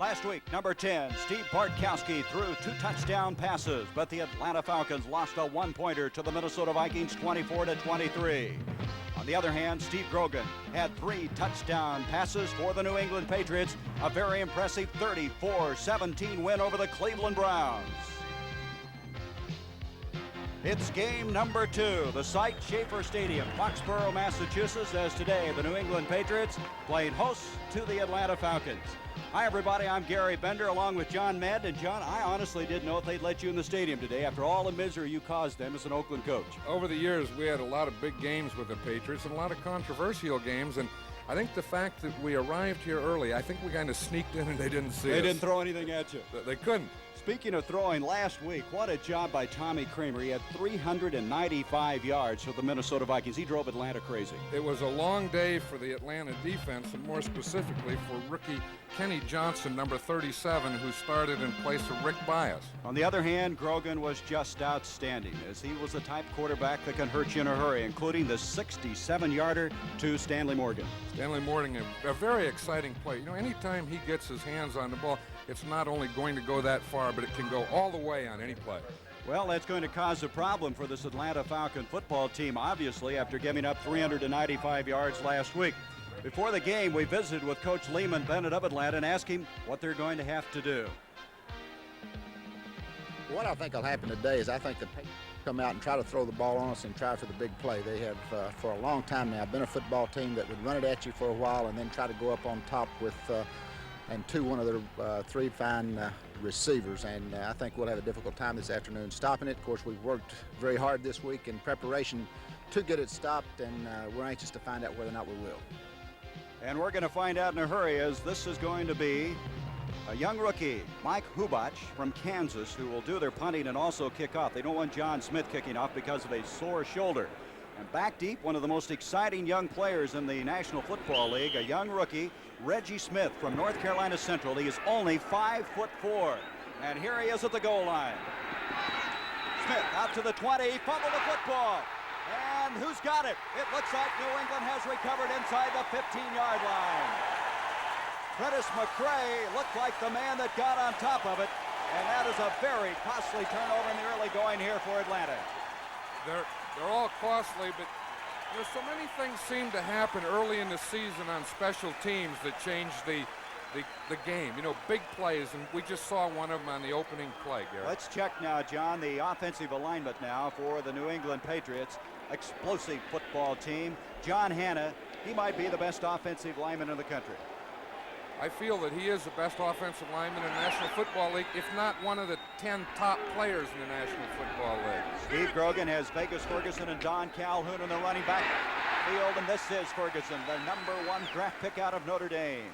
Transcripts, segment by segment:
Last week, number 10, Steve Bartkowski threw 2 touchdown passes, but the Atlanta Falcons lost a one-pointer to the Minnesota Vikings 24-23. On the other hand, Steve Grogan had 3 touchdown passes for the New England Patriots, a very impressive 34-17 win over the Cleveland Browns. It's game number 2. The site, Schaefer Stadium, Foxborough, Massachusetts, as today the New England Patriots played host to the Atlanta Falcons. Hi, everybody. I'm Gary Bender along with John Madden. And, John, I honestly didn't know if they'd let you in the stadium today after all the misery you caused them as an Oakland coach. Over the years, we had a lot of big games with the Patriots and a lot of controversial games. And I think the fact that we arrived here early, I think we kind of sneaked in and they didn't see us. They didn't throw anything at you. They couldn't. Speaking of throwing, last week, what a job by Tommy Kramer. He had 395 yards for the Minnesota Vikings. He drove Atlanta crazy. It was a long day for the Atlanta defense, and more specifically for rookie Kenny Johnson, number 37, who started in place of Rick Bias. On the other hand, Grogan was just outstanding, as he was the type quarterback that can hurt you in a hurry, including the 67-yarder to Stanley Morgan. Stanley Morgan, a very exciting play. You know, anytime he gets his hands on the ball, it's not only going to go that far, but it can go all the way on any play. Well, that's going to cause a problem for this Atlanta Falcon football team, obviously, after giving up 395 yards last week. Before the game, we visited with Coach Lehman Bennett of Atlanta and asked him what they're going to have to do. What I think will happen today is I think the Patriots come out and try to throw the ball on us and try for the big play. They have, for a long time now, been a football team that would run it at you for a while and then try to go up on top with one of their 3 fine receivers, and I think we'll have a difficult time this afternoon stopping it. Of course, we've worked very hard this week in preparation to get it stopped, and we're anxious to find out whether or not we will. And we're going to find out in a hurry, as this is going to be a young rookie, Mike Hubach from Kansas, who will do their punting and also kick off. They don't want John Smith kicking off because of a sore shoulder. And back deep, one of the most exciting young players in the National Football League, a young rookie, Reggie Smith from North Carolina Central. He is only 5'4". And here he is at the goal line. Smith out to the 20, fumbled the football. And who's got it? It looks like New England has recovered inside the 15-yard line. Curtis McCray looked like the man that got on top of it. And that is a very costly turnover in the early going here for Atlanta. They're all costly, but you know, so many things seem to happen early in the season on special teams that change the game. You know, big plays, and we just saw one of them on the opening play, Gary. Let's check now, John, the offensive alignment now for the New England Patriots. Explosive football team. John Hanna, he might be the best offensive lineman in the country. I feel that he is the best offensive lineman in the National Football League, if not one of the 10 top players in the National Football League. Steve Grogan has Vegas Ferguson and Don Calhoun in the running back field, and this is Ferguson, the #1 draft pick out of Notre Dame.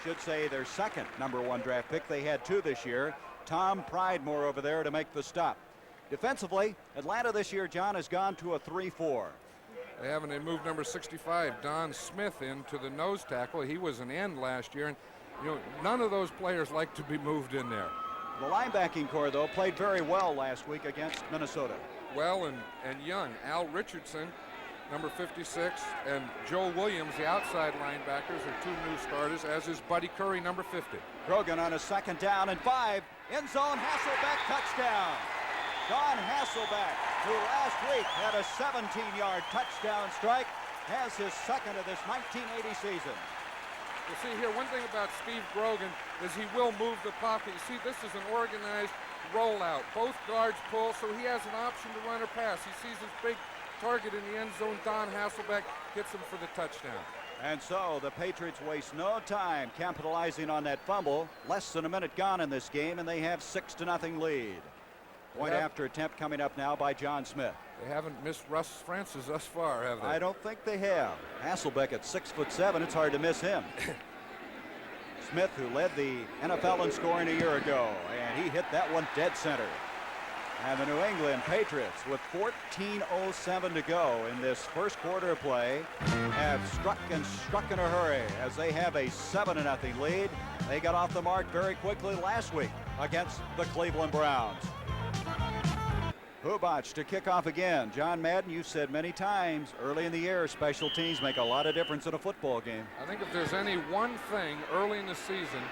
Should say their second #1 draft pick. They had 2 this year. Tom Pridemore over there to make the stop. Defensively, Atlanta this year, John, has gone to a 3-4. They haven't. They moved number 65, Don Smith, into the nose tackle. He was an end last year, and you know, none of those players like to be moved in there. The linebacking core, though, played very well last week against Minnesota. Well and young. Al Richardson, number 56, and Joe Williams, the outside linebackers, are 2 new starters, as is Buddy Curry, number 50. Grogan on a 2nd down and 5. End zone, Hasselbeck, touchdown. Don Hasselbeck, who last week had a 17-yard touchdown strike, has his 2nd of this 1980 season. You see here, one thing about Steve Grogan is he will move the pocket. You see, this is an organized rollout. Both guards pull, so he has an option to run or pass. He sees his big target in the end zone. Don Hasselbeck hits him for the touchdown. And so the Patriots waste no time capitalizing on that fumble. Less than a minute gone in this game, and they have 6-0 lead. Point after attempt coming up now by John Smith. They haven't missed Russ Francis thus far, have they? I don't think they have. Hasselbeck at 6'7", it's hard to miss him. Smith, who led the NFL in scoring a year ago, and he hit that one dead center. And the New England Patriots, with 14:07 to go in this first quarter of play, have struck in a hurry as they have a 7-0 lead. They got off the mark very quickly last week against the Cleveland Browns. Hubach to kick off again. John Madden, you've said many times early in the year, special teams make a lot of difference in a football game. I think if there's any one thing early in the season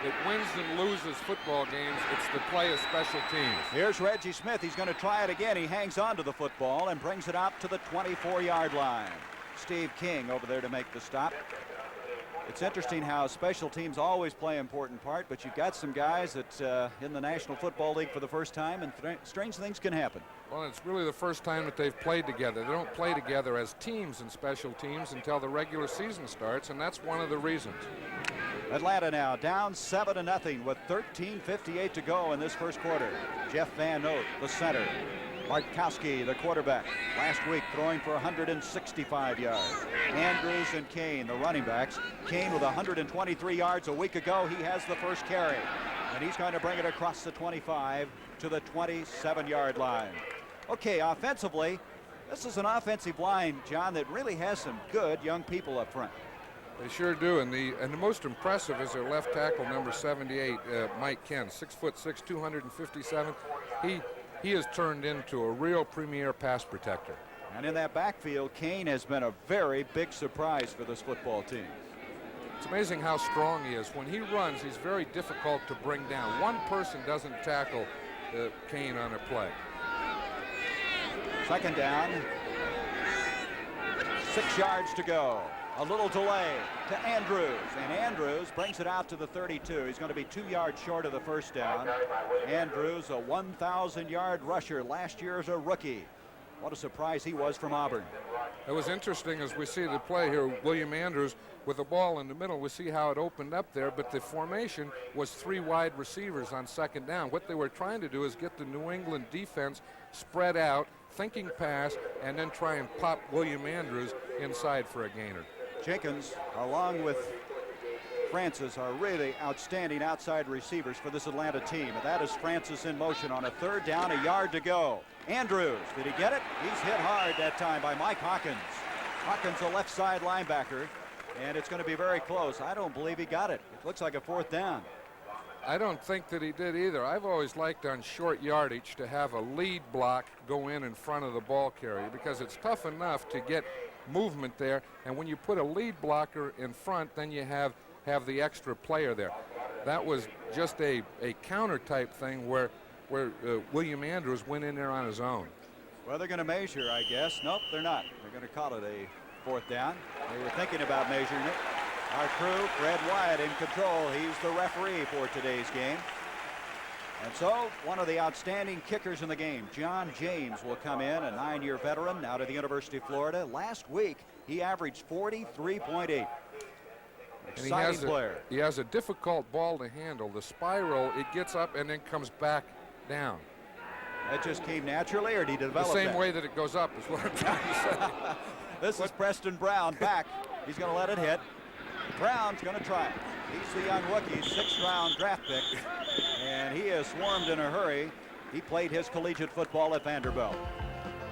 that wins and loses football games. It's the play of special teams. Here's Reggie Smith. He's going to try it again. He hangs on to the football and brings it out to the 24-yard line. Steve King over there to make the stop. It's interesting how special teams always play an important part, but you've got some guys that in the National Football League for the first time, and strange things can happen. Well, it's really the first time that they've played together. They don't play together as teams in special teams until the regular season starts, and that's one of the reasons. Atlanta now down 7-0 with 13:58 to go in this first quarter. Jeff Van Note, the center. Bartkowski, the quarterback, last week throwing for 165 yards. Andrews and Kane, the running backs. Kane with 123 yards a week ago. He has the first carry, and he's going to bring it across the 25 to the 27-yard line. Okay, offensively, this is an offensive line, John, that really has some good young people up front. They sure do, and the most impressive is their left tackle, number 78, Mike Ken, 6'6", 257. He has turned into a real premier pass protector. And in that backfield, Kane has been a very big surprise for this football team. It's amazing how strong he is. When he runs, he's very difficult to bring down. One person doesn't tackle Kane on a play. Second down, 6 yards to go. A little delay to Andrews, and Andrews brings it out to the 32. He's going to be 2 yards short of the first down. Andrews, a 1,000-yard rusher last year as a rookie. What a surprise he was from Auburn. It was interesting as we see the play here. William Andrews with the ball in the middle. We see how it opened up there, but the formation was 3 wide receivers on second down. What they were trying to do is get the New England defense spread out, thinking pass, and then try and pop William Andrews inside for a gainer. Jenkins, along with Francis, are really outstanding outside receivers for this Atlanta team. And that is Francis in motion on a third down, a yard to go. Andrews, did he get it? He's hit hard that time by Mike Hawkins. Hawkins, a left side linebacker, and it's going to be very close. I don't believe he got it. It looks like a fourth down. I don't think that he did either. I've always liked on short yardage to have a lead block go in front of the ball carrier, because it's tough enough to get movement there, and when you put a lead blocker in front, then you have the extra player there. That was just a counter type thing where William Andrews went in there on his own. Well, they're going to measure, I guess. Nope, they're not. They're going to call it a fourth down. They were thinking about measuring it. Our crew, Fred Wyatt in control. He's the referee for today's game. And so, one of the outstanding kickers in the game, John James, will come in, a 9-year veteran out of the University of Florida. Last week, he averaged 43.8. Exciting player. He has a difficult ball to handle. The spiral, it gets up and then comes back down. That just came naturally, or did he develop the same that? way that it goes up is what I'm trying to say. This is Preston Brown back. He's going to let it hit. Brown's going to try it. He's the young rookie, 6th round draft pick, and he is swarmed in a hurry. He played his collegiate football at Vanderbilt.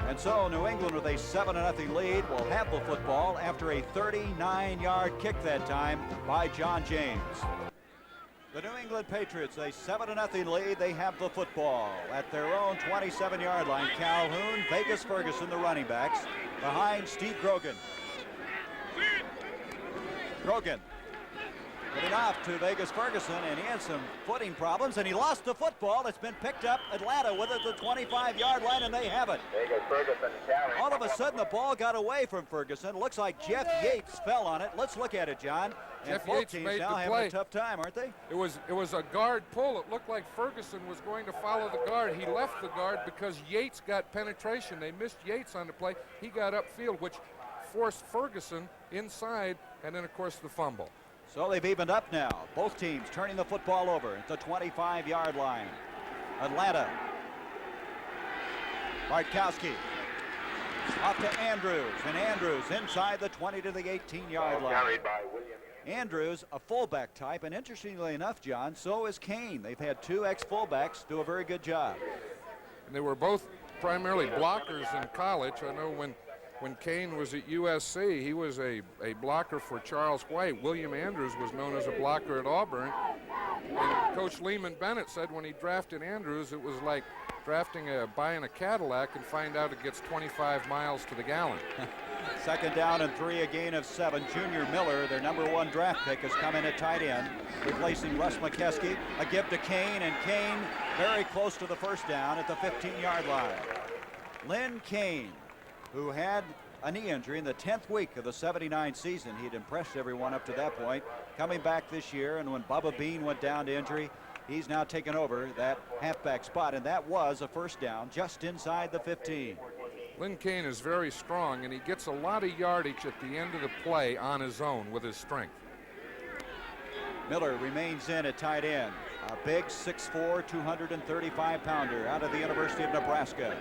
And so New England, with a 7-0 lead, will have the football after a 39-yard kick that time by John James. The New England Patriots, a 7-0 lead. They have the football at their own 27-yard line. Calhoun, Vegas Ferguson, the running backs, behind Steve Grogan. Grogan getting off to Vegas Ferguson, and he had some footing problems, and he lost the football. It's been picked up. Atlanta with it at the 25-yard line, and they have it. Vegas Ferguson carrying. All of a sudden, the ball got away from Ferguson. Looks like Jeff Yates fell on it. Let's look at it, John. And Jeff both Yates teams made now the having play. a tough time, aren't they? It was a guard pull. It looked like Ferguson was going to follow the guard. He left the guard because Yates got penetration. They missed Yates on the play. He got upfield, which forced Ferguson inside, and then, of course, the fumble. So they've evened up now. Both teams turning the football over at the 25-yard line. Atlanta. Bartkowski. Off to Andrews, and Andrews inside the 20 to the 18-yard line. Carried by William. Andrews, a fullback type, and interestingly enough, John, so is Kane. They've had 2 ex-fullbacks do a very good job. And they were both primarily blockers in college. I know when when Kane was at USC, he was a blocker for Charles White. William Andrews was known as a blocker at Auburn. And Coach Lehman Bennett said when he drafted Andrews, it was like buying a Cadillac and find out it gets 25 miles to the gallon. Second down and 3, a gain of 7. Junior Miller, their #1 draft pick, has come in at tight end, replacing Russ McKeskey. A give to Kane, and Kane very close to the first down at the 15-yard line. Lynn Kane, who had a knee injury in the 10th week of the '79 season. He'd impressed everyone up to that point. Coming back this year, and when Bubba Bean went down to injury, he's now taken over that halfback spot, and that was a first down just inside the 15. Lynn Kane is very strong, and he gets a lot of yardage at the end of the play on his own with his strength. Miller remains in at tight end. A big 6'4", 235-pounder out of the University of Nebraska.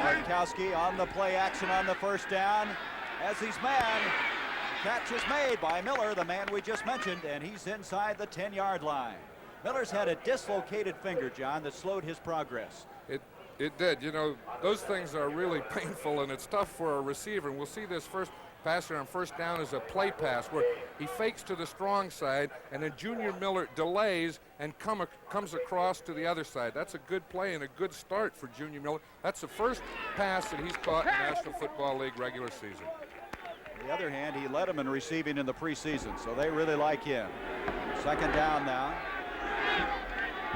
Bartkowski on the play action on the first down. As he's man, catch is made by Miller, the man we just mentioned, and he's inside the 10-yard line. Miller's had a dislocated finger, John, that slowed his progress. It did. You know, those things are really painful, and it's tough for a receiver. And we'll see this first passer on first down is a play pass where he fakes to the strong side, and then Junior Miller delays and comes across to the other side. That's a good play and a good start for Junior Miller. That's the first pass that he's caught in the National Football League regular season. On the other hand, he led them in receiving in the preseason, so they really like him. Second down now.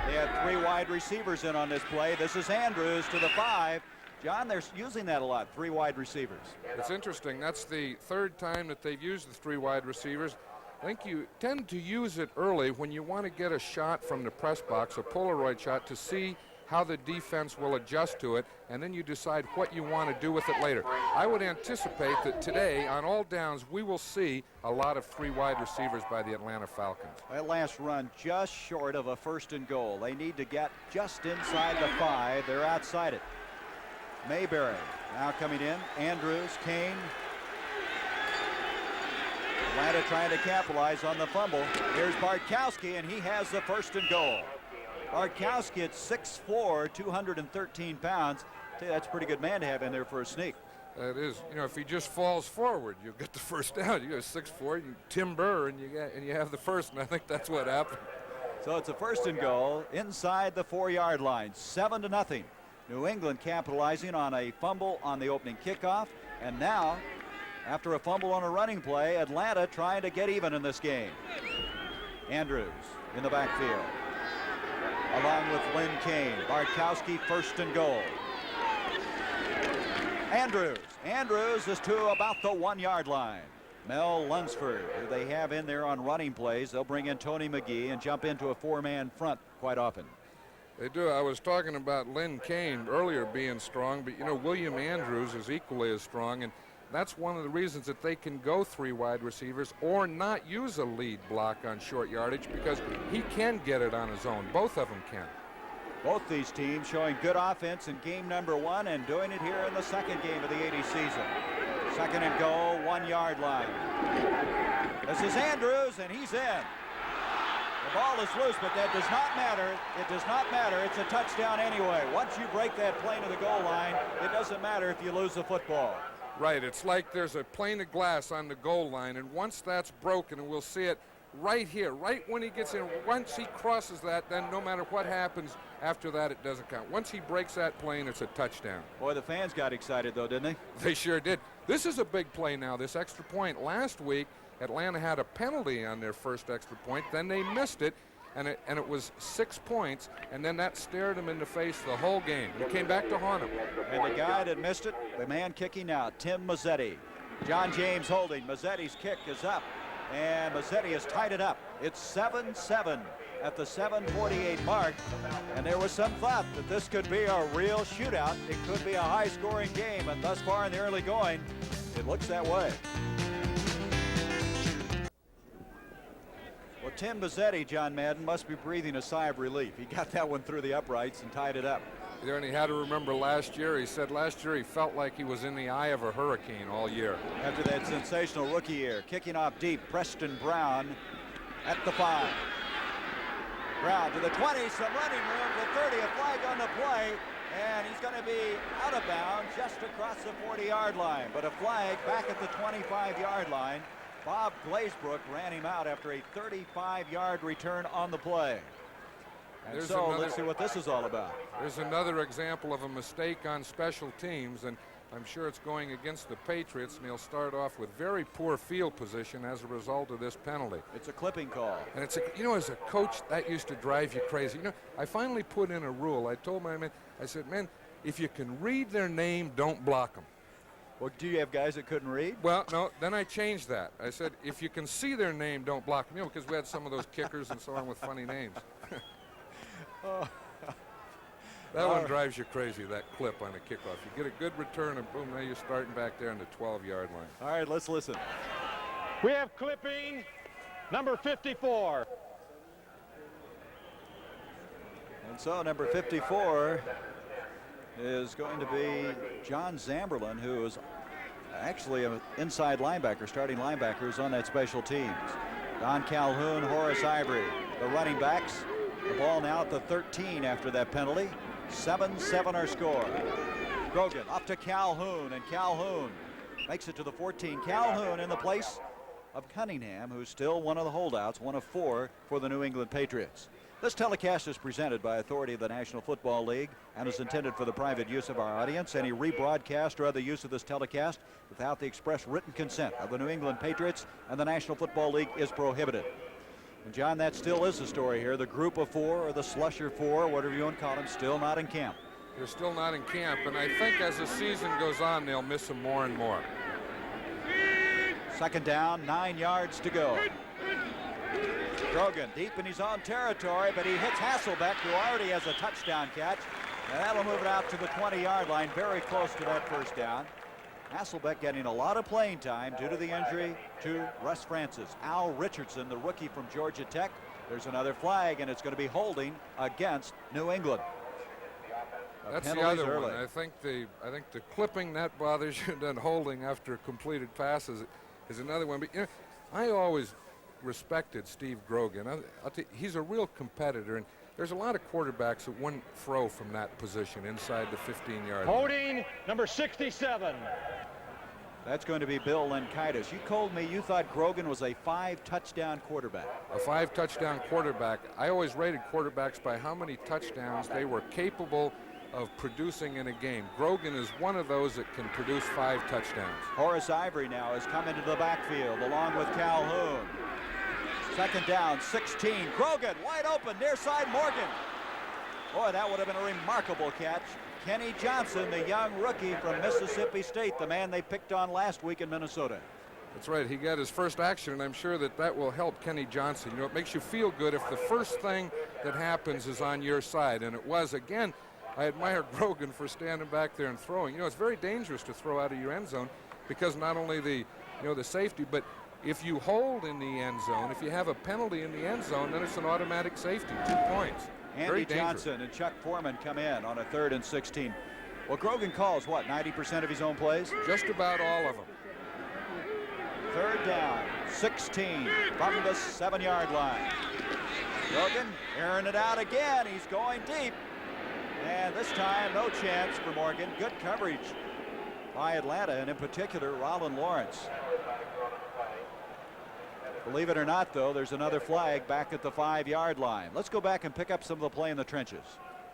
They have 3 wide receivers in on this play. This is Andrews to the 5. John, they're using that a lot, 3 wide receivers. It's interesting. That's the 3rd time that they've used the 3 wide receivers. I think you tend to use it early when you want to get a shot from the press box, a Polaroid shot, to see how the defense will adjust to it, and then you decide what you want to do with it later. I would anticipate that today, on all downs, we will see a lot of 3 wide receivers by the Atlanta Falcons. That last run just short of a 1st and goal. They need to get just inside the 5. They're outside it. Mayberry now coming in. Andrews, Kane. Atlanta trying to capitalize on the fumble. Here's Bartkowski, and he has the 1st and goal. Bartkowski at 6'4", 213 pounds. That's a pretty good man to have in there for a sneak. That is. You know, if he just falls forward, you'll get the first down. You go 6'4", you timber, and you have the first, and I think that's what happened. So it's a 1st and goal inside the 4-yard line, 7-0. New England capitalizing on a fumble on the opening kickoff, and now, after a fumble on a running play, Atlanta trying to get even in this game. Andrews in the backfield, along with Lynn Kane. Bartkowski 1st and goal. Andrews is to about the 1-yard line. Mel Lunsford, who they have in there on running plays. They'll bring in Tony McGee and jump into a 4-man front quite often. They do. I was talking about Lynn Kane earlier being strong, but, you know, William Andrews is equally as strong, and that's one of the reasons that they can go 3 wide receivers or not use a lead block on short yardage, because he can get it on his own. Both of them can. Both these teams showing good offense in game #1 and doing it here in the 2nd game of the '80 season. 2nd and goal, 1-yard line. This is Andrews, and he's in. The ball is loose, but that does not matter. It does not matter. It's a touchdown anyway. Once you break that plane of the goal line, it doesn't matter if you lose the football. Right. It's like there's a pane of glass on the goal line, and once that's broken, and we'll see it right here, right when he gets in, once he crosses that, then no matter what happens after that, it doesn't count. Once he breaks that plane, it's a touchdown. Boy, the fans got excited, though, didn't they? They sure did. This is a big play now, this extra point. Last week, Atlanta had a penalty on their first extra point. Then they missed it, and it was 6 points, and then that stared him in the face the whole game. He came back to haunt him. And the guy that missed it, the man kicking out, Tim Mazzetti. John James holding. Mazzetti's kick is up, and Mazzetti has tied it up. It's 7-7 at the 7:48 mark, and there was some thought that this could be a real shootout. It could be a high-scoring game, and thus far in the early going, it looks that way. Well, Tim Mazzetti, John Madden, must be breathing a sigh of relief. He got that one through the uprights and tied it up. And he had to remember last year, he said last year he felt like he was in the eye of a hurricane all year. After that sensational rookie year, kicking off deep, Preston Brown at the 5. Brown to the 20, some running room, the 30, a flag on the play, And he's going to be out of bounds just across the 40-yard line. But a flag back at the 25-yard line. Bob Glazebrook ran him out after a 35-yard return on the play. And so let's see what this is all about. There's another example of a mistake on special teams, and I'm sure it's going against the Patriots, and he'll start off with very poor field position as a result of this penalty. It's a clipping call. And it's you know, as a coach, that used to drive you crazy. You know, I finally put in a rule. I told my men, I said, man, if you can read their name, don't block them. Well, do you have guys that couldn't read? Well, no, then I changed that. I said, if you can see their name, don't block them. You know, because we had some of those kickers and so on with funny names. That one drives you crazy, that clip on a kickoff. You get a good return, and boom, now you're starting back there on the 12-yard line. All right, let's listen. We have clipping number 54. And so number 54 is going to be John Zamberlin, who is actually an inside linebacker, starting linebackers on that special teams. Don Calhoun, Horace Ivory, the running backs. The ball now at the 13 after that penalty. 7-7 our score. Grogan up to Calhoun, and Calhoun makes it to the 14. Calhoun in the place of Cunningham, who's still one of the holdouts, one of 4 for the New England Patriots. This telecast is presented by authority of the National Football League and is intended for the private use of our audience. Any rebroadcast or other use of this telecast without the express written consent of the New England Patriots and the National Football League is prohibited. And John, that still is the story here. The group of 4 or the slusher 4, whatever you want to call them, still not in camp. They're still not in camp, and I think as the season goes on, they'll miss them more and more. Second down, 9 yards to go. Grogan deep in his own territory, but he hits Hasselbeck, who already has a touchdown catch. And that'll move it out to the 20-yard line, very close to that first down. Hasselbeck getting a lot of playing time due to the injury to Russ Francis. Al Richardson, the rookie from Georgia Tech. There's another flag, and it's going to be holding against New England. That's the other one. I think the clipping that bothers you, and then holding after a completed pass is another one. But you know, I always respected Steve Grogan. I'll tell you, he's a real competitor, and there's a lot of quarterbacks that wouldn't throw from that position inside the 15-yard line. Holding number 67. That's going to be Bill Lenkaitis. You told me you thought Grogan was a 5-touchdown quarterback. A 5-touchdown quarterback. I always rated quarterbacks by how many touchdowns they were capable of producing in a game. Grogan is one of those that can produce 5 touchdowns. Horace Ivory now has come into the backfield along with Calhoun. Second down, 16. Grogan wide open, near side Morgan. Boy, that would have been a remarkable catch. Kenny Johnson, the young rookie from Mississippi State, the man they picked on last week in Minnesota. That's right. He got his first action, and I'm sure that will help Kenny Johnson. You know, it makes you feel good if the first thing that happens is on your side, and it was. Again, I admire Grogan for standing back there and throwing. You know, it's very dangerous to throw out of your end zone because not only the safety, but if you hold in the end zone, if you have a penalty in the end zone, then it's an automatic safety, 2 points. Andy Johnson and Chuck Foreman come in on a 3rd and 16. Well, Grogan calls, what, 90% of his own plays? Just about all of them. 3rd down, 16 from the 7-yard line. Grogan airing it out again. He's going deep. And this time, no chance for Morgan. Good coverage by Atlanta, and in particular, Rollin Lawrence. Believe it or not, though, there's another flag back at the 5-yard line. Let's go back and pick up some of the play in the trenches.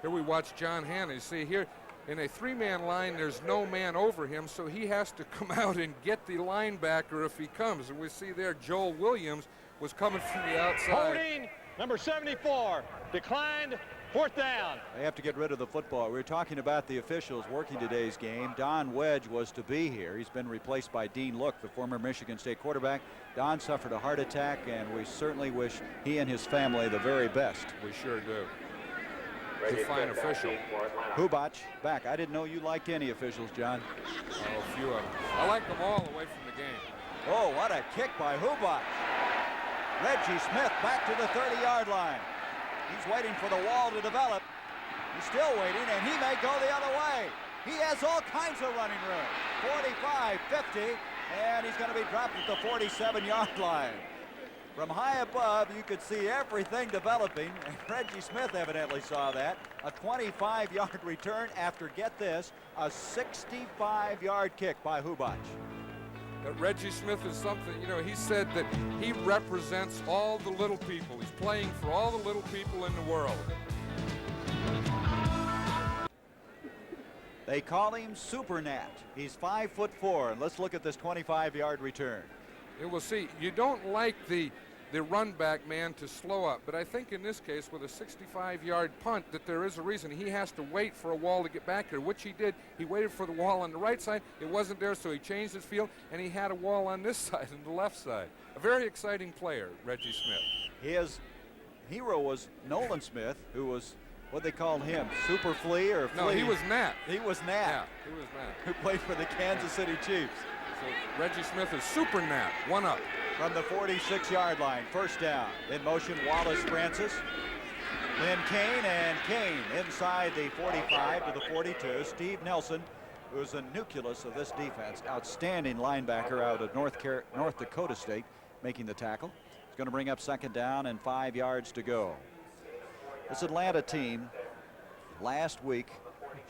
Here we watch John Hanna. You see here, in a 3-man line, there's no man over him, so he has to come out and get the linebacker if he comes. And we see there Joel Williams was coming from the outside. Holding number 74. Declined. 4th down. They have to get rid of the football. We were talking about the officials working today's game. Don Wedge was to be here. He's been replaced by Dean Look, the former Michigan State quarterback. Don suffered a heart attack, and we certainly wish he and his family the very best. We sure do. He's a fine official. Hubach back. I didn't know you liked any officials, John. Oh, a few of them. I like them all away from the game. Oh, what a kick by Hubach. Reggie Smith back to the 30-yard line. He's waiting for the wall to develop. He's still waiting, and he may go the other way. He has all kinds of running room. 45, 50, and he's going to be dropped at the 47-yard line. From high above, you could see everything developing, and Reggie Smith evidently saw that. A 25-yard return after, get this, a 65-yard kick by Hubac. Reggie Smith is something, you know, he said that he represents all the little people. He's playing for all the little people in the world. They call him Super Nat. He's 5'4", and let's look at this 25-yard return. You will see, you don't like the run back man to slow up, but I think in this case with a 65-yard punt that there is a reason. He has to wait for a wall to get back there, which he did. He waited for the wall on the right side. It wasn't there, so he changed his field, and he had a wall on this side, on the left side. A very exciting player, Reggie Smith. His hero was Nolan Smith, who was what they called him, Super Flea or Flea? No, he was Nat. He was Nat. Yeah, he was Nat. Who played for the Kansas City Chiefs. So Reggie Smith is Super Nat, one up. From the 46-yard line, first down. In motion, Wallace Francis. Then Kane, and Kane inside the 45 to the 42. Steve Nelson, who is the nucleus of this defense, outstanding linebacker out of North Dakota State, making the tackle. He's going to bring up second down and 5 yards to go. This Atlanta team last week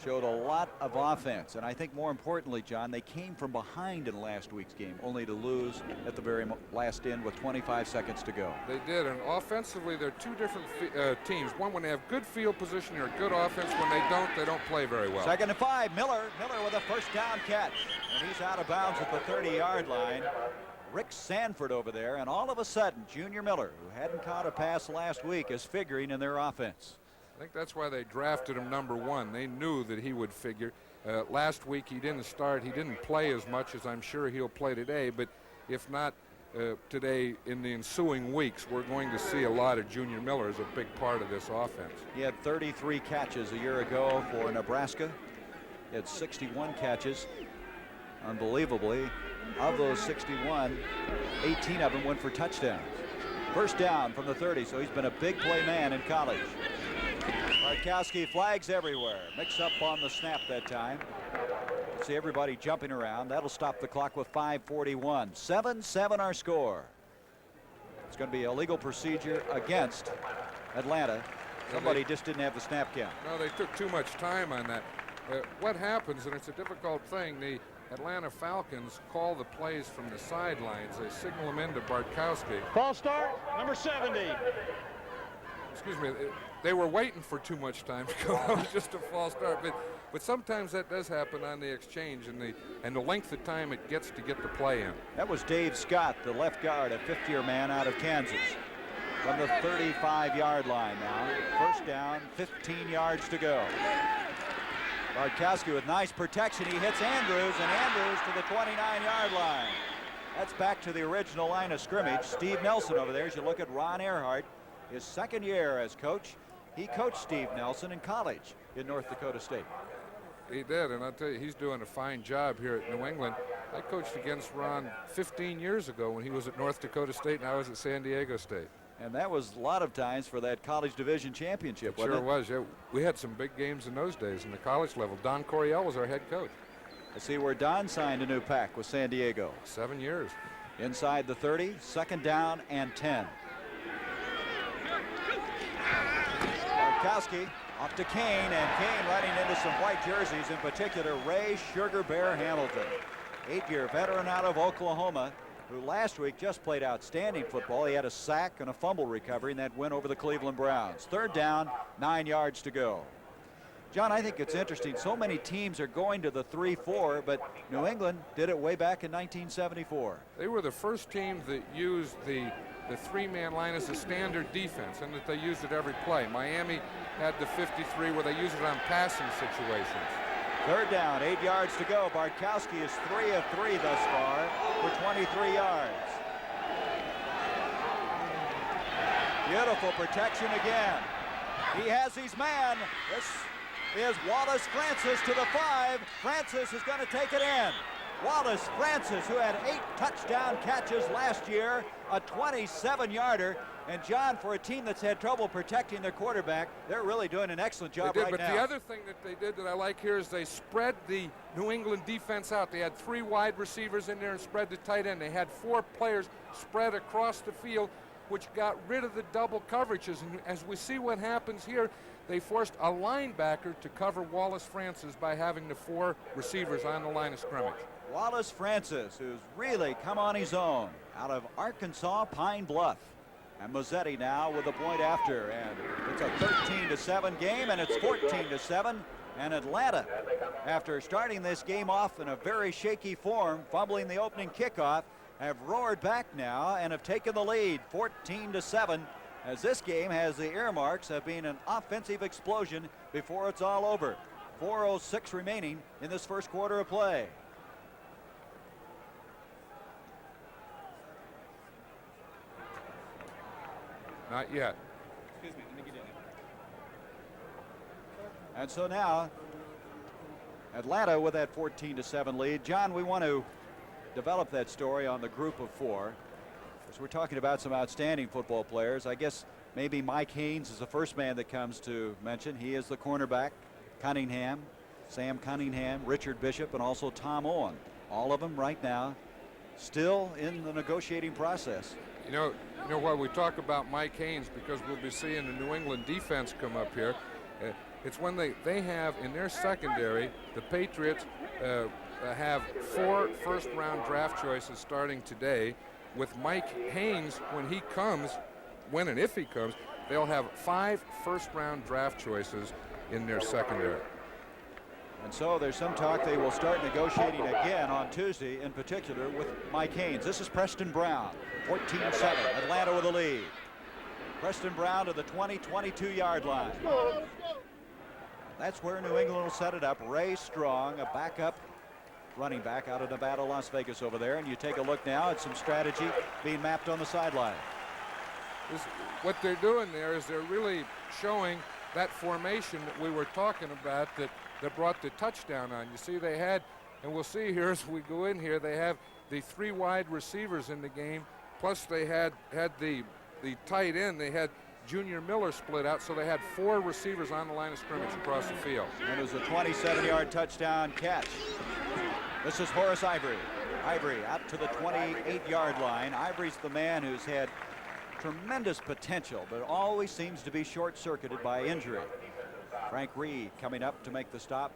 showed a lot of offense, and I think more importantly, John, they came from behind in last week's game, only to lose at the very last end with 25 seconds to go. They did, and offensively, they're two different teams. One when they have good field position or good offense. When they don't play very well. Second and 5, Miller with a first down catch, and he's out of bounds at the 30-yard line. Rick Sanford over there, and all of a sudden, Junior Miller, who hadn't caught a pass last week, is figuring in their offense. I think that's why they drafted him number 1. They knew that he would figure. Last week he didn't start. He didn't play as much as I'm sure he'll play today. But if not today, in the ensuing weeks, we're going to see a lot of Junior Miller as a big part of this offense. He had 33 catches a year ago for Nebraska. He had 61 catches. Unbelievably, of those 61, 18 of them went for touchdowns. First down from the 30, so he's been a big play man in college. Bartkowski, flags everywhere. Mix up on the snap that time. See everybody jumping around. That'll stop the clock with 5:41. 7-7 our score. It's going to be a legal procedure against Atlanta. Somebody just didn't have the snap count. No, they took too much time on that. What happens, and it's a difficult thing, the Atlanta Falcons call the plays from the sidelines. They signal them into Bartkowski. False start, number 70. Excuse me, they were waiting for too much time to go. It was just a false start. But sometimes that does happen on the exchange, and the length of time it gets to get the play in. That was Dave Scott, the left guard, a fifth-year man out of Kansas. From the 35-yard line now. First down, 15 yards to go. Bartkowski with nice protection. He hits Andrews, and Andrews to the 29-yard line. That's back to the original line of scrimmage. Steve Nelson over there. As you look at Ron Earhart, his second year as coach, he coached Steve Nelson in college in North Dakota State. He did, and I'll tell you, he's doing a fine job here at New England. I coached against Ron 15 years ago when he was at North Dakota State and I was at San Diego State. And that was a lot of times for that college division championship, wasn't it? Sure was, yeah. We had some big games in those days in the college level. Don Coryell was our head coach. I see where Don signed a new pack with San Diego. 7 years. Inside the 30, second down and 10. Bartkowski off to Kane, and Kane running into some white jerseys, in particular Ray Sugar Bear Hamilton, 8-year veteran out of Oklahoma, who last week just played outstanding football. He had a sack and a fumble recovery in that win over the Cleveland Browns. Third down, 9 yards to go. John, I think it's interesting. So many teams are going to the 3-4, but New England did it way back in 1974. They were the first team that used the three-man line as a standard defense, and that they used it every play. Miami had the 53 where they used it on passing situations. Third down, 8 yards to go. Bartkowski is 3 of 3 thus far for 23 yards. Beautiful protection again. He has his man. This is Wallace Francis to the 5. Francis is going to take it in. Wallace Francis, who had 8 touchdown catches last year, a 27-yarder. And John, for a team that's had trouble protecting their quarterback, they're really doing an excellent job right now. But the other thing that they did that I like here is they spread the New England defense out. They had 3 wide receivers in there and spread the tight end. They had 4 players spread across the field which got rid of the double coverages. And as we see what happens here, they forced a linebacker to cover Wallace Francis by having the 4 receivers on the line of scrimmage. Wallace Francis, who's really come on his own out of Arkansas Pine Bluff. And Mazzetti now with the point after, and it's a 13-7 game, and it's 14-7. And Atlanta, after starting this game off in a very shaky form, fumbling the opening kickoff, have roared back now and have taken the lead 14-7, as this game has the earmarks of being an offensive explosion before it's all over. 4:06 remaining in this first quarter of play. Not yet. Excuse me, let me get in. And so now, Atlanta with that 14-7 lead. John, we want to develop that story on the group of 4. As we're talking about some outstanding football players, I guess maybe Mike Haynes is the first man that comes to mention. He is the cornerback. Cunningham, Sam Cunningham, Richard Bishop, and also Tom Owen. All of them right now still in the negotiating process. You know what, we talk about Mike Haynes because we'll be seeing the New England defense come up here. It's when they have in their secondary, the Patriots have 4 first-round draft choices starting today. With Mike Haynes, when he comes, when and if he comes, they'll have 5 first-round draft choices in their secondary. And so there's some talk they will start negotiating again on Tuesday, in particular with Mike Haynes. This is Preston Brown, 14-7, Atlanta with the lead. Preston Brown to the 22-yard line. That's where New England will set it up. Ray Strong, a backup running back out of Nevada, Las Vegas over there. And you take a look now at some strategy being mapped on the sideline. What they're doing there is they're really showing that formation that we were talking about that brought the touchdown on. You see they had, and we'll see here as we go in here, they have the 3 wide receivers in the game, plus they had the tight end. They had Junior Miller split out, so they had 4 receivers on the line of scrimmage across the field. And it was a 27-yard touchdown catch. This is Horace Ivory. Ivory out to the 28-yard line. Ivory's the man who's had tremendous potential, but always seems to be short-circuited by injury. Frank Reed coming up to make the stop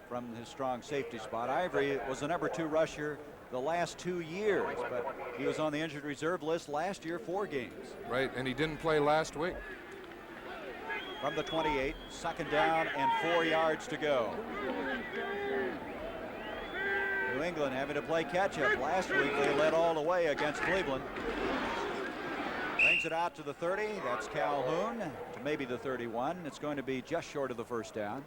from his strong safety spot. Ivory was the number 2 rusher the last 2 years, but he was on the injured reserve list last year, 4 games. Right, and he didn't play last week. From the 28, 2nd down and 4 yards to go. New England having to play catch-up. Last week they led all the way against Cleveland. Brings it out to the 30. That's Calhoun to maybe the 31. It's going to be just short of the first down.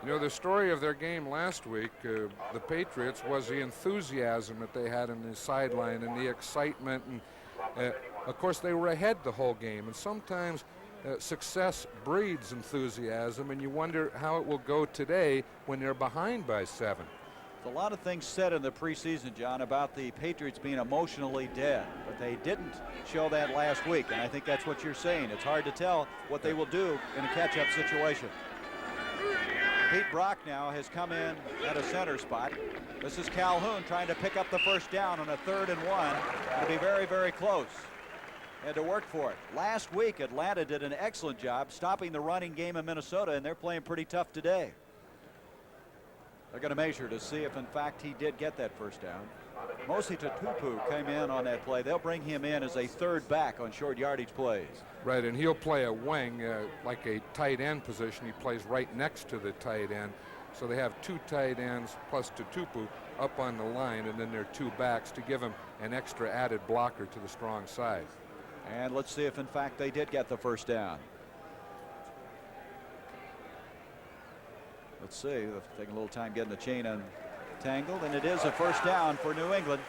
You know, the story of their game last week, the Patriots, was the enthusiasm that they had on the sideline and the excitement. And of course, they were ahead the whole game. And sometimes success breeds enthusiasm, and you wonder how it will go today when they're behind by 7. A lot of things said in the preseason, John, about the Patriots being emotionally dead, but they didn't show that last week, and I think that's what you're saying. It's hard to tell what they will do in a catch-up situation. Pete Brock now has come in at a center spot. This is Calhoun trying to pick up the first down on a 3rd and 1. It'll be very, very close. Had to work for it. Last week, Atlanta did an excellent job stopping the running game in Minnesota, and they're playing pretty tough today. They're going to measure to see if, in fact, he did get that first down. Mosi Tupu came in on that play. They'll bring him in as a 3rd back on short yardage plays. Right, and he'll play a wing like a tight end position. He plays right next to the tight end. So they have 2 tight ends plus Tupu up on the line, and then there are 2 backs to give him an extra added blocker to the strong side. And let's see if, in fact, they did get the first down. Let's see. They'll take a little time getting the chain untangled, and it is a first down for New England.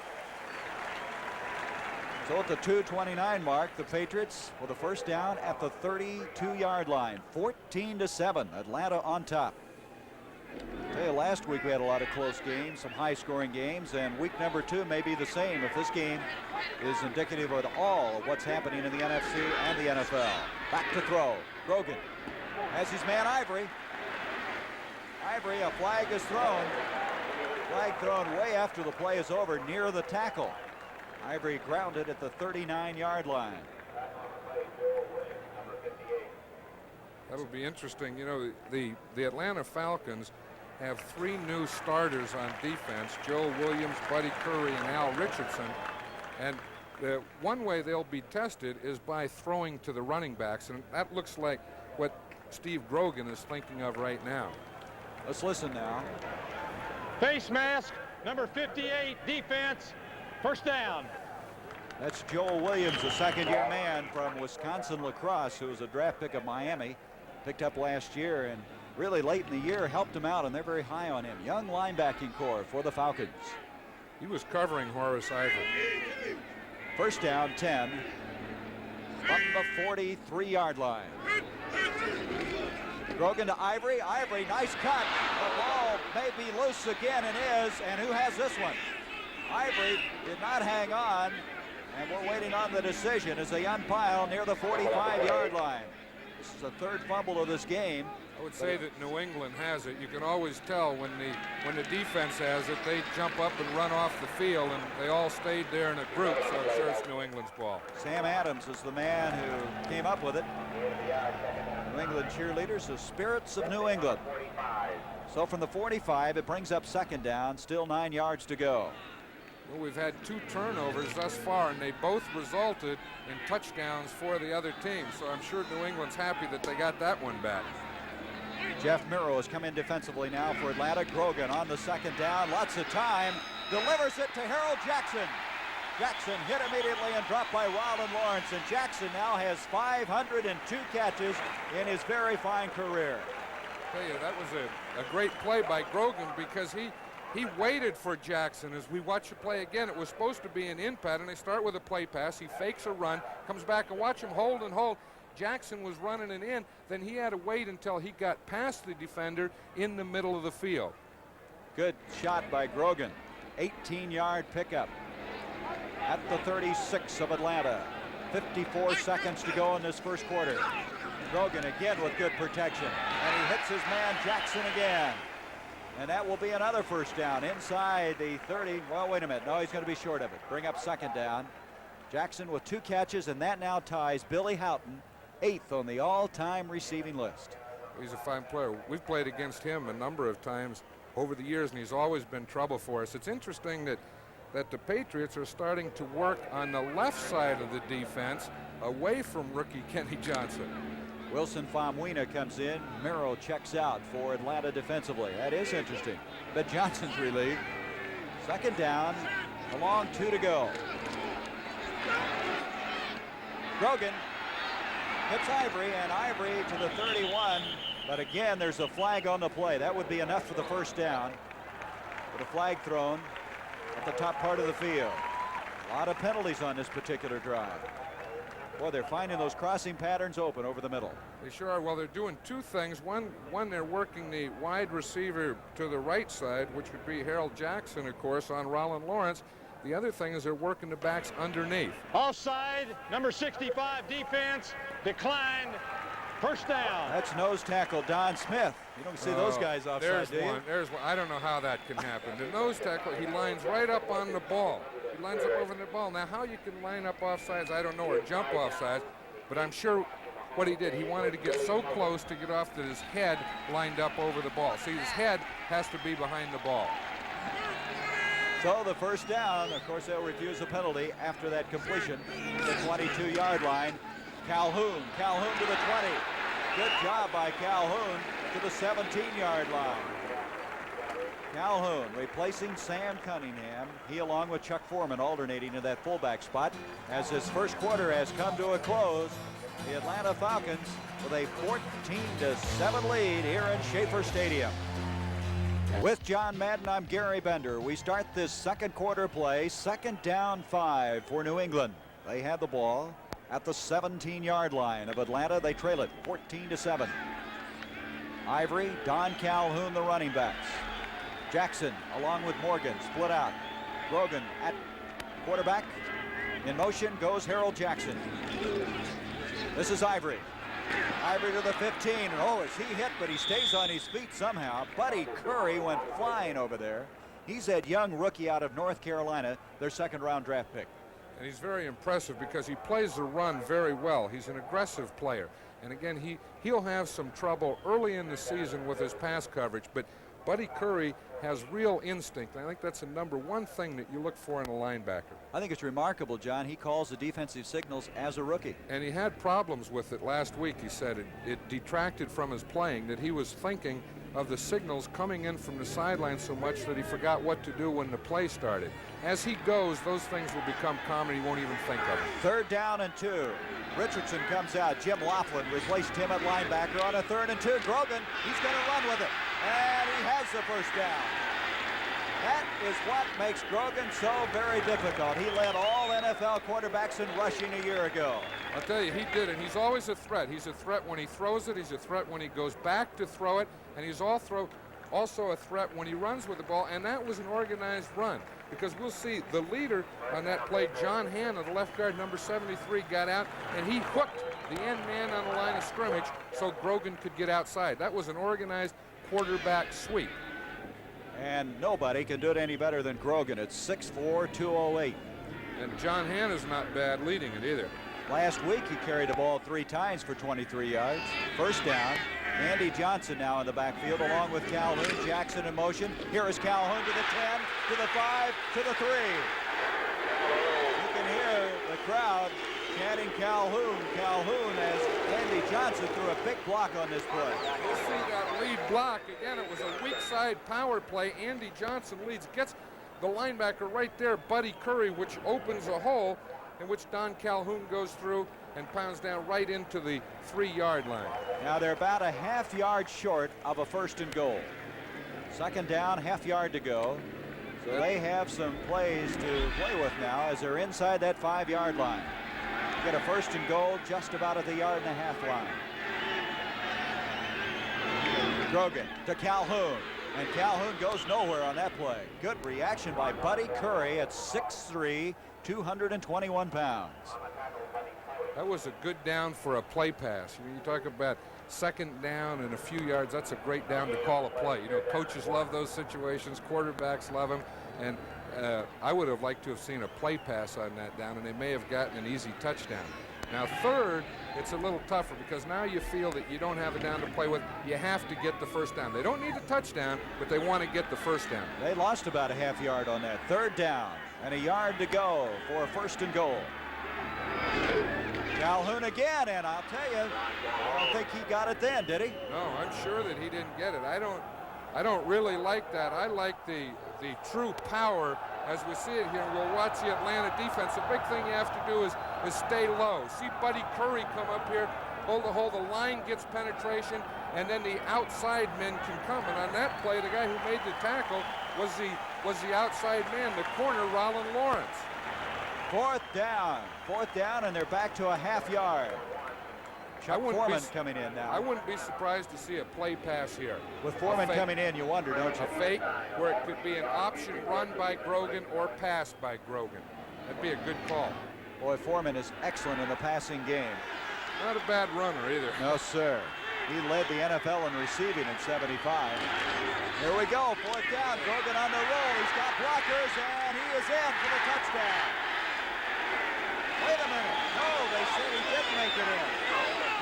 So at the 2:29 mark, the Patriots with a first down at the 32-yard line. 14-7, Atlanta on top. I tell you, last week we had a lot of close games, some high-scoring games, and week number 2 may be the same if this game is indicative at all of what's happening in the NFC and the NFL. Back to throw. Grogan has his man Ivory. Ivory, a flag is thrown. Flag thrown way after the play is over, near the tackle. Ivory grounded at the 39-yard line. That'll be interesting. You know, the Atlanta Falcons have 3 new starters on defense: Joe Williams, Buddy Curry, and Al Richardson. And the one way they'll be tested is by throwing to the running backs, and that looks like what Steve Grogan is thinking of right now. Let's listen now. Face mask, number 58, defense, first down. That's Joel Williams, a second-year man from Wisconsin Lacrosse, who was a draft pick of Miami, picked up last year, and really late in the year helped him out, and they're very high on him. Young linebacking core for the Falcons. He was covering Horace Ivory. First down, 10 from the 43-yard line. Grogan to Ivory. Ivory, nice cut. The ball may be loose again, and is. And who has this one? Ivory did not hang on, and we're waiting on the decision as they unpile near the 45-yard line. This is the 3rd fumble of this game. I would say that New England has it. You can always tell when the defense has it. They jump up and run off the field, and they all stayed there in a group, so I'm sure it's New England's ball. Sam Adams is the man who came up with it. New England cheerleaders, the spirits of New England. So from the 45, it brings up second down, still 9 yards to go. Well, we've had 2 turnovers thus far, and they both resulted in touchdowns for the other team, so I'm sure New England's happy that they got that one back. Jeff Miro has come in defensively now for Atlanta. Grogan on the second down, lots of time, delivers it to Harold Jackson. Jackson hit immediately and dropped by Ryland Lawrence, and Jackson now has 502 catches in his very fine career. I tell you, that was a great play by Grogan, because he waited for Jackson. As we watch the play again, it was supposed to be an in-pad, and they start with a play pass. He fakes a run, comes back, and watch him hold and hold. Jackson was running it in, then he had to wait until he got past the defender in the middle of the field. Good shot by Grogan. 18-yard pickup at the 36 of Atlanta. 54 seconds to go in this first quarter. Grogan again with good protection, and he hits his man Jackson again. And that will be another first down inside the 30. Well, wait a minute. No, he's going to be short of it. Bring up second down. Jackson with 2 catches, and that now ties Billy Houghton 8th on the all-time receiving list. He's a fine player. We've played against him a number of times over the years, and he's always been trouble for us. It's interesting that the Patriots are starting to work on the left side of the defense away from rookie Kenny Johnson. Wilson Famuina comes in. Miro checks out for Atlanta defensively. That is interesting. But Johnson's relieved. Second down, a long 2 to go. Grogan hits Ivory, and Ivory to the 31. But again, there's a flag on the play. That would be enough for the first down. With a flag thrown at the top part of the field. A lot of penalties on this particular drive. Boy, they're finding those crossing patterns open over the middle. They sure are. Well, they're doing 2 things. One, they're working the wide receiver to the right side, which would be Harold Jackson, of course, on Ryland Lawrence. The other thing is they're working the backs underneath. Offside, number 65, defense, declined, first down. That's nose tackle Don Smith. You don't see those guys offside, do you? There's one. I don't know how that can happen. The nose tackle, he lines right up on the ball. He lines up over the ball. Now, how you can line up offsides, I don't know, or jump offsides, but I'm sure what he did, he wanted to get so close to get off that his head lined up over the ball. See, his head has to be behind the ball. So the first down, of course, they'll refuse a penalty after that completion. The 22-yard line. Calhoun to the 20. Good job by Calhoun to the 17-yard line. Calhoun replacing Sam Cunningham. He, along with Chuck Foreman, alternating in that fullback spot. As this first quarter has come to a close, the Atlanta Falcons with a 14-7 lead here in Schaefer Stadium. With John Madden, I'm Gary Bender. We start this second quarter play, second down 5 for New England. They have the ball at the 17-yard line of Atlanta. They trail it 14-7. Ivory, Don Calhoun, the running backs. Jackson along with Morgan split out. Grogan at quarterback. In motion goes Harold Jackson. This is Ivory. Ivory to the 15. And oh, is he hit, but he stays on his feet somehow. Buddy Curry went flying over there. He's that young rookie out of North Carolina, their second-round draft pick. And he's very impressive because he plays the run very well. He's an aggressive player. And again, he'll have some trouble early in the season with his pass coverage, but Buddy Curry has real instinct. I think that's the #1 thing that you look for in a linebacker. I think it's remarkable, John. He calls the defensive signals as a rookie. And he had problems with it last week. He said it detracted from his playing, that he was thinking of the signals coming in from the sideline so much that he forgot what to do when the play started. As he goes, those things will become common. He won't even think of it. 3rd down and 2. Richardson comes out. Jim Laughlin replaced him at linebacker on a 3rd and 2. Grogan, he's going to run with it. And he has the first down. That is what makes Grogan so very difficult. He led all NFL quarterbacks in rushing a year ago. I'll tell you, he did it. He's always a threat. He's a threat when he throws it. He's a threat when he goes back to throw it. And he's also a threat when he runs with the ball. And that was an organized run, because we'll see the leader on that play, John Hanna, the left guard, number 73, got out, and he hooked the end man on the line of scrimmage so Grogan could get outside. That was an organized quarterback sweep. And nobody can do it any better than Grogan at 6'4", 208. And John Hanna's not bad leading it either. Last week he carried the ball 3 times for 23 yards. First down. Andy Johnson now in the backfield along with Calhoun. Jackson in motion. Here is Calhoun to the 10, to the 5, to the 3. You can hear the crowd chanting Calhoun, Calhoun, as Andy Johnson threw a big block on this play. You'll see that lead block. Again, it was a weak side power play. Andy Johnson leads, gets the linebacker right there, Buddy Curry, which opens a hole in which Don Calhoun goes through and pounds down right into the 3-yard line. Now they're about a half-yard short of a 1st and goal. 2nd down, half-yard to go. So they have some plays to play with now as they're inside that 5-yard line. Get a 1st and goal just about at the 1.5-yard line. Grogan to Calhoun, and Calhoun goes nowhere on that play. Good reaction by Buddy Curry at 6'3", 221 pounds. That was a good down for a play pass. You talk about 2nd down and a few yards. That's a great down to call a play. You know, coaches love those situations. Quarterbacks love them. And I would have liked to have seen a play pass on that down, and they may have gotten an easy touchdown. Now 3rd, it's a little tougher because now you feel that you don't have a down to play with. You have to get the 1st down. They don't need a touchdown, but they want to get the 1st down. They lost about a half-yard on that. 3rd down and a yard to go for a 1st and goal. Calhoun again, and I'll tell you, I don't think he got it then, did he? No, I'm sure that he didn't get it. I don't really like that. I like the true power as we see it here. We'll watch the Atlanta defense. The big thing you have to do is stay low. See Buddy Curry come up here, hold the hole. The line gets penetration, and then the outside men can come. And on that play, the guy who made the tackle was the outside man, the corner, Rollin Lawrence. 4th down, and they're back to a half-yard. Chuck Foreman coming in now. I wouldn't be surprised to see a play pass here. With Foreman coming in, you wonder, don't you? A fake where it could be an option run by Grogan or pass by Grogan. That'd be a good call. Boy, Foreman is excellent in the passing game. Not a bad runner either. No, sir. He led the NFL in receiving in 75. Here we go, 4th down. Grogan on the roll. He's got blockers, and he is in for the touchdown. Wait a minute. No, they said he didn't make it in.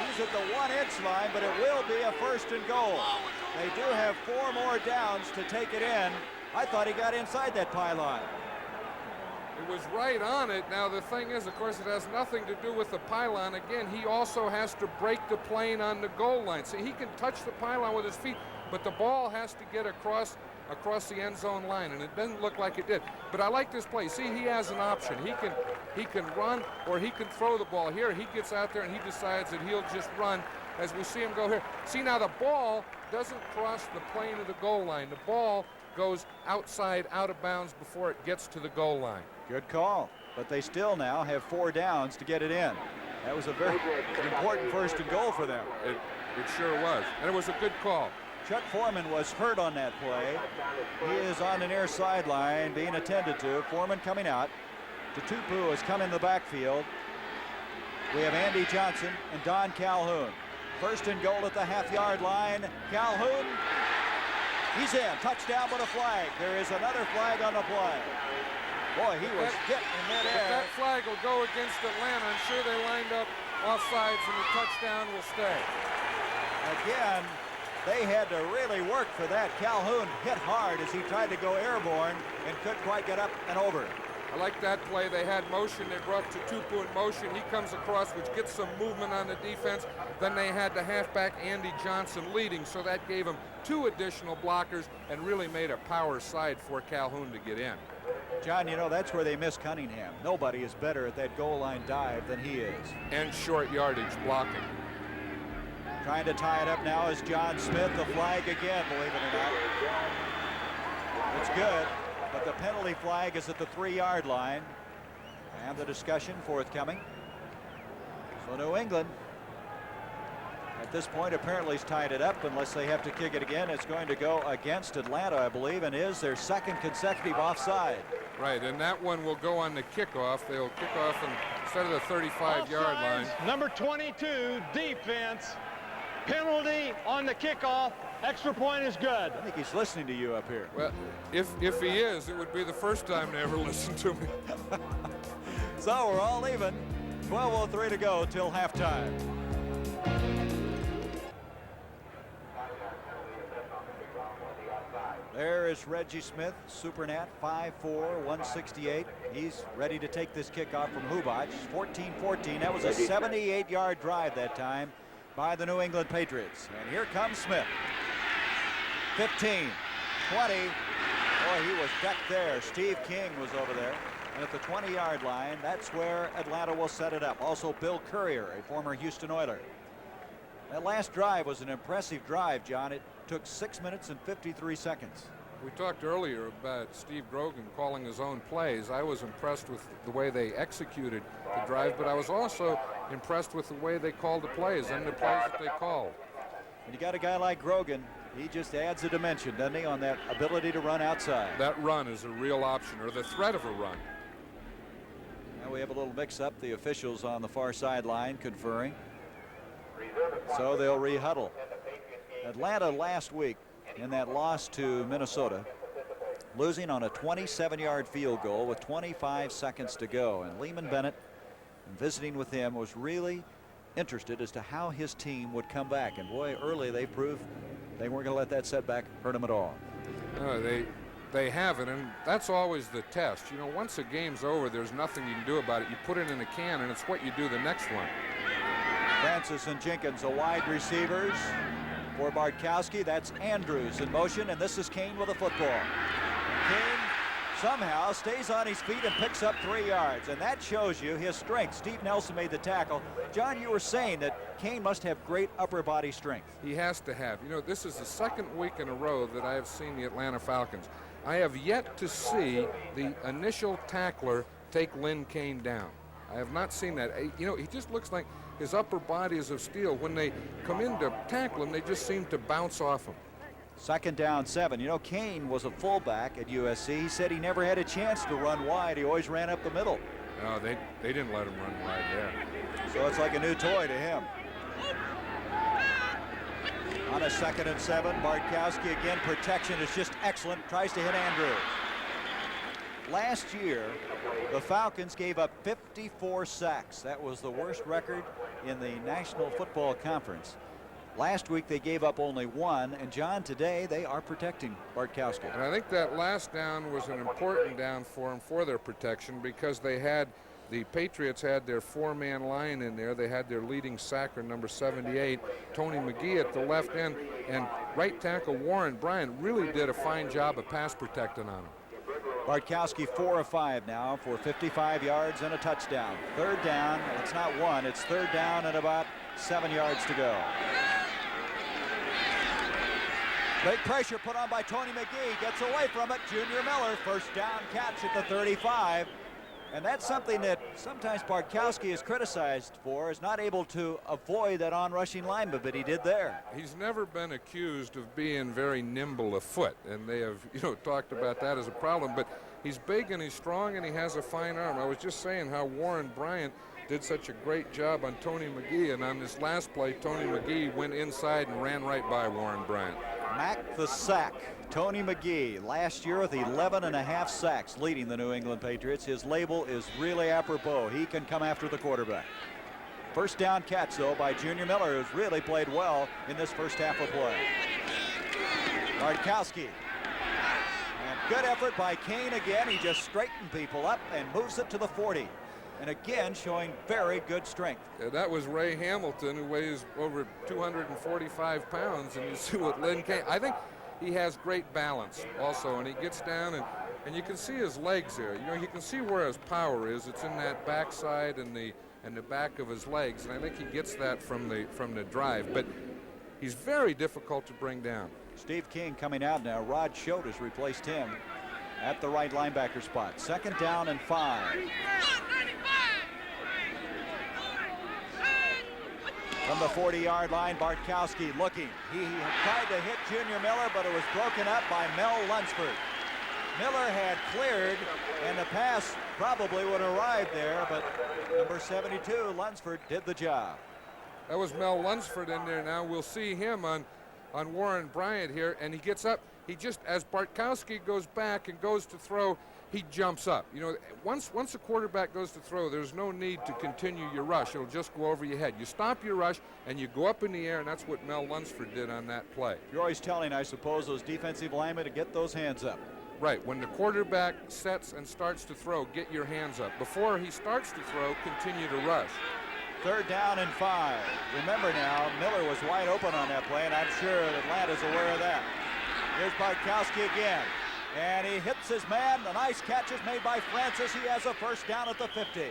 He's at the 1-inch line, but it will be a 1st and goal. They do have 4 more downs to take it in. I thought he got inside that pylon. It was right on it. Now the thing is, of course, it has nothing to do with the pylon. Again, he also has to break the plane on the goal line. See, he can touch the pylon with his feet, but the ball has to get across the end zone line, and it doesn't look like it did. But I like this play. See, he has an option. He can run or he can throw the ball. Here he gets out there and he decides that he'll just run as we see him go here. See, now the ball doesn't cross the plane of the goal line. The ball goes outside, out of bounds before it gets to the goal line. Good call, but they still now have 4 downs to get it in. That was a very important 1st and goal for them. It sure was, and it was a good call. Chuck Foreman was hurt on that play. He is on the near sideline being attended to. Foreman coming out. Tutupu has come in the backfield. We have Andy Johnson and Don Calhoun. 1st and goal at the half-yard line. Calhoun, he's in. Touchdown with a flag. There is another flag on the play. Boy, he was hit in If midair. that flag will go against Atlanta, I'm sure they lined up offsides and the touchdown will stay. Again, they had to really work for that. Calhoun hit hard as he tried to go airborne and couldn't quite get up and over. I like that play. They had motion. They brought to Tupu in motion. He comes across, which gets some movement on the defense. Then they had the halfback Andy Johnson leading, so that gave him 2 additional blockers and really made a power side for Calhoun to get in. John, you know, that's where they miss Cunningham. Nobody is better at that goal line dive than he is. And short yardage blocking. Trying to tie it up now is John Smith. The flag again, believe it or not. It's good, but the penalty flag is at the 3-yard line. And the discussion forthcoming. So New England, at this point, apparently has tied it up. Unless they have to kick it again, it's going to go against Atlanta, I believe, and is their 2nd consecutive offside. Right, and that one will go on the kickoff. They'll kick off instead of the 35-yard line. Number 22, defense. Penalty on the kickoff. Extra point is good. I think he's listening to you up here. Well, if he is, it would be the first time to ever listen to me. So we're all even. 12:03 to go till halftime. There is Reggie Smith, Supernat, 5'4", 168. He's ready to take this kickoff from Hubac. 14-14. That was a 78-yard drive that time by the New England Patriots. And here comes Smith. 15, 20. Boy, he was decked there. Steve King was over there. And at the 20-yard line, that's where Atlanta will set it up. Also, Bill Courier, a former Houston Oiler. That last drive was an impressive drive, John. It took 6 minutes and 53 seconds. We talked earlier about Steve Grogan calling his own plays. I was impressed with the way they executed the drive, but I was also impressed with the way they called the plays and the plays that they called. When you got a guy like Grogan, he just adds a dimension, doesn't he, on that ability to run outside. That run is a real option, or the threat of a run. Now we have a little mix-up. The officials on the far sideline conferring. So they'll re-huddle. Atlanta last week in that loss to Minnesota, losing on a 27-yard field goal with 25 seconds to go. And Lehman Bennett, visiting with him, was really interested as to how his team would come back. And boy, early they proved they weren't going to let that setback hurt them at all. No, they haven't, and that's always the test. You know, once a game's over, there's nothing you can do about it. You put it in a can, and it's what you do the next one. Francis and Jenkins, the wide receivers for Bartkowski. That's Andrews in motion, and this is Kane with a football. Kane somehow stays on his feet and picks up 3 yards, and that shows you his strength. Steve Nelson made the tackle. John, you were saying that Kane must have great upper body strength. He has to have. You know, this is the 2nd week in a row that I have seen the Atlanta Falcons. I have yet to see the initial tackler take Lynn Kane down. I have not seen that. You know, he just looks like his upper body is of steel. When they come in to tackle him, they just seem to bounce off him. 2nd down 7. You know, Kane was a fullback at USC. He said he never had a chance to run wide. He always ran up the middle. No, they didn't let him run wide there. So it's like a new toy to him. On a 2nd and 7, Bartkowski again. Protection is just excellent. Tries to hit Andrews. Last year, the Falcons gave up 54 sacks. That was the worst record in the National Football Conference. Last week they gave up only 1, and John, today they are protecting Bartkowski. And I think that last down was an important down for them for their protection, because the Patriots had their 4-man line in there. They had their leading sacker, number 78, Tony McGee at the left end, and right tackle Warren Bryant really did a fine job of pass protecting on him. Bartkowski 4 of 5 now for 55 yards and a touchdown. 3rd down. It's not 1. It's 3rd down and about 7 yards to go. Big pressure put on by Tony McGee. Gets away from it. Junior Miller, 1st down catch at the 35. And that's something that sometimes Bartkowski is criticized for, is not able to avoid that on-rushing lineman, but he did there. He's never been accused of being very nimble of foot, and they have, talked about that as a problem, but he's big and he's strong and he has a fine arm. I was just saying how Warren Bryant did such a great job on Tony McGee, and on this last play, Tony McGee went inside and ran right by Warren Bryant. Mac the sack. Tony McGee, last year with 11.5 sacks, leading the New England Patriots. His label is really apropos. He can come after the quarterback. First down catch, though, by Junior Miller, who's really played well in this first half of play. Bartkowski. And good effort by Kane again. He just straightened people up and moves it to the 40. And again, showing very good strength. Yeah, that was Ray Hamilton, who weighs over 245 pounds, and you see what Lynn Kane. I think he has great balance also, and he gets down, and you can see his legs there. You know, you can see where his power is. It's in that backside and the back of his legs, and I think he gets that from the drive. But he's very difficult to bring down. Steve King coming out now. Rod Schote has replaced him at the right linebacker spot. Second down and 5. From the 40-yard line, Bartkowski looking. He tried to hit Junior Miller, but it was broken up by Mel Lunsford. Miller had cleared, and the pass probably would have arrived there, but number 72, Lunsford, did the job. That was Mel Lunsford in there now. We'll see him on Warren Bryant here, and he gets up. He just, as Bartkowski goes back and goes to throw, he jumps up. You know, once a quarterback goes to throw, there's no need to continue your rush. It'll just go over your head. You stop your rush, and you go up in the air, and that's what Mel Lunsford did on that play. You're always telling, I suppose, those defensive linemen to get those hands up. Right. When the quarterback sets and starts to throw, get your hands up. Before he starts to throw, continue to rush. Third down and 5. Remember now, Miller was wide open on that play, and I'm sure Atlanta's aware of that. Here's Bartkowski again, and he hits his man. The nice catch is made by Francis. He has a first down at the 50.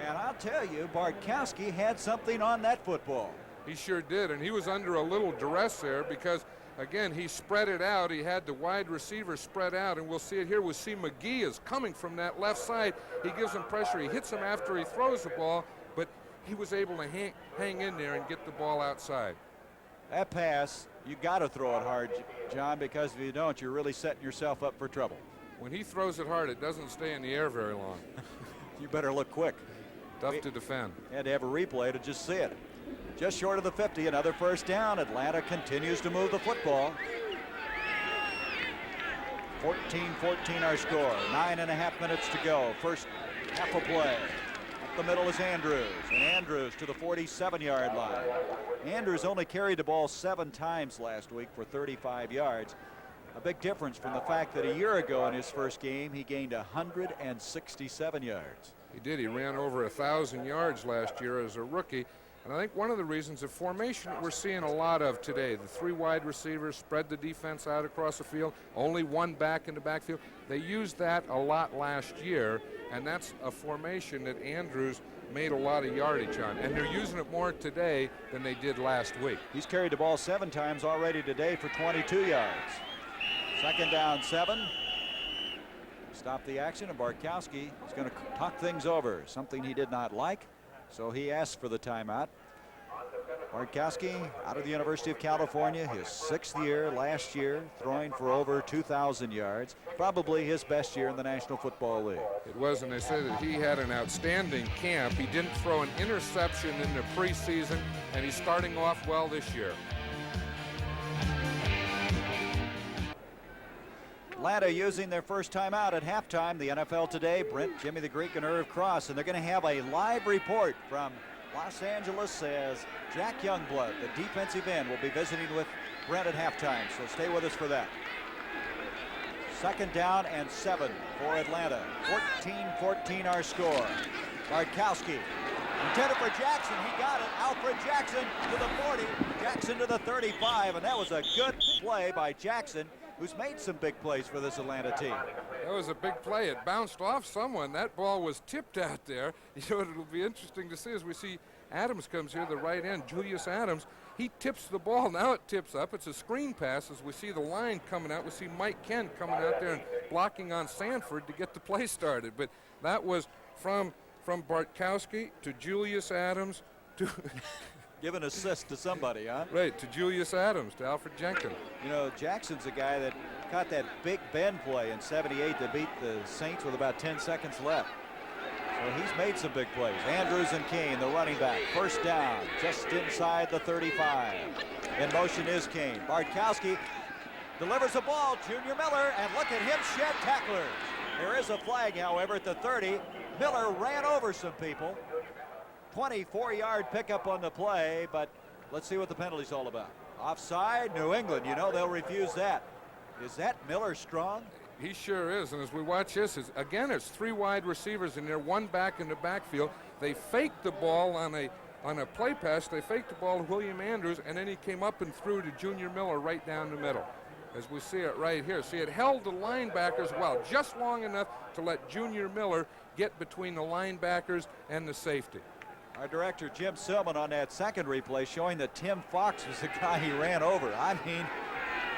And I'll tell you, Bartkowski had something on that football. He sure did, and he was under a little duress there because, again, he spread it out. He had the wide receiver spread out, and we'll see it here. We'll see McGee is coming from that left side. He gives him pressure. He hits him after he throws the ball, but he was able to hang in there and get the ball outside. That pass, you got to throw it hard, John, because if you don't, you're really setting yourself up for trouble. When he throws it hard, it doesn't stay in the air very long. You better look quick. Tough to defend. Had to have a replay to just see it. Just short of the 50, another first down. Atlanta continues to move the football. 14-14 our score. 9.5 minutes to go. First half of play. Up the middle is Andrews, and Andrews to the 47-yard line. Andrews only carried the ball 7 times last week for 35 yards. A big difference from the fact that a year ago in his first game, he gained 167 yards. He did. He ran over 1,000 yards last year as a rookie. And I think one of the reasons, the formation that we're seeing a lot of today, the 3 wide receivers spread the defense out across the field, only 1 back in the backfield. They used that a lot last year, and that's a formation that Andrews made a lot of yardage on. And they're using it more today than they did last week. He's carried the ball 7 times already today for 22 yards. Second down 7. Stop the action, and Bartkowski is going to talk things over, something he did not like. So he asked for the timeout. Bartkowski out of the University of California, his 6th year last year, throwing for over 2,000 yards. Probably his best year in the National Football League. It was, and they said that he had an outstanding camp. He didn't throw an interception in the preseason, and he's starting off well this year. Atlanta using their first timeout at halftime. The NFL Today, Brent, Jimmy the Greek, and Irv Cross. And they're going to have a live report from Los Angeles as Jack Youngblood, the defensive end, will be visiting with Brent at halftime. So stay with us for that. Second down and 7 for Atlanta. 14-14 our score. Bartkowski intended for Jackson. He got it. Alfred Jackson to the 40. Jackson to the 35. And that was a good play by Jackson, who's made some big plays for this Atlanta team. That was a big play. It bounced off someone. That ball was tipped out there. You know, it'll be interesting to see as we see Adams comes here, the right end, Julius Adams. He tips the ball. Now it tips up. It's a screen pass as we see the line coming out. We see Mike Kent coming out there and blocking on Sanford to get the play started. But that was from Bartkowski to Julius Adams to Give an assist to somebody, huh? Right, to Julius Adams, to Alfred Jenkins. You know, Jackson's a guy that caught that Big Ben play in '78 that beat the Saints with about 10 seconds left. So he's made some big plays. Andrews and Kane, the running back. First down, just inside the 35. In motion is Kane. Bartkowski delivers the ball. Junior Miller, and look at him shed tacklers. There is a flag, however, at the 30. Miller ran over some people. 24-yard pickup on the play, but let's see what the penalty's all about. Offside, New England. You know they'll refuse that. Is that Miller strong? He sure is, and as we watch this, it's 3 wide receivers in there, 1 back in the backfield. They faked the ball on a play pass. They faked the ball to William Andrews, and then he came up and threw to Junior Miller right down the middle. As we see it right here. See, it held the linebackers well, just long enough to let Junior Miller get between the linebackers and the safety. Our director, Jim Silman, on that second replay showing that Tim Fox was the guy he ran over. I mean,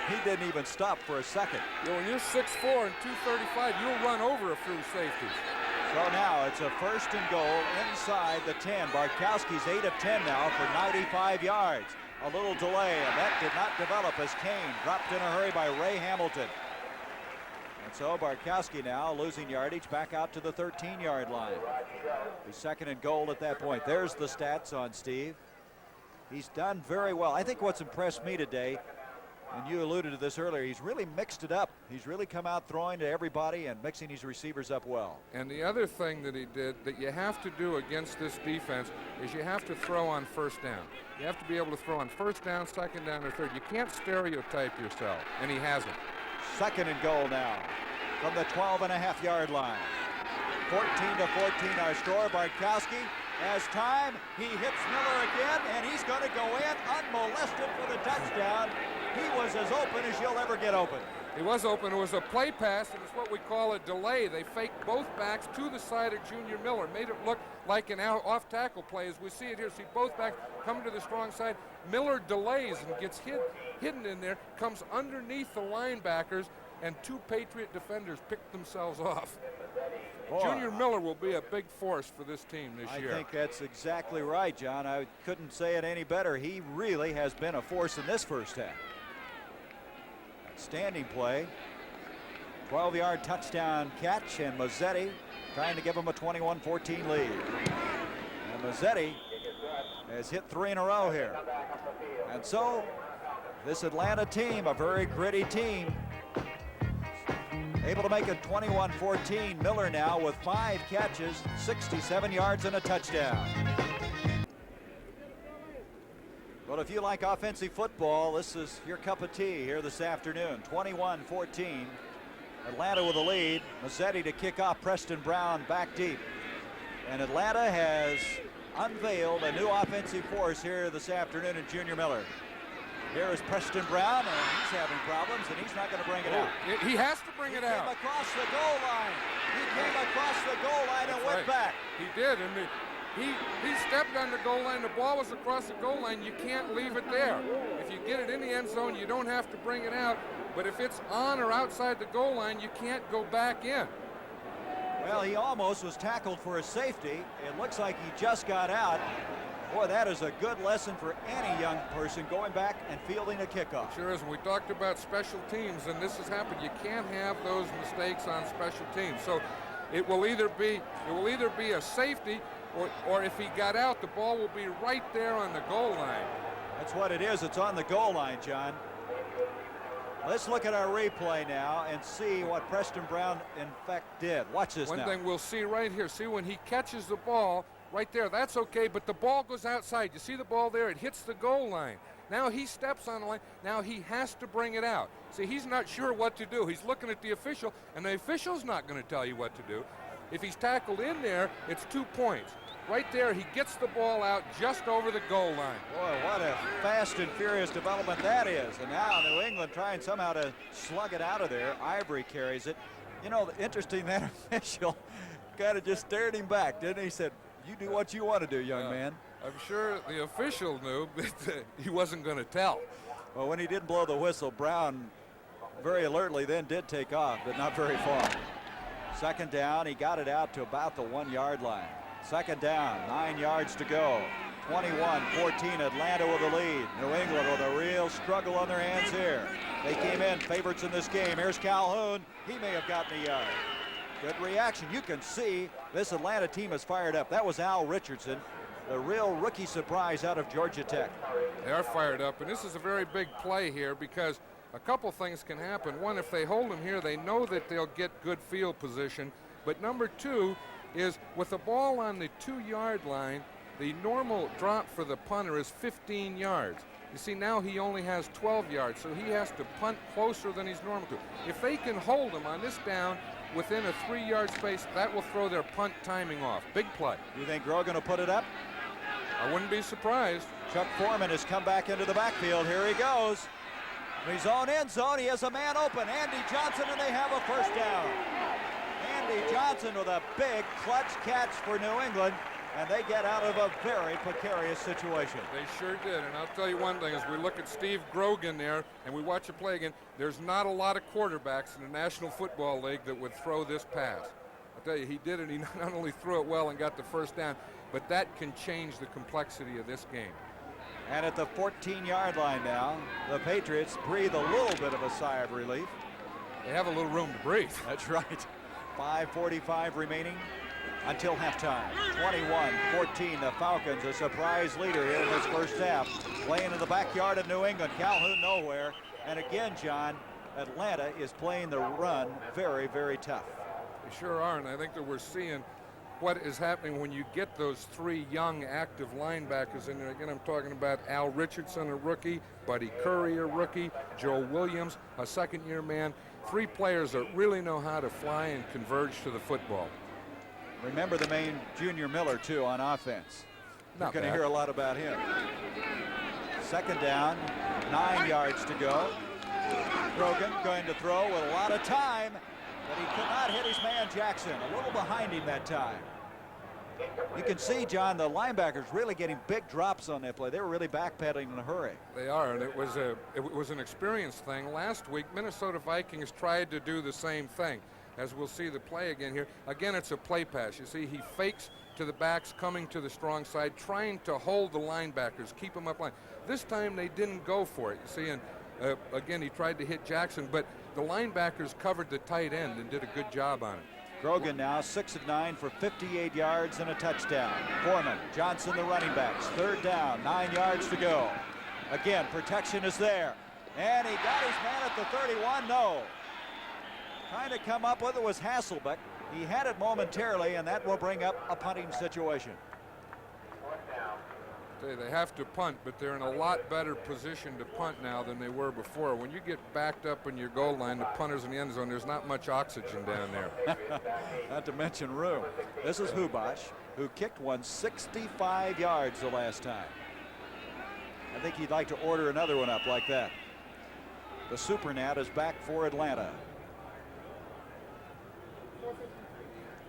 he didn't even stop for a second. You know, when you're 6'4" and 235, you'll run over a few safeties. So now it's a first and goal inside the 10. Bartkowski's 8 of 10 now for 95 yards. A little delay, and that did not develop as Kane dropped in a hurry by Ray Hamilton. And so Bartkowski now losing yardage back out to the 13-yard line. He's second and goal at that point. There's the stats on Steve. He's done very well. I think what's impressed me today, and you alluded to this earlier, he's really mixed it up. He's really come out throwing to everybody and mixing his receivers up well. And the other thing that he did that you have to do against this defense is you have to throw on first down. You have to be able to throw on first down, second down, or third. You can't stereotype yourself, and he hasn't. Second and goal now from the 12.5-yard line. 14-14 our score. Bartkowski has time. He hits Miller again, and he's going to go in unmolested for the touchdown. He was as open as you'll ever get open. He was open. It was a play pass, and it's what we call a delay. They faked both backs to the side of Junior Miller, made it look like an off-tackle play. As we see it here, see both backs coming to the strong side. Miller delays and gets hidden in there, comes underneath the linebackers, and 2 Patriot defenders pick themselves off. Boy, Junior Miller will be a big force for this team this year. I think that's exactly right, John. I couldn't say it any better. He really has been a force in this first half. Standing play, 12-yard touchdown catch, and Mazzetti trying to give him a 21-14 lead. And Mazzetti has hit 3 in a row here. And so this Atlanta team, a very gritty team, able to make it 21-14. Miller now with 5 catches, 67 yards and a touchdown. But if you like offensive football, this is your cup of tea here this afternoon. 21-14. Atlanta with a lead. Mazzetti to kick off. Preston Brown back deep. And Atlanta has unveiled a new offensive force here this afternoon in Junior Miller. Here is Preston Brown, and he's having problems, and he's not going to bring it out. He has to bring it out. He came across the goal line. He came across the goal line and went back. He did, and he stepped on the goal line. The ball was across the goal line. You can't leave it there. If you get it in the end zone, you don't have to bring it out. But if it's on or outside the goal line, you can't go back in. Well, he almost was tackled for a safety. It looks like he just got out. Boy, that is a good lesson for any young person going back and fielding a kickoff. Sure is. We talked about special teams, and this has happened. You can't have those mistakes on special teams. So it will either be a safety, or if he got out, the ball will be right there on the goal line. That's what it is. It's on the goal line, John. Let's look at our replay now and see what Preston Brown, in fact, did. Watch this now. One thing we'll see right here. See, when he catches the ball right there, that's okay, but the ball goes outside. You see the ball there? It hits the goal line. Now he steps on the line. Now he has to bring it out. See, he's not sure what to do. He's looking at the official, and the official's not going to tell you what to do. If he's tackled in there, it's 2 points. Right there, he gets the ball out just over the goal line. Boy, what a fast and furious development that is. And now New England trying somehow to slug it out of there. Ivory carries it. You know, interesting, that official kind of just stared him back, didn't he? He said, "You do what you want to do, young man." I'm sure the official knew, but he wasn't going to tell. Well, when he didn't blow the whistle, Brown very alertly then did take off, but not very far. Second down, he got it out to about the 1-yard line. Second down, 9 yards to go. 21-14, Atlanta with the lead. New England with a real struggle on their hands here. They came in favorites in this game. Here's Calhoun. He may have gotten a yard. Good reaction. You can see this Atlanta team is fired up. That was Al Richardson, the real rookie surprise out of Georgia Tech. They are fired up, and this is a very big play here because a couple things can happen. One, if they hold him here, they know that they'll get good field position. But number two is with the ball on the 2-yard line, the normal drop for the punter is 15 yards. You see, now he only has 12 yards, so he has to punt closer than he's normal to. If they can hold him on this down within a 3-yard space, that will throw their punt timing off. Big play. You think Grogan will put it up? I wouldn't be surprised. Chuck Foreman has come back into the backfield. Here he goes. In his own end zone, he has a man open. Andy Johnson, and they have a first down. Andy Johnson with a big clutch catch for New England, and they get out of a very precarious situation. They sure did, and I'll tell you one thing, as we look at Steve Grogan there, and we watch it play again, there's not a lot of quarterbacks in the National Football League that would throw this pass. I'll tell you, he did it. He not only threw it well and got the first down, but that can change the complexity of this game. And at the 14-yard line now, the Patriots breathe a little bit of a sigh of relief. They have a little room to breathe. That's right. 5:45 remaining until halftime. 21-14, the Falcons, a surprise leader here in this first half. Playing in the backyard of New England, Calhoun nowhere. And again, John, Atlanta is playing the run very, very tough. They sure are, and I think that we're seeing what is happening when you get those 3 young active linebackers in there. Again, I'm talking about Al Richardson, a rookie, Buddy Curry, a rookie, Joe Williams, a second-year man. 3 players that really know how to fly and converge to the football. Remember the main Junior Miller, too, on offense. You're going to hear a lot about him. Second down, 9 yards to go. Grogan going to throw with a lot of time, but he could not hit his man Jackson. A little behind him that time. You can see, John, the linebackers really getting big drops on that play. They were really backpedaling in a hurry. They are, and it was an experience thing. Last week, Minnesota Vikings tried to do the same thing, as we'll see the play again here. Again, it's a play pass. You see, he fakes to the backs, coming to the strong side, trying to hold the linebackers, keep them up line. This time, they didn't go for it. You see, and again, he tried to hit Jackson, but the linebackers covered the tight end and did a good job on it. Grogan now 6 of 9 for 58 yards and a touchdown. Foreman, Johnson, the running backs. Third down, 9 yards to go. Again, protection is there. And he got his man at the 31. No. Trying to come up with it was Hasselbeck. He had it momentarily, and that will bring up a punting situation. They have to punt, but they're in a lot better position to punt now than they were before. When you get backed up in your goal line, the punter's in the end zone, there's not much oxygen down there. Not to mention room. This is Hubash, who kicked one 65 yards the last time. I think he'd like to order another one up like that. The Super Nat is back for Atlanta.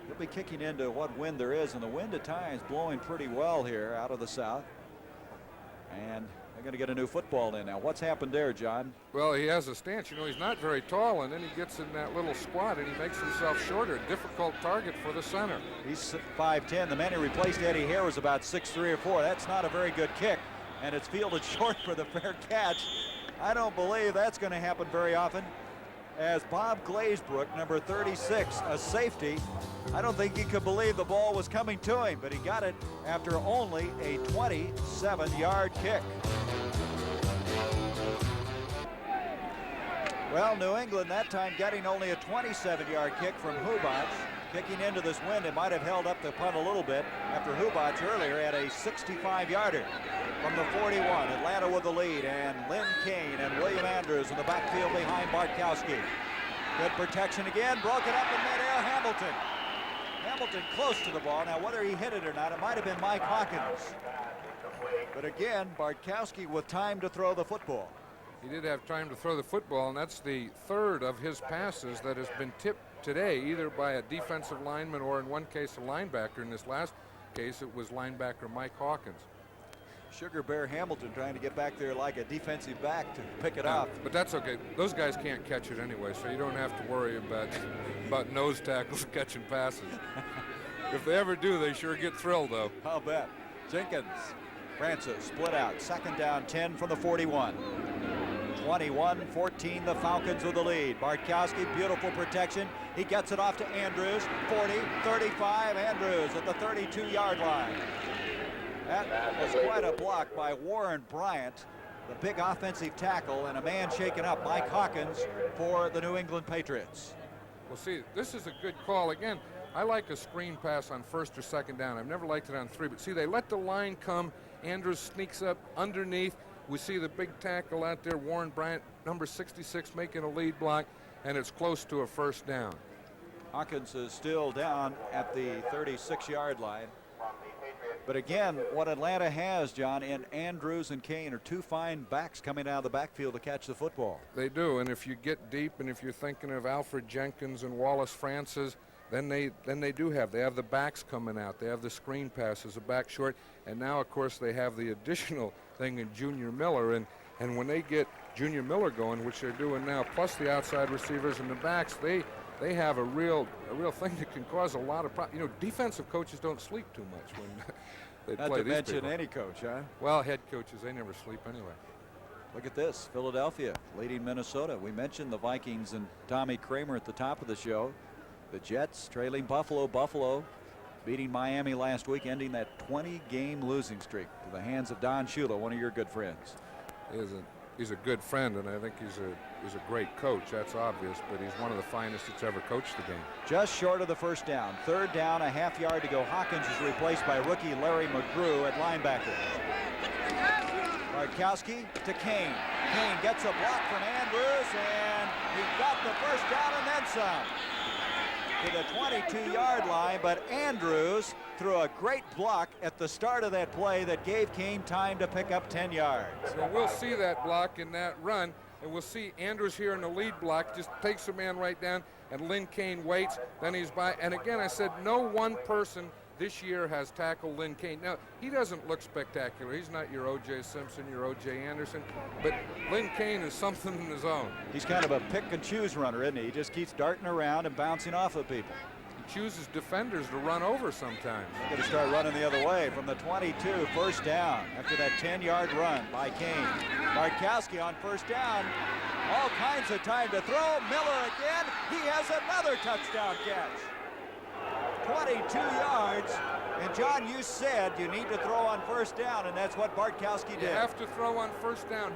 He'll be kicking into what wind there is, and the wind at times blowing pretty well here out of the south. And they're going to get a new football in now. What's happened there, John? Well, he has a stance. You know, he's not very tall, and then he gets in that little squat, and he makes himself shorter. Difficult target for the center. He's 5'10". The man who replaced Eddie Hare was about 6'3" or 4". That's not a very good kick, and it's fielded short for the fair catch. I don't believe that's going to happen very often. As Bob Glazebrook, number 36, a safety, I don't think he could believe the ball was coming to him, but he got it after only a 27-yard kick. Well, New England that time getting only a 27-yard kick from Hubach. Kicking into this wind, it might have held up the punt a little bit after Hubach earlier had a 65-yarder from the 41. Atlanta with the lead, and Lynn Kane and William Andrews in the backfield behind Bartkowski. Good protection again, broken up in midair. Hamilton close to the ball. Now, whether he hit it or not, it might have been Mike Hawkins. But again, Bartkowski with time to throw the football. He did have time to throw the football, and that's the third of his passes that has been tipped today, either by a defensive lineman or in one case a linebacker. In this last case, it was linebacker Mike Hawkins. Sugar Bear Hamilton trying to get back there like a defensive back to pick it up. But that's okay. Those guys can't catch it anyway, so you don't have to worry about nose tackles catching passes. If they ever do, they sure get thrilled, though. I'll bet. Jenkins, Francis split out. Second down, 10 from the 41. 21-14, the Falcons with the lead. Bartkowski, beautiful protection. He gets it off to Andrews. 40, 35, Andrews at the 32-yard line. That was quite a block by Warren Bryant, the big offensive tackle, and a man shaken up, Mike Hawkins, for the New England Patriots. Well, see, this is a good call. Again, I like a screen pass on first or second down. I've never liked it on 3, but see, they let the line come. Andrews sneaks up underneath. We see the big tackle out there, Warren Bryant, number 66, making a lead block, and it's close to a first down. Hawkins is still down at the 36-yard line. But again, what Atlanta has, John, in Andrews and Kane are two fine backs coming out of the backfield to catch the football. They do, and if you get deep, and if you're thinking of Alfred Jenkins and Wallace Francis, then they have the backs coming out. They have the screen passes, the back short, and now, of course, they have the additional thing in Junior Miller, and when they get Junior Miller going, which they're doing now, plus the outside receivers and the backs, they have a real thing that can cause a lot of problems. You know, defensive coaches don't sleep too much when they Not play to these mention people. any coach, huh? Well, head coaches, they never sleep anyway. Look at this, Philadelphia leading Minnesota. We mentioned the Vikings and Tommy Kramer at the top of the show. The Jets trailing Buffalo. Buffalo beating Miami last week, ending that 20-game losing streak to the hands of Don Shula, one of your good friends. He's a good friend, and I think he's a great coach. That's obvious, but he's one of the finest that's ever coached the game. Just short of the first down. Third down, a half yard to go. Hawkins is replaced by rookie Larry McGrew at linebacker. Bartkowski to Kane. Kane gets a block from Andrews, and he got the first down and then some. To the 22-yard line, but Andrews threw a great block at the start of that play that gave Kane time to pick up 10 yards. Well, we'll see that block in that run, and we'll see Andrews here in the lead block, just takes the man right down, and Lynn Kane waits, then he's by. And again, I said no one person this year has tackled Lynn Kane. Now, he doesn't look spectacular. He's not your O.J. Simpson, your O.J. Anderson, but Lynn Kane is something in his own. He's kind of a pick-and-choose runner, isn't he? He just keeps darting around and bouncing off of people. He chooses defenders to run over sometimes. Going to start running the other way from the 22, first down after that 10-yard run by Kane. Bartkowski on first down. All kinds of time to throw. Miller again. He has another touchdown catch. 22 yards. And John, you said you need to throw on first down, and that's what Bartkowski did. You have to throw on first down.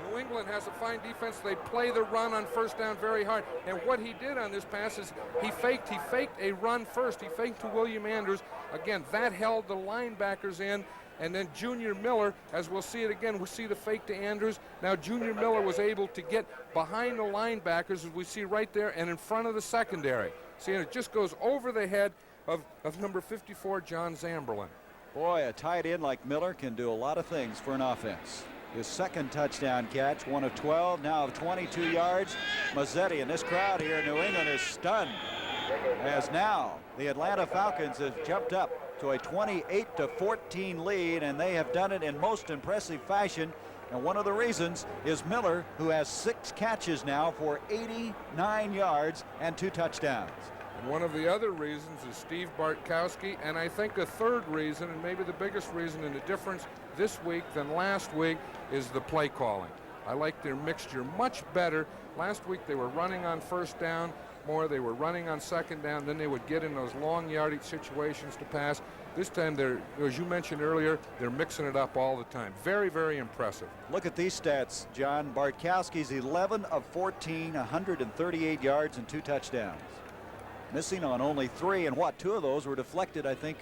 New England has a fine defense. They play the run on first down very hard. And what he did on this pass is he faked a run first. He faked to William Andrews. Again, that held the linebackers in. And then Junior Miller, as we'll see it again, we'll see the fake to Andrews. Now Junior Miller was able to get behind the linebackers, as we see right there, and in front of the secondary. See, and it just goes over the head of number 54, John Zamberlin. Boy, a tight end like Miller can do a lot of things for an offense. His second touchdown catch, one of 12, now of 22 yards. Mazzetti and this crowd here in New England is stunned, as now the Atlanta Falcons have jumped up to a 28-14 lead, and they have done it in most impressive fashion. And one of the reasons is Miller, who has 6 catches now for 89 yards and 2 touchdowns. And one of the other reasons is Steve Bartkowski, and I think a third reason, and maybe the biggest reason in the difference this week than last week, is the play calling. I like their mixture much better. Last week they were running on first down more, they were running on second down, then they would get in those long yardage situations to pass. This time, they're, as you mentioned earlier, they're mixing it up all the time. Very, very impressive. Look at these stats, John. Bartkowski's 11 of 14, 138 yards and 2 touchdowns. Missing on only 3, and 2 of those were deflected, I think,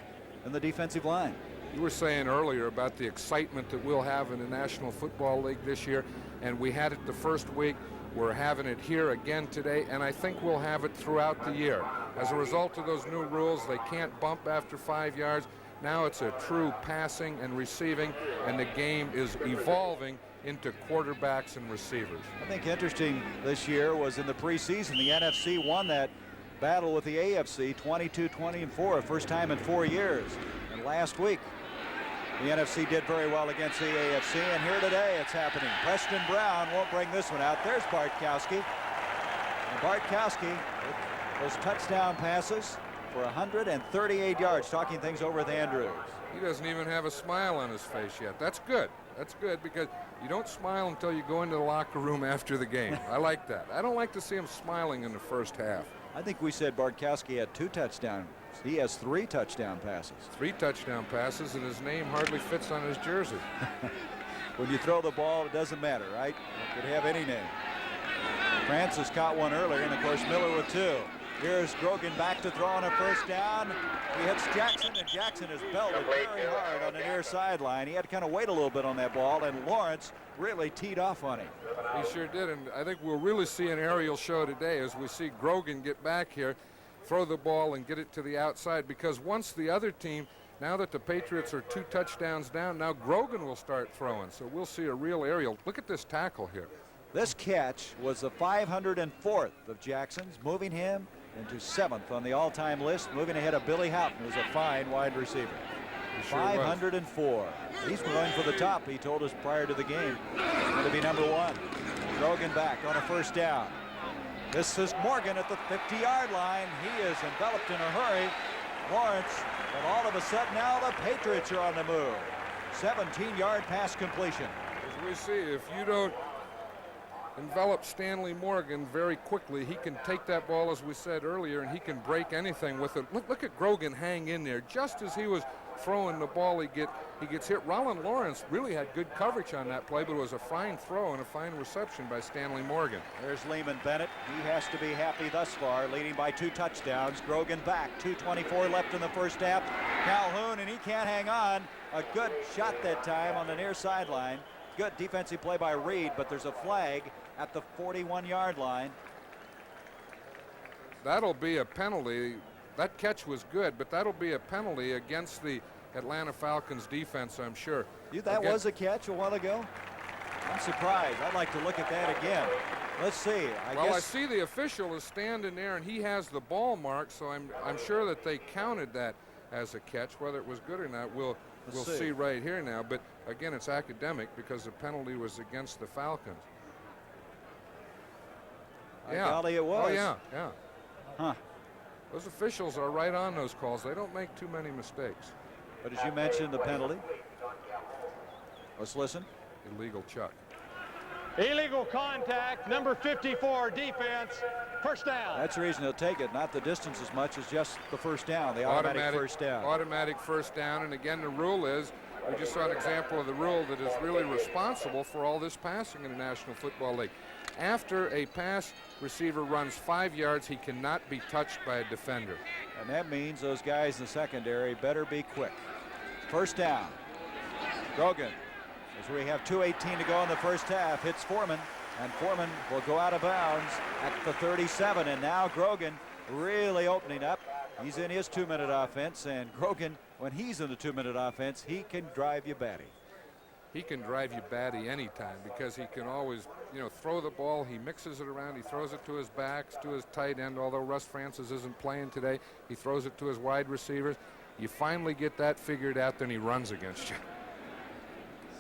in the defensive line. You were saying earlier about the excitement that we'll have in the National Football League this year, and we had it the first week. We're having it here again today, and I think we'll have it throughout the year. As a result of those new rules, they can't bump after 5 yards. Now it's a true passing and receiving, and the game is evolving into quarterbacks and receivers. I think interesting this year was in the preseason, the NFC won that battle with the AFC 22-20-4, first time in 4 years. And last week, the NFC did very well against the AFC, and here today it's happening. Preston Brown won't bring this one out. There's Bartkowski. And Bartkowski, those touchdown passes for 138 yards, talking things over with Andrews. He doesn't even have a smile on his face yet. That's good. That's good because you don't smile until you go into the locker room after the game. I like that. I don't like to see him smiling in the first half. I think we said Bartkowski had 2 touchdowns. He has 3 touchdown passes. 3 touchdown passes, and his name hardly fits on his jersey. When you throw the ball, it doesn't matter, right? You could have any name. Francis caught one earlier, and of course Miller with 2. Here's Grogan back to throw on a first down. He hits Jackson, and Jackson is belted very hard on the near sideline. He had to kind of wait a little bit on that ball, and Lawrence really teed off on him. He sure did, and I think we'll really see an aerial show today as we see Grogan get back here, throw the ball, and get it to the outside, because once the other team, now that the Patriots are 2 touchdowns down, now Grogan will start throwing, so we'll see a real aerial. Look at this tackle here. This catch was the 504th of Jackson's, moving him into 7th on the all-time list, moving ahead of Billy Houghton, who's a fine wide receiver. Sure 504. He's going for the top, he told us prior to the game. He's going to be number 1. Grogan back on a first down. This is Morgan at the 50-yard line. He is enveloped in a hurry. Lawrence, but all of a sudden now the Patriots are on the move. 17-yard pass completion. As we see, if you don't envelop Stanley Morgan very quickly, he can take that ball, as we said earlier, and he can break anything with it. Look at Grogan hang in there. Just as he was throwing the ball, he gets hit. Roland Lawrence really had good coverage on that play, but it was a fine throw and a fine reception by Stanley Morgan. There's Lehman Bennett. He has to be happy thus far, leading by 2 touchdowns. Grogan back, 2:24 left in the first half. Calhoun, and he can't hang on. A good shot that time on the near sideline. Good defensive play by Reed, but there's a flag at the 41-yard line. That'll be a penalty. That catch was good, but that'll be a penalty against the Atlanta Falcons defense, I'm sure. That was a catch a while ago? I'm surprised. I'd like to look at that again. Let's see. I see the official is standing there, and he has the ball marked, so I'm sure that they counted that as a catch. Whether it was good or not, we'll see right here now. But again, it's academic because the penalty was against the Falcons. Golly, it was. Oh, yeah. Huh. Those officials are right on those calls. They don't make too many mistakes. But as you mentioned, the penalty. Let's listen. Illegal chuck. Illegal contact, number 54, defense, first down. That's the reason they'll take it, not the distance as much as just the first down, the automatic first down. Automatic first down, and again, the rule is, we just saw an example of the rule that is really responsible for all this passing in the National Football League. After a pass receiver runs 5 yards, he cannot be touched by a defender. And that means those guys in the secondary better be quick. First down. Grogan, as we have 2:18 to go in the first half, hits Foreman, and Foreman will go out of bounds at the 37. And now Grogan really opening up. He's in his 2-minute offense, and Grogan, when he's in the 2-minute offense, he can drive you batty. He can drive you batty anytime because he can always, throw the ball. He mixes it around. He throws it to his backs, to his tight end. Although Russ Francis isn't playing today, he throws it to his wide receivers. You finally get that figured out, then he runs against you.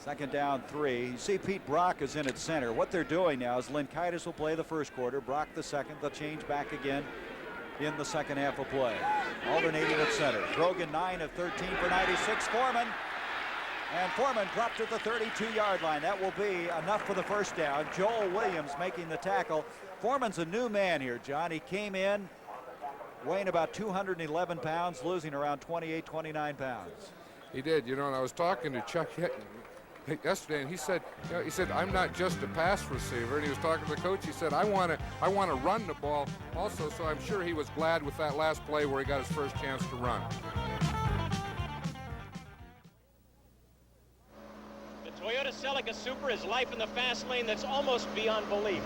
Second down 3. You see Pete Brock is in at center. What they're doing now is Linkaitis will play the first quarter, Brock the second. They'll change back again in the second half of play. Alternating at center. Grogan 9 of 13 for 96. Foreman. And Foreman dropped at the 32-yard line. That will be enough for the first down. Joel Williams making the tackle. Foreman's a new man here, John. He came in weighing about 211 pounds, losing around 28, 29 pounds. He did. And I was talking to Chuck yesterday, and he said, I'm not just a pass receiver. And he was talking to the coach. He said, I want to run the ball also. So I'm sure he was glad with that last play where he got his first chance to run. Toyota Celica Super is life in the fast lane that's almost beyond belief.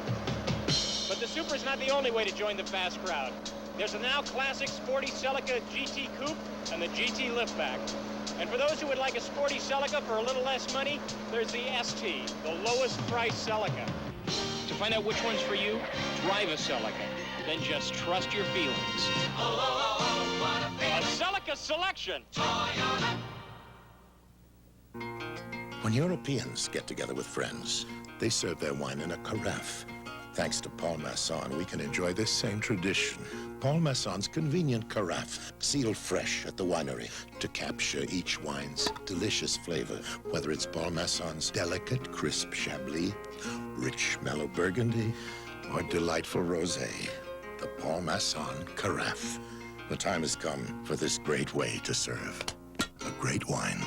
But the Super is not the only way to join the fast crowd. There's a now classic sporty Celica GT Coupe and the GT Liftback. And for those who would like a sporty Celica for a little less money, there's the ST, the lowest price Celica. To find out which one's for you, drive a Celica. Then just trust your feelings. A Celica selection. Toyota. When Europeans get together with friends, they serve their wine in a carafe. Thanks to Paul Masson, we can enjoy this same tradition. Paul Masson's convenient carafe, sealed fresh at the winery to capture each wine's delicious flavor, whether it's Paul Masson's delicate, crisp Chablis, rich, mellow Burgundy, or delightful Rosé. The Paul Masson carafe. The time has come for this great way to serve a great wine.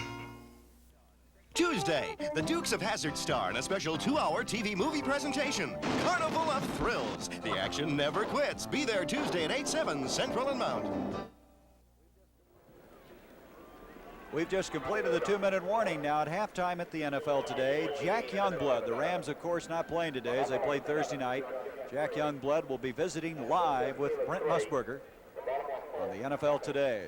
Tuesday, the Dukes of Hazzard star in a special 2-hour TV movie presentation. Carnival of Thrills. The action never quits. Be there Tuesday at 8/7 Central and Mount. We've just completed the 2-minute warning now at halftime at the NFL today. Jack Youngblood, the Rams, of course, not playing today as they played Thursday night. Jack Youngblood will be visiting live with Brent Musburger on the NFL today.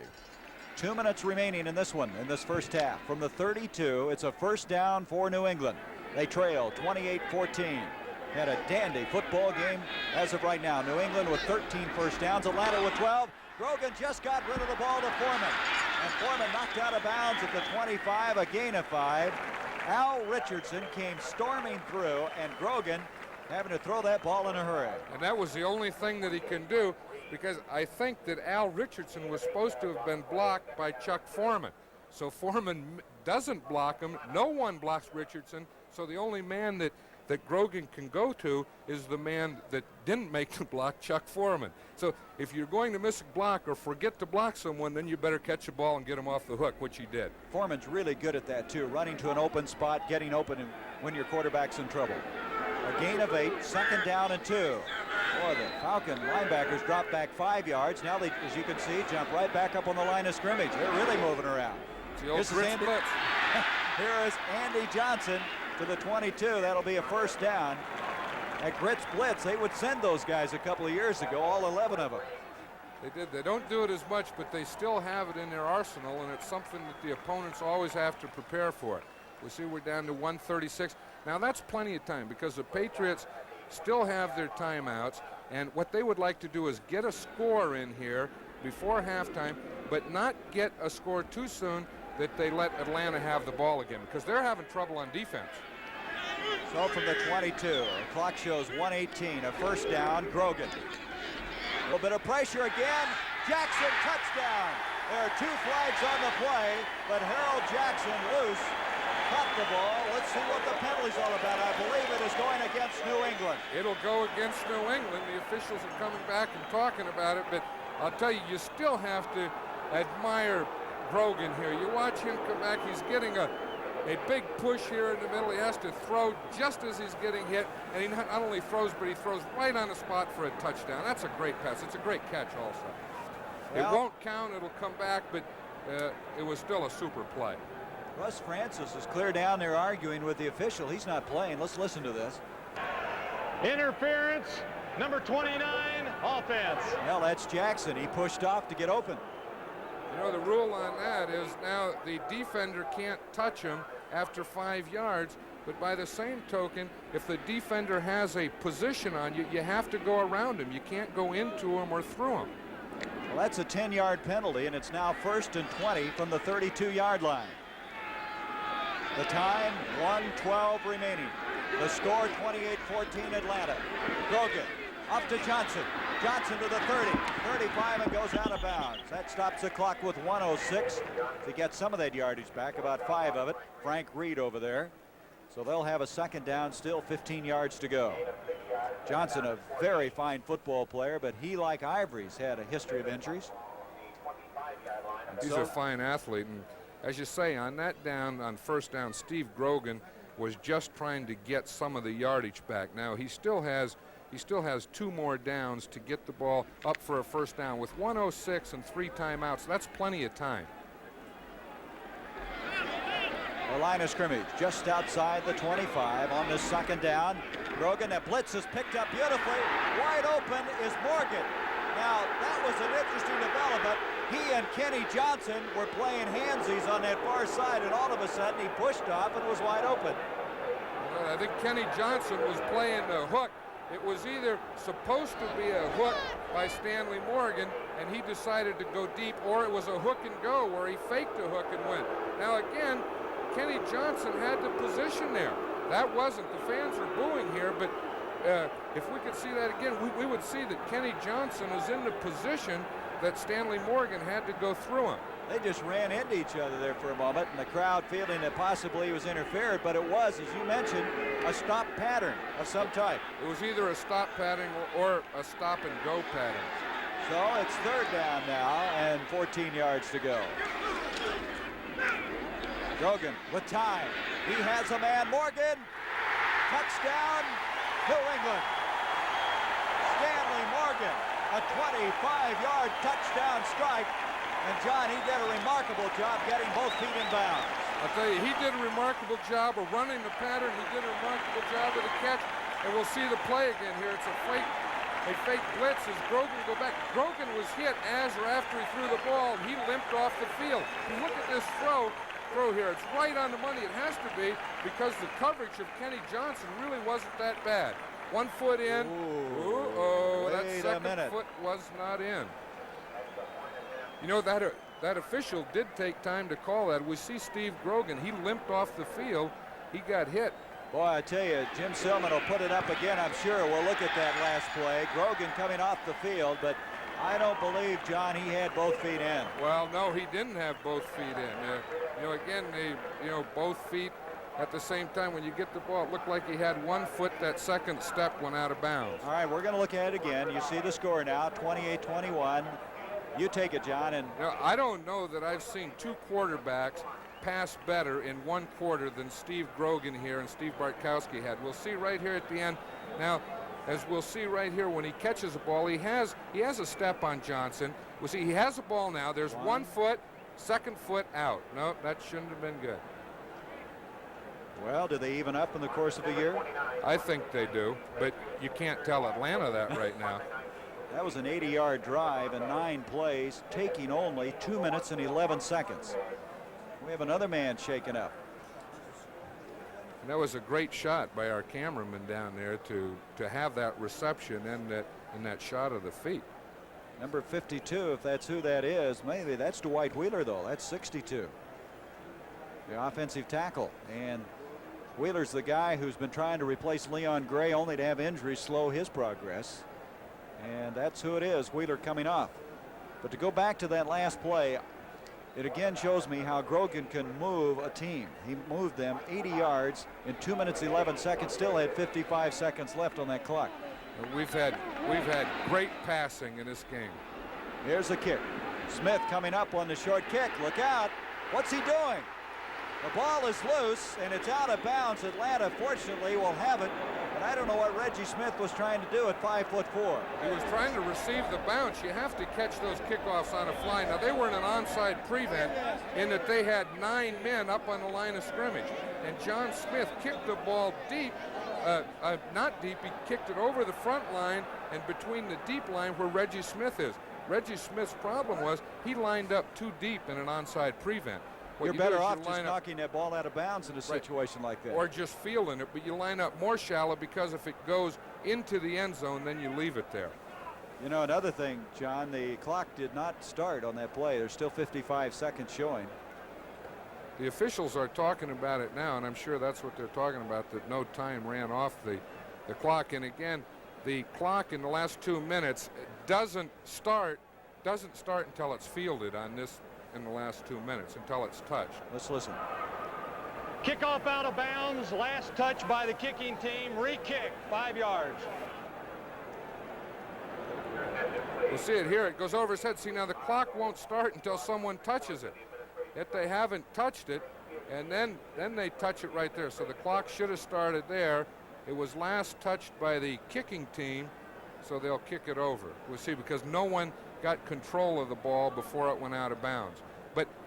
2 minutes remaining in this one, in this first half. From the 32, it's a first down for New England. They trail 28-14. Had a dandy football game as of right now. New England with 13 first downs, Atlanta with 12. Grogan just got rid of the ball to Foreman. And Foreman knocked out of bounds at the 25, a gain of 5. Al Richardson came storming through, and Grogan having to throw that ball in a hurry. And that was the only thing that he can do, because I think that Al Richardson was supposed to have been blocked by Chuck Foreman. So Foreman doesn't block him. No one blocks Richardson. So the only man that Grogan can go to is the man that didn't make the block, Chuck Foreman. So if you're going to miss a block or forget to block someone, then you better catch the ball and get him off the hook, which he did. Foreman's really good at that too, running to an open spot, getting open when your quarterback's in trouble. A gain of 8, second down and 2. Boy, the Falcon linebackers dropped back 5 yards. Now they, as you can see, jump right back up on the line of scrimmage. They're really moving around. This is Andy. Here is Andy Johnson to the 22. That'll be a first down. At Grits Blitz, they would send those guys a couple of years ago, all 11 of them. They did. They don't do it as much, but they still have it in their arsenal, and it's something that the opponents always have to prepare for. We see we're down to 1:36. Now that's plenty of time because the Patriots still have their timeouts, and what they would like to do is get a score in here before halftime, but not get a score too soon that they let Atlanta have the ball again, because they're having trouble on defense. So from the 22, the clock shows 1:18, a first down, Grogan. A little bit of pressure again, Jackson, touchdown. There are 2 flags on the play, but Harold Jackson loose, caught the ball. Let's see what the penalty's all about. I believe it is going against New England. It'll go against New England. The officials are coming back and talking about it, but I'll tell you, you still have to admire Grogan here. You watch him come back, he's getting a big push here in the middle. He has to throw just as he's getting hit, and he not only throws, but he throws right on the spot for a touchdown. That's a great pass. It's a great catch also. Well, it won't count, it'll come back, but it was still a super play. Russ Francis is clear down there arguing with the official. He's not playing. Let's listen to this. Interference, number 29, offense. Well, that's Jackson. He pushed off to get open. You know, the rule on that is now the defender can't touch him after 5 yards, but by the same token, if the defender has a position on you, you have to go around him. You can't go into him or through him. Well, that's a 10-yard penalty, and it's now 1st and 20 from the 32-yard line. The time, 1:12 remaining. The score, 28-14 Atlanta. Grogan up to Johnson. Johnson to the 30, 35, and goes out of bounds. That stops the clock with 1:06 to get some of that yardage back, about 5 of it. Frank Reed over there. So they'll have a second down, still 15 yards to go. Johnson, a very fine football player, but he, like Ivory's, had a history of injuries. He's a fine athlete, and as you say, on that down, on first down, Steve Grogan was just trying to get some of the yardage back. Now he still has 2 more downs to get the ball up for a first down. With 1:06 and 3 timeouts, that's plenty of time. The line of scrimmage just outside the 25 on the second down. Grogan, that blitz is picked up beautifully. Wide open is Morgan. Now that was an interesting development. He and Kenny Johnson were playing handsies on that far side, and all of a sudden he pushed off and was wide open. I think Kenny Johnson was playing the hook. It was either supposed to be a hook by Stanley Morgan, and he decided to go deep, or it was a hook and go where he faked a hook and went. Now again, Kenny Johnson had the position there. That wasn't. The fans are booing here, but if we could see that again, we would see that Kenny Johnson is in the position that Stanley Morgan had to go through him. They just ran into each other there for a moment, and the crowd feeling that possibly he was interfered, but it was, as you mentioned, a stop pattern of some type. It was either a stop pattern or a stop and go pattern. So it's third down now and 14 yards to go. Grogan with time. He has a man. Morgan. Touchdown, New England. Stanley Morgan, a 25-yard touchdown strike. And John, he did a remarkable job getting both feet in bounds. I'll tell you, he did a remarkable job of running the pattern. He did a remarkable job with the catch. And we'll see the play again here. It's a fake blitz as Grogan go back. Grogan was hit as or after he threw the ball. He limped off the field. And look at this throw here. It's right on the money. It has to be because the coverage of Kenny Johnson really wasn't that bad. 1 foot in. That second foot was not in. You know, that official did take time to call that. We see Steve Grogan. He limped off the field. He got hit. Boy, I tell you, Jim Silman will put it up again, I'm sure. We'll look at that last play. Grogan coming off the field, but I don't believe, John, he had both feet in. Well, no, he didn't have both feet in. You know, again, both feet at the same time. When you get the ball, it looked like he had 1 foot. That second step went out of bounds. All right, we're going to look at it again. You see the score now, 28-21. You take it, John. And you know, I don't know that I've seen two quarterbacks pass better in 1 quarter than Steve Grogan here and Steve Bartkowski had. We'll see right here at the end. Now, as we'll see right here, when he catches the ball, he has a step on Johnson. We'll see he has the ball now. There's 1 foot, second foot out. No, that shouldn't have been good. Well, do they even up in the course of a year? I think they do, but you can't tell Atlanta that right now. That was an 80-yard drive and 9 plays, taking only 2 minutes and 11 seconds. We have another man shaken up. And that was a great shot by our cameraman down there to have that reception and that shot of the feet. Number 52, if that's who that is, maybe that's Dwight Wheeler, though. That's 62. The offensive tackle. And Wheeler's the guy who's been trying to replace Leon Gray, only to have injuries slow his progress. And that's who it is, Wheeler coming off. But to go back to that last play, it again shows me how Grogan can move a team. He moved them 80 yards in 2 minutes 11 seconds, still had 55 seconds left on that clock. And we've had great passing in this game. Here's the kick. Smith coming up on the short kick. Look out. What's he doing? The ball is loose and it's out of bounds. Atlanta fortunately will have it. But I don't know what Reggie Smith was trying to do at 5'4". He was trying to receive the bounce. You have to catch those kickoffs on a fly. Now, they were in an onside prevent in that they had 9 men up on the line of scrimmage. And John Smith kicked the ball deep. Not deep, he kicked it over the front line and between the deep line where Reggie Smith is. Reggie Smith's problem was he lined up too deep in an onside prevent. You're better off just knocking that ball out of bounds in a situation like that. Or just fielding it, but you line up more shallow because if it goes into the end zone, then you leave it there. You know, another thing, John, the clock did not start on that play. There's still 55 seconds showing. The officials are talking about it now, and I'm sure that's what they're talking about, that no time ran off the clock. And again, the clock in the last 2 minutes doesn't start until it's fielded on this in the last 2 minutes, until it's touched. Let's listen. Kickoff out of bounds, last touch by the kicking team, re-kick, 5 yards. We'll see it here. It goes over his head. See, now the clock won't start until someone touches it. If they haven't touched it, and then they touch it right there. So the clock should have started there. It was last touched by the kicking team, so they'll kick it over. We'll see, because no one got control of the ball before it went out of bounds.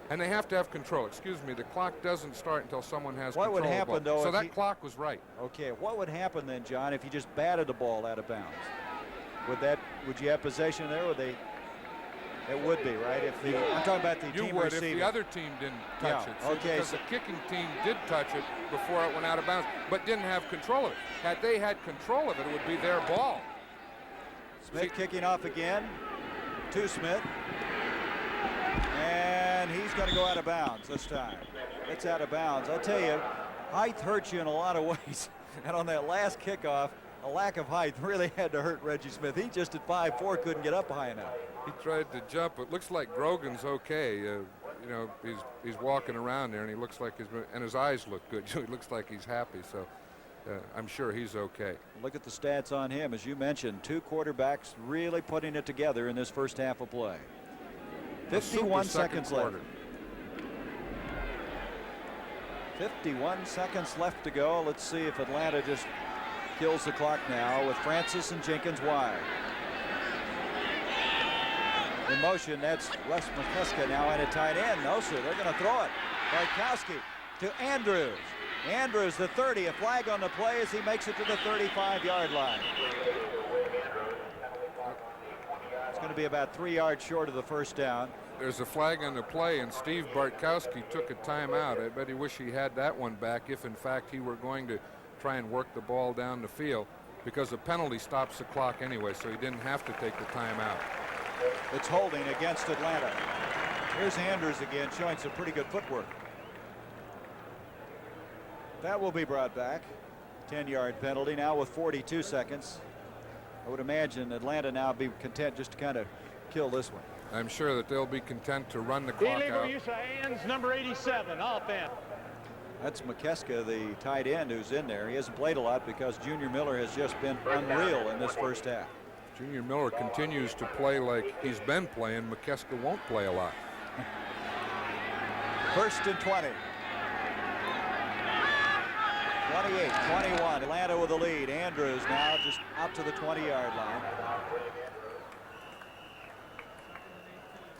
And they have to have control. Excuse me, the clock doesn't start until someone has control of the ball. What would happen, though, so that clock was right. Okay, what would happen then, John, if you just batted the ball out of bounds? Would you have possession there? It would be, right? I'm talking about the team receiving. If the other team didn't touch it. See, okay. Because the kicking team did touch it before it went out of bounds, but didn't have control of it. Had they had control of it, it would be their ball. Smith kicking off again to Smith. And he's going to go out of bounds this time. It's out of bounds. I'll tell you, height hurts you in a lot of ways. And on that last kickoff, a lack of height really had to hurt Reggie Smith. He just at 5'4" couldn't get up high enough. He tried to jump. It looks like Grogan's okay. You know, he's walking around there, and he looks like his eyes look good. He looks like he's happy. So I'm sure he's okay. Look at the stats on him. As you mentioned, 2 quarterbacks really putting it together in this first half of play. 51 seconds left. 51 seconds left to go. Let's see if Atlanta just kills the clock now with Francis and Jenkins wide. In motion, that's Wes McCusker now in a tight end. No, sir, they're going to throw it. Bartkowski to Andrews. Andrews, the 30, a flag on the play as he makes it to the 35-yard line. It's going to be about 3 yards short of the first down. There's a flag on the play, and Steve Bartkowski took a timeout. I bet he wish he had that one back if, in fact, he were going to try and work the ball down the field, because the penalty stops the clock anyway, so he didn't have to take the timeout. It's holding against Atlanta. Here's Andrews again, showing some pretty good footwork. That will be brought back. 10-yard penalty now with 42 seconds. I would imagine Atlanta now be content just to kind of kill this one. I'm sure that they'll be content to run the clock Illegal out. use of hands, number 87, offense. That's McKeska, the tight end, who's in there. He hasn't played a lot because Junior Miller has just been unreal in this first half. Junior Miller continues to play like he's been playing. McKeska won't play a lot. 1st and 20. 28-21. Atlanta with the lead. Andrews now just out to the 20-yard line.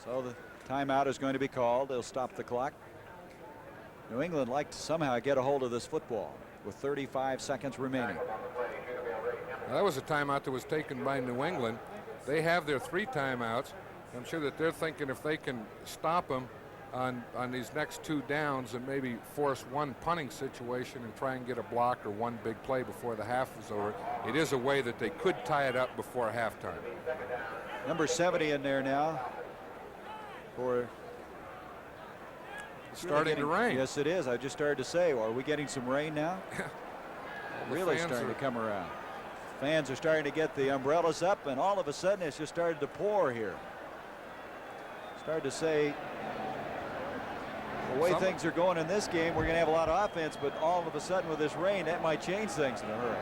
So the timeout is going to be called. They'll stop the clock. New England like to somehow get a hold of this football with 35 seconds remaining. Now, that was a timeout that was taken by New England. They have their 3 timeouts. I'm sure that they're thinking if they can stop them on these next 2 downs and maybe force one punting situation and try and get a block or one big play before the half is over, it is a way that they could tie it up before halftime. Number 70 in there now. For it's starting to rain. Yes, it is. I just started to say, are we getting some rain now? Really starting to come around. Fans are starting to get the umbrellas up, and all of a sudden it's just started to pour here. Started to say, the way things are going in this game, we're going to have a lot of offense, but all of a sudden with this rain, that might change things in a hurry.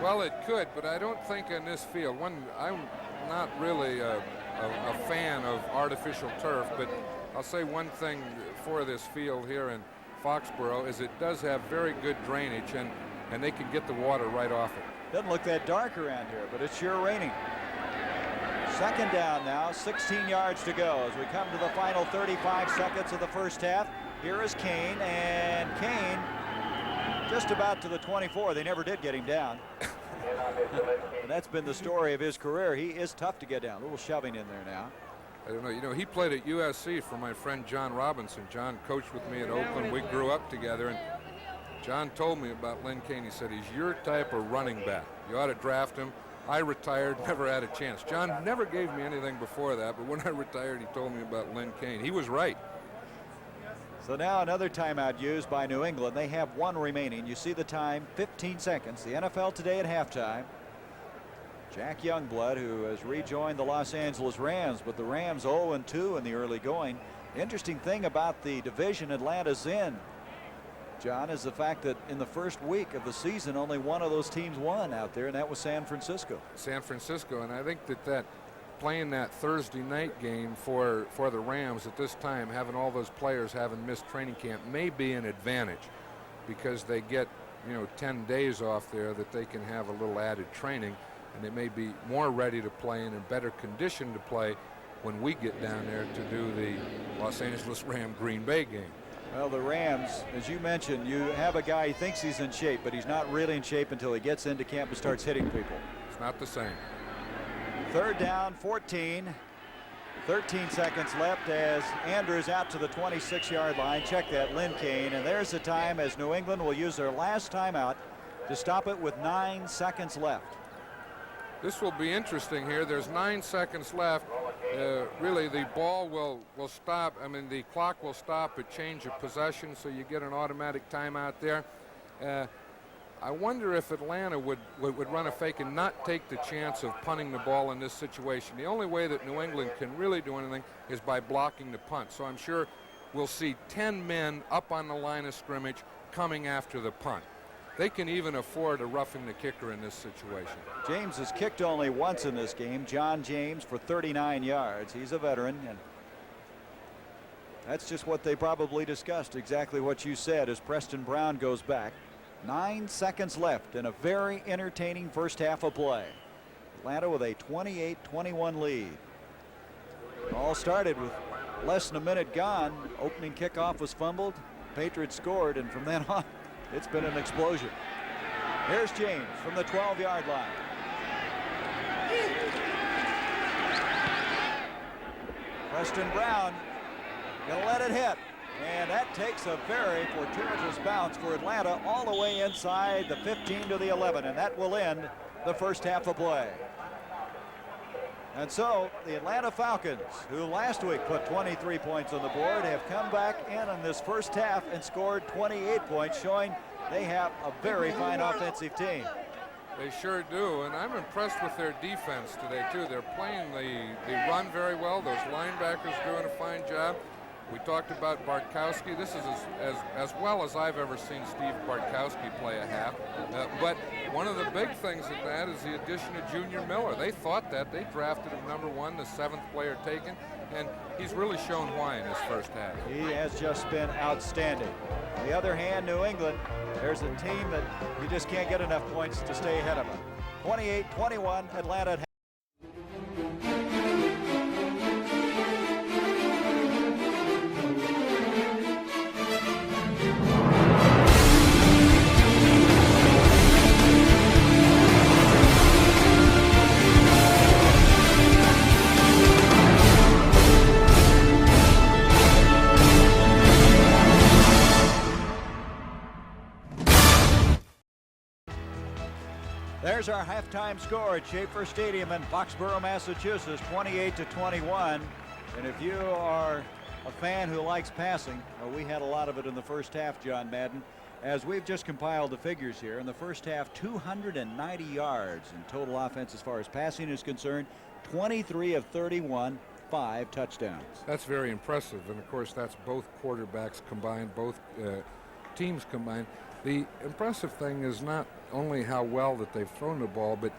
Well, it could, but I don't think in this field. I'm not really a fan of artificial turf, but I'll say one thing for this field here in Foxborough is it does have very good drainage, and they can get the water right off it. Doesn't look that dark around here, but it's sure raining. 2nd down now, 16 yards to go as we come to the final 35 seconds of the first half. Here is Kane, and Kane just about to the 24. They never did get him down. And that's been the story of his career. He is tough to get down. A little shoving in there now. I don't know. You know, he played at USC for my friend John Robinson. John coached with me at Oakland. We grew up together, and John told me about Len Kane. He said, he's your type of running back. You ought to draft him. I retired, never had a chance. John never gave me anything before that, but when I retired, he told me about Len Kane. He was right. So now another timeout used by New England. They have 1 remaining. You see the time, 15 seconds. The NFL today at halftime. Jack Youngblood, who has rejoined the Los Angeles Rams, but the Rams 0-2 in the early going. Interesting thing about the division Atlanta's in, John, is the fact that in the first week of the season, only one of those teams won out there, and that was San Francisco. San Francisco, and I think that playing that Thursday night game for the Rams at this time, having all those players having missed training camp, may be an advantage because they get, 10 days off there that they can have a little added training, and they may be more ready to play and in better condition to play when we get down there to do the Los Angeles Green Bay game. Well, the Rams, as you mentioned, you have a guy, he thinks he's in shape, but he's not really in shape until he gets into camp and starts hitting people. It's not the same. 3rd down, 14. 13 seconds left as Andrews out to the 26-yard line. Check that, Lynn Kane. And there's the time as New England will use their last timeout to stop it with 9 seconds left. This will be interesting here. There's 9 seconds left. Really, the ball will stop. I mean, the clock will stop at change of possession, so you get an automatic timeout there. I wonder if Atlanta would run a fake and not take the chance of punting the ball in this situation. The only way that New England can really do anything is by blocking the punt. So I'm sure we'll see 10 men up on the line of scrimmage coming after the punt. They can even afford a roughing the kicker in this situation. James has kicked only once in this game. John James for 39 yards. He's a veteran, and that's just what they probably discussed, exactly what you said, as Preston Brown goes back. 9 seconds left in a very entertaining first half of play. Atlanta with a 28-21 lead. It all started with less than a minute gone. Opening kickoff was fumbled. Patriots scored, and from then on, it's been an explosion. Here's James from the 12-yard line. Preston Brown gonna let it hit, and that takes a very fortuitous bounce for Atlanta all the way inside the 15 to the 11, and that will end the first half of play. And so the Atlanta Falcons, who last week put 23 points on the board, have come back in this first half and scored 28 points, showing they have a very fine offensive team. They sure do, and I'm impressed with their defense today, too. They're playing the run very well. Those linebackers doing a fine job. We talked about Bartkowski. This is as well as I've ever seen Steve Bartkowski play a half. But one of the big things in that is the addition of Junior Miller. They thought that. They drafted him #1, the 7th player taken, and he's really shown why in his first half. He has just been outstanding. On the other hand, New England, there's a team that you just can't get enough points to stay ahead of them. 28-21, Atlanta. There's our halftime score at Schaefer Stadium in Foxborough, Massachusetts, 28-21. And if you are a fan who likes passing, we had a lot of it in the first half, John Madden. As we've just compiled the figures here, in the first half, 290 yards in total offense as far as passing is concerned, 23 of 31, 5 touchdowns. That's very impressive, and of course that's both quarterbacks combined, both teams combined. The impressive thing is not only how well that they've thrown the ball, but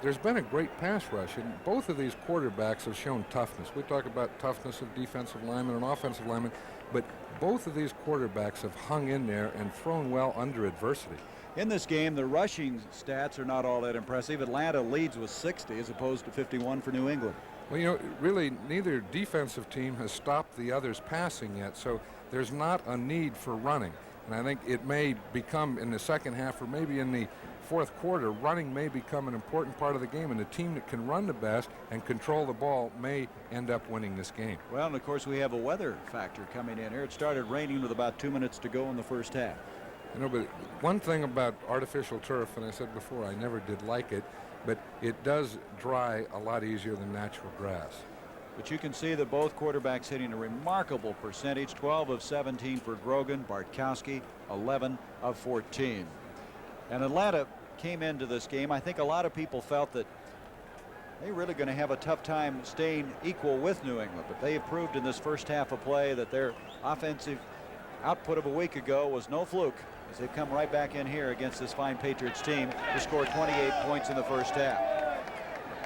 there's been a great pass rush, and both of these quarterbacks have shown toughness. We talk about toughness of defensive linemen and offensive linemen, but both of these quarterbacks have hung in there and thrown well under adversity. In this game, the rushing stats are not all that impressive. Atlanta leads with 60 as opposed to 51 for New England. Well, you know, really neither defensive team has stopped the others passing yet, so there's not a need for running. And I think it may become in the second half or maybe in the fourth quarter, running may become an important part of the game, and the team that can run the best and control the ball may end up winning this game. Well, and of course we have a weather factor coming in here. It started raining with about 2 minutes to go in the first half. You know, but one thing about artificial turf, and I said before I never did like it, but it does dry a lot easier than natural grass. But you can see that both quarterbacks hitting a remarkable percentage. 12 of 17 for Grogan. Bartkowski 11 of 14. And Atlanta came into this game. I think a lot of people felt that they're really going to have a tough time staying equal with New England. But they have proved in this first half of play that their offensive output of a week ago was no fluke, as they've come right back in here against this fine Patriots team to score 28 points in the first half.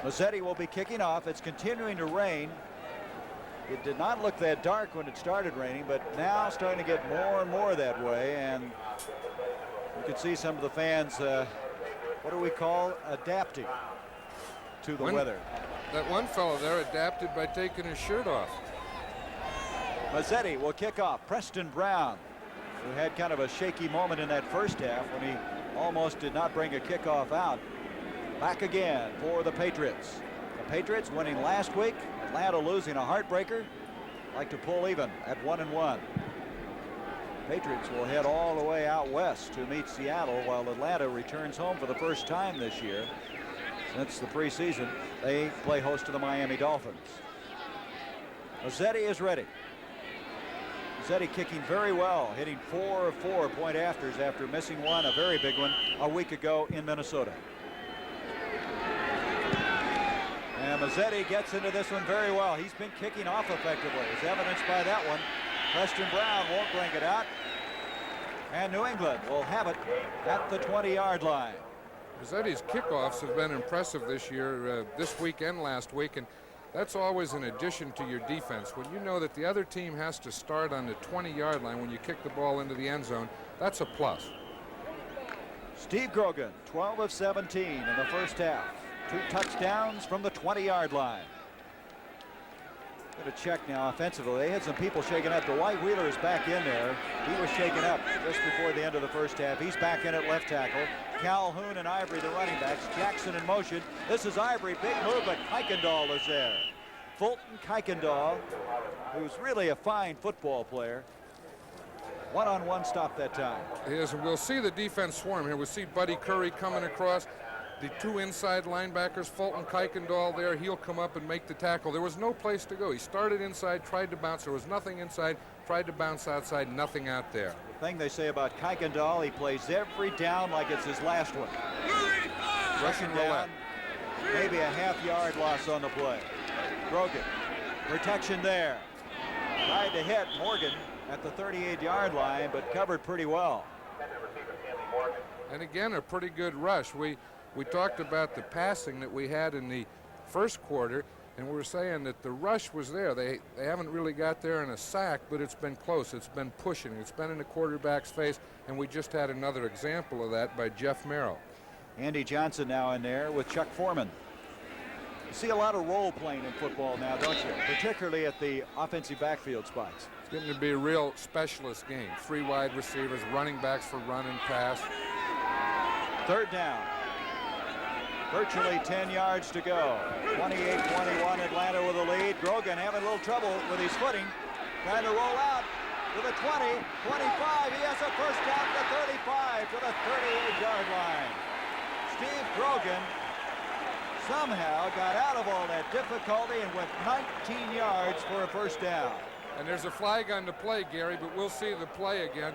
Mazzetti will be kicking off. It's continuing to rain. It did not look that dark when it started raining, but now starting to get more and more that way. And you can see some of the fans, what do we call, adapting to the weather. That one fellow there adapted by taking his shirt off. Mazzetti will kick off. Preston Brown, who had kind of a shaky moment in that first half when he almost did not bring a kickoff out. Back again for the Patriots. The Patriots winning last week. Atlanta losing a heartbreaker. Like to pull even at 1-1. Patriots will head all the way out west to meet Seattle, while Atlanta returns home for the first time this year since the preseason. They play host to the Miami Dolphins. Mazzetti is ready. Mazzetti kicking very well, hitting 4 of 4 point afters after missing one, a very big one, a week ago in Minnesota. And Mazzetti gets into this one very well. He's been kicking off effectively, as evidenced by that one. Preston Brown won't bring it out. And New England will have it at the 20-yard line. Mazzetti's kickoffs have been impressive this year, this week and last week, and that's always an addition to your defense. When you know that the other team has to start on the 20-yard line when you kick the ball into the end zone, that's a plus. Steve Grogan, 12 of 17 in the first half. 2 touchdowns from the 20-yard line. Going to check now offensively. They had some people shaken up. Dwight Wheeler is back in there. He was shaken up just before the end of the first half. He's back in at left tackle. Calhoun and Ivory, the running backs. Jackson in motion. This is Ivory. Big move, but Kuykendall is there. Fulton Kuykendall, who's really a fine football player. One-on-one stop that time. He is, and we'll see the defense swarm here. We'll see Buddy Curry coming across. The 2 inside linebackers, Fulton Kuykendall there. He'll come up and make the tackle. There was no place to go. He started inside, tried to bounce. There was nothing inside, tried to bounce outside, nothing out there. The thing they say about Kuykendall, he plays every down like it's his last one. Rushing down, maybe a half-yard loss on the play. Grogan, protection there. Tried to hit Morgan at the 38-yard line, but covered pretty well. And again, a pretty good rush. We talked about the passing that we had in the first quarter, and we were saying that the rush was there. They haven't really got there in a sack, but it's been close. It's been pushing. It's been in the quarterback's face, and we just had another example of that by Jeff Merrill. Andy Johnson now in there with Chuck Foreman. You see a lot of role playing in football now, don't you? Particularly at the offensive backfield spots. It's going to be a real specialist game. 3 wide receivers, running backs for run and pass. 3rd down. Virtually 10 yards to go. 28-21 Atlanta with a lead. Grogan having a little trouble with his footing. Trying to roll out to the 20, 25. He has a first down to the 35 to the 38-yard line. Steve Grogan somehow got out of all that difficulty and went 19 yards for a first down. And there's a flag on the play, Gary, but we'll see the play again.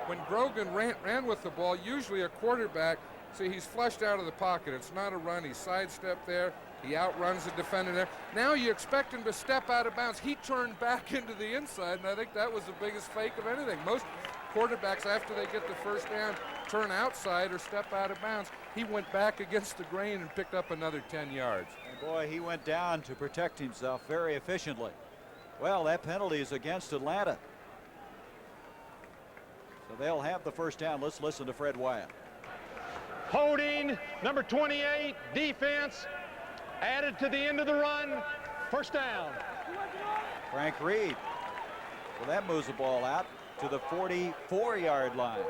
When Grogan ran with the ball, usually a quarterback, see, he's flushed out of the pocket. It's not a run. He sidestepped there. He outruns the defender there. Now you expect him to step out of bounds. He turned back into the inside, and I think that was the biggest fake of anything. Most quarterbacks, after they get the first down, turn outside or step out of bounds. He went back against the grain and picked up another 10 yards. And boy, he went down to protect himself very efficiently. Well, that penalty is against Atlanta. So they'll have the first down. Let's listen to Fred Wyatt. Holding, number 28, defense, added to the end of the run, first down. Frank Reed. Well, that moves the ball out to the 44-yard line.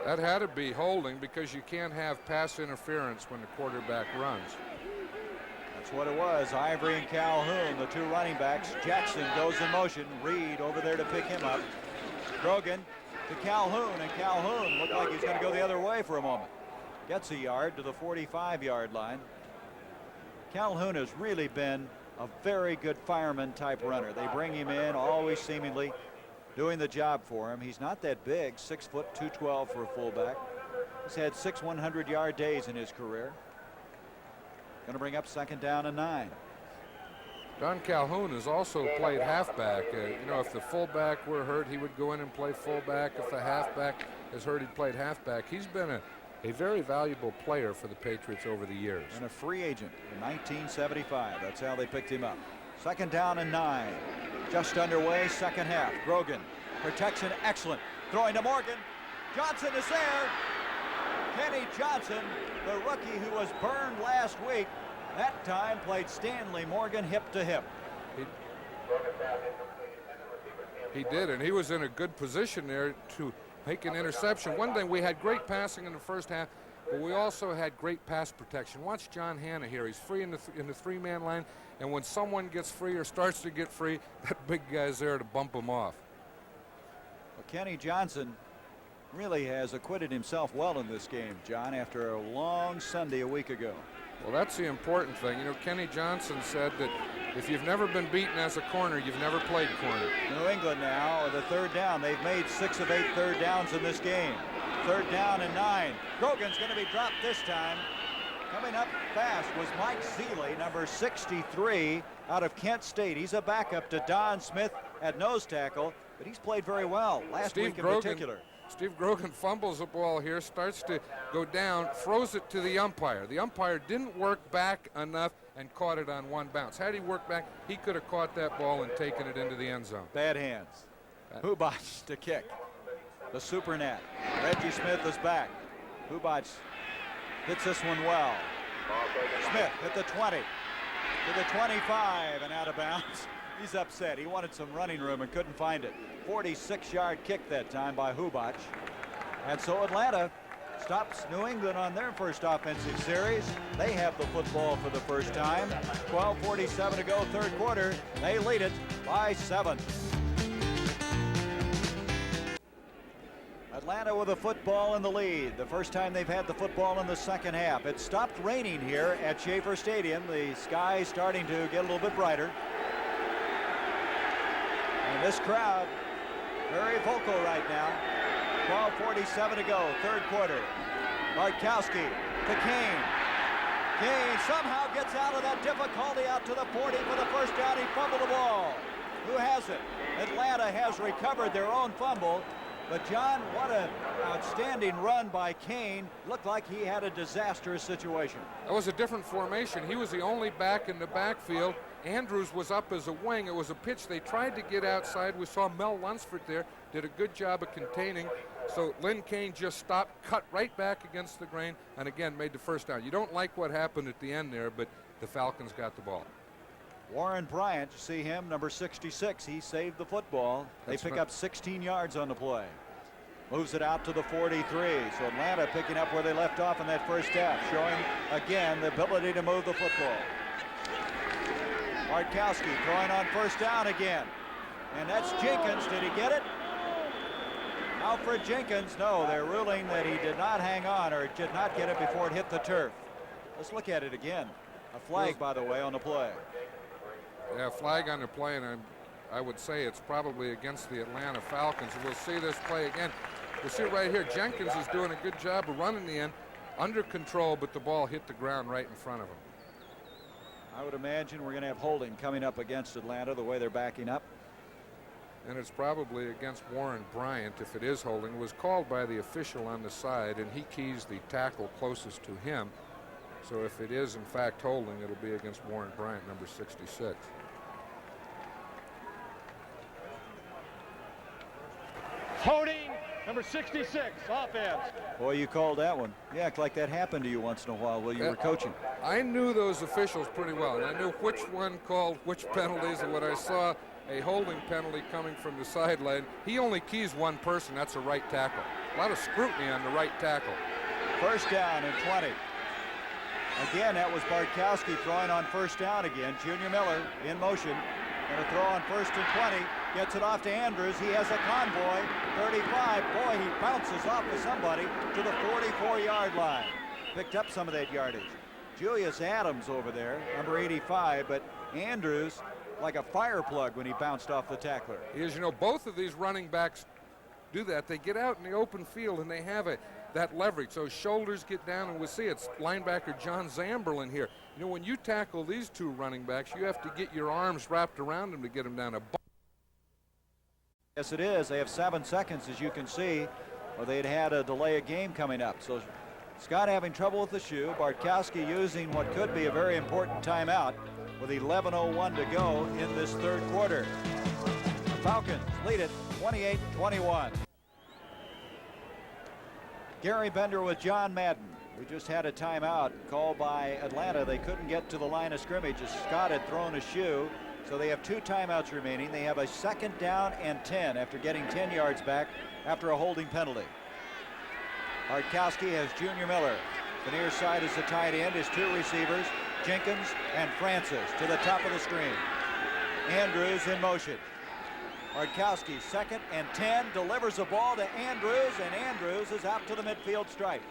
That had to be holding because you can't have pass interference when the quarterback runs. That's what it was. Ivory and Calhoun, the 2 running backs. Jackson goes in motion. Reed over there to pick him up. Grogan to Calhoun, and Calhoun looked like he's going to go the other way for a moment. Gets a yard to the 45-yard line. Calhoun has really been a very good fireman type runner. They bring him in, always seemingly doing the job for him. He's not that big, 6 foot 212 for a fullback. He's had 6 100-yard days in his career. Going to bring up 2nd down and 9. Don Calhoun has also played halfback. You know, if the fullback were hurt, he would go in and play fullback. If the halfback is hurt, he played halfback. He's been a very valuable player for the Patriots over the years. And a free agent in 1975. That's how they picked him up. 2nd down and 9. Just underway, second half. Grogan, protection excellent. Throwing to Morgan. Johnson is there. Kenny Johnson, the rookie who was burned last week, that time played Stanley Morgan hip to hip. He did, and he was in a good position there to make an interception. One thing, we had great passing in the first half, but we also had great pass protection. Watch John Hanna here. He's free in the 3-man line, and when someone gets free or starts to get free, that big guy's there to bump him off. Well, Kenny Johnson really has acquitted himself well in this game, John, after a long Sunday a week ago. Well, that's the important thing. You know, Kenny Johnson said that If you've never been beaten as a corner, you've never played corner. New England now, the third down. They've made 6 of 8 third downs in this game. Third down and 9. Grogan's going to be dropped this time. Coming up fast was Mike Seeley, number 63, out of Kent State. He's a backup to Don Smith at nose tackle, but he's played very well last week in particular. Steve Grogan fumbles the ball here, starts to go down, throws it to the umpire. The umpire didn't work back enough and caught it on one bounce. Had he worked back, he could have caught that ball and taken it into the end zone. Bad hands. Hubatch to kick. The super net. Reggie Smith is back. Hubatch hits this one well. Smith hit the 20 to the 25 and out of bounds. He's upset. He wanted some running room and couldn't find it. 46-yard kick that time by Hubatch. And so Atlanta stops New England on their first offensive series. They have the football for the first time. 12:47 to go, third quarter. They lead it by 7. Atlanta with the football in the lead. The first time they've had the football in the second half. It stopped raining here at Schaefer Stadium. The sky is starting to get a little bit brighter. And this crowd, very vocal right now. 12:47 to go, third quarter. Bartkowski to Kane. Kane somehow gets out of that difficulty out to the 40 for the first down. He fumbled the ball. Who has it? Atlanta has recovered their own fumble. But John, what an outstanding run by Kane. Looked like he had a disastrous situation. That was a different formation. He was the only back in the backfield. Andrews was up as a wing. It was a pitch they tried to get outside. We saw Mel Lunsford there, did a good job of containing. So Lynn Kane just stopped, cut right back against the grain, and again made the first down. You don't like what happened at the end there, but the Falcons got the ball. Warren Bryant, you see him, number 66. He saved the football. They pick up 16 yards on the play. Moves it out to the 43. So Atlanta picking up where they left off in that first half, showing again the ability to move the football. Bartkowski throwing on first down again. And that's Jenkins. Did he get it? Alfred Jenkins. No, they're ruling that he did not hang on or did not get it before it hit the turf. Let's look at it again. A flag, by the way, on the play. Yeah, flag on the play, and I would say it's probably against the Atlanta Falcons. We'll see this play again. We'll see right here, Jenkins is doing a good job of running the end, under control, but the ball hit the ground right in front of him. I would imagine we're going to have holding coming up against Atlanta, the way they're backing up. And it's probably against Warren Bryant, if it is holding. It was called by the official on the side, and he keys the tackle closest to him. So if it is, in fact, holding, it'll be against Warren Bryant, number 66. Holding, number 66, offense. Boy, you called that one. You act like that happened to you once in a while while you were coaching. I knew those officials pretty well, and I knew which one called which penalties, and when I saw a holding penalty coming from the sideline, he only keys one person. That's a right tackle. A lot of scrutiny on the right tackle. First down and 20. Again, that was Bartkowski throwing on first down again. Junior Miller in motion. Going to throw on first and 20. Gets it off to Andrews. He has a convoy. 35. Boy, he bounces off of somebody to the 44-yard line. Picked up some of that yardage. Julius Adams over there, number 85, but Andrews like a fire plug when he bounced off the tackler. He is, you know, both of these running backs do that. They get out in the open field and they have that leverage. So shoulders get down, and we'll see it's linebacker John Zamberlin here. You know, when you tackle these two running backs, you have to get your arms wrapped around them to get them down. Yes, it is. They have 7 seconds, as you can see, or they'd had a delay of game coming up. So Scott having trouble with the shoe. Bartkowski using what could be a very important timeout with 11:01 to go in this third quarter. The Falcons lead it 28-21. Gary Bender with John Madden. We just had a timeout called by Atlanta. They couldn't get to the line of scrimmage as Scott had thrown a shoe. So they have 2 timeouts remaining. They have a second down and 10 after getting 10 yards back after a holding penalty. Bartkowski has Junior Miller. The near side is the tight end. His 2 receivers, Jenkins and Francis, to the top of the screen. Andrews in motion. Bartkowski, second and 10, delivers the ball to Andrews, and Andrews is out to the midfield stripe.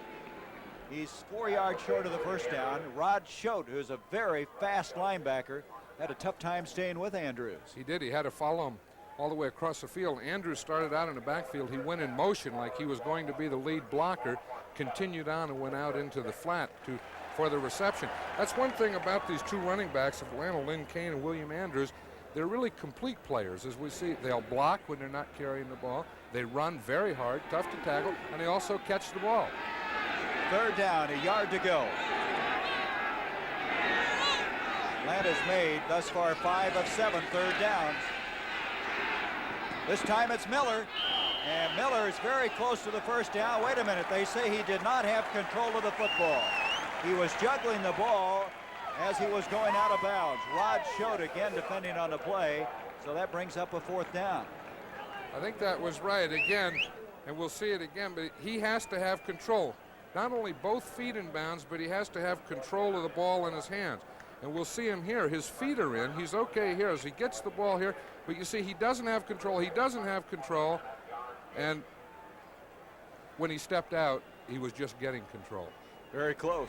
He's 4 yards short of the first down. Rod Schote, who's a very fast linebacker, had a tough time staying with Andrews. He did. He had to follow him all the way across the field. Andrews started out in the backfield. He went in motion like he was going to be the lead blocker, continued on and went out into the flat for the reception. That's one thing about these two running backs of Atlanta, Lynn Kane and William Andrews. They're really complete players, as we see. They'll block when they're not carrying the ball. They run very hard, tough to tackle, and they also catch the ball. 3rd down, a yard to go. Atlanta's made thus far 5 of 7 third downs. This time it's Miller, and Miller is very close to the first down. Wait a minute, they say he did not have control of the football. He was juggling the ball as he was going out of bounds. Rod Schott again defending on the play, so that brings up a 4th down. I think that was right again, and we'll see it again, but he has to have control. Not only both feet in bounds, but he has to have control of the ball in his hands. And we'll see him here. His feet are in. He's okay here as he gets the ball here. But you see, he doesn't have control. He doesn't have control. And when he stepped out, he was just getting control. Very close.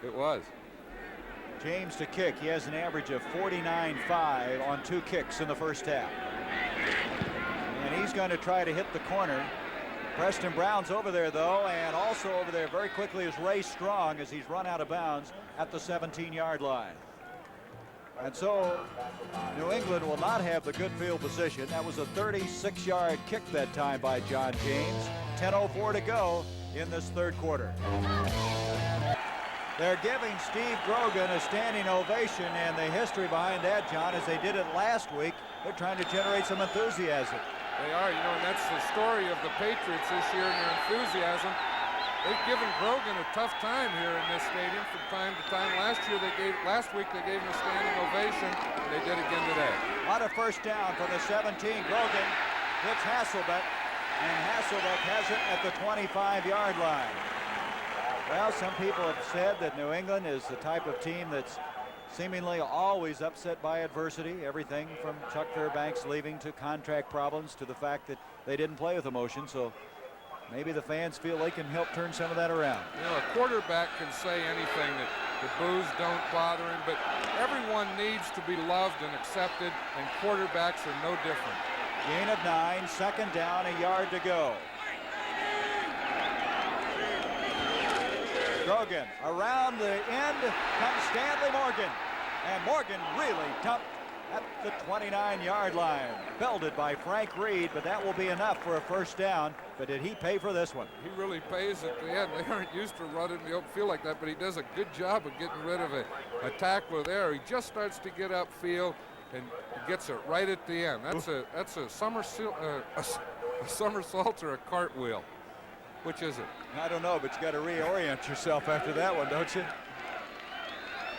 It was. James to kick. He has an average of 49.5 on 2 kicks in the first half. And he's going to try to hit the corner. Preston Brown's over there, though, and also over there very quickly is Ray Strong as he's run out of bounds at the 17-yard line. And so New England will not have the good field position. That was a 36-yard kick that time by John James. 10:04 to go in this 3rd quarter. They're giving Steve Grogan a standing ovation, and the history behind that, John, as they did it last week, they're trying to generate some enthusiasm. They are, and that's the story of the Patriots this year and their enthusiasm. They've given Grogan a tough time here in this stadium from time to time. Last week they gave him a standing ovation, and they did again today. On a first down from the 17, Grogan hits Hasselbeck, and Hasselbeck has it at the 25-yard line. Well, some people have said that New England is the type of team that's seemingly always upset by adversity, everything from Chuck Fairbanks leaving to contract problems to the fact that they didn't play with emotion. So maybe the fans feel they can help turn some of that around. A quarterback can say anything, that the boos don't bother him, but everyone needs to be loved and accepted, and quarterbacks are no different. Gain of 9, 2nd down, a yard to go. Grogan around the end comes Stanley Morgan, and Morgan really dumped at the 29-yard line. Belted by Frank Reed, but that will be enough for a first down. But did he pay for this one? He really pays at the end. They aren't used to running the open field like that, but he does a good job of getting rid of a tackler there. He just starts to get upfield and gets it right at the end. That's a somersault or a cartwheel. Which is it? I don't know, but you got to reorient yourself after that one, don't you?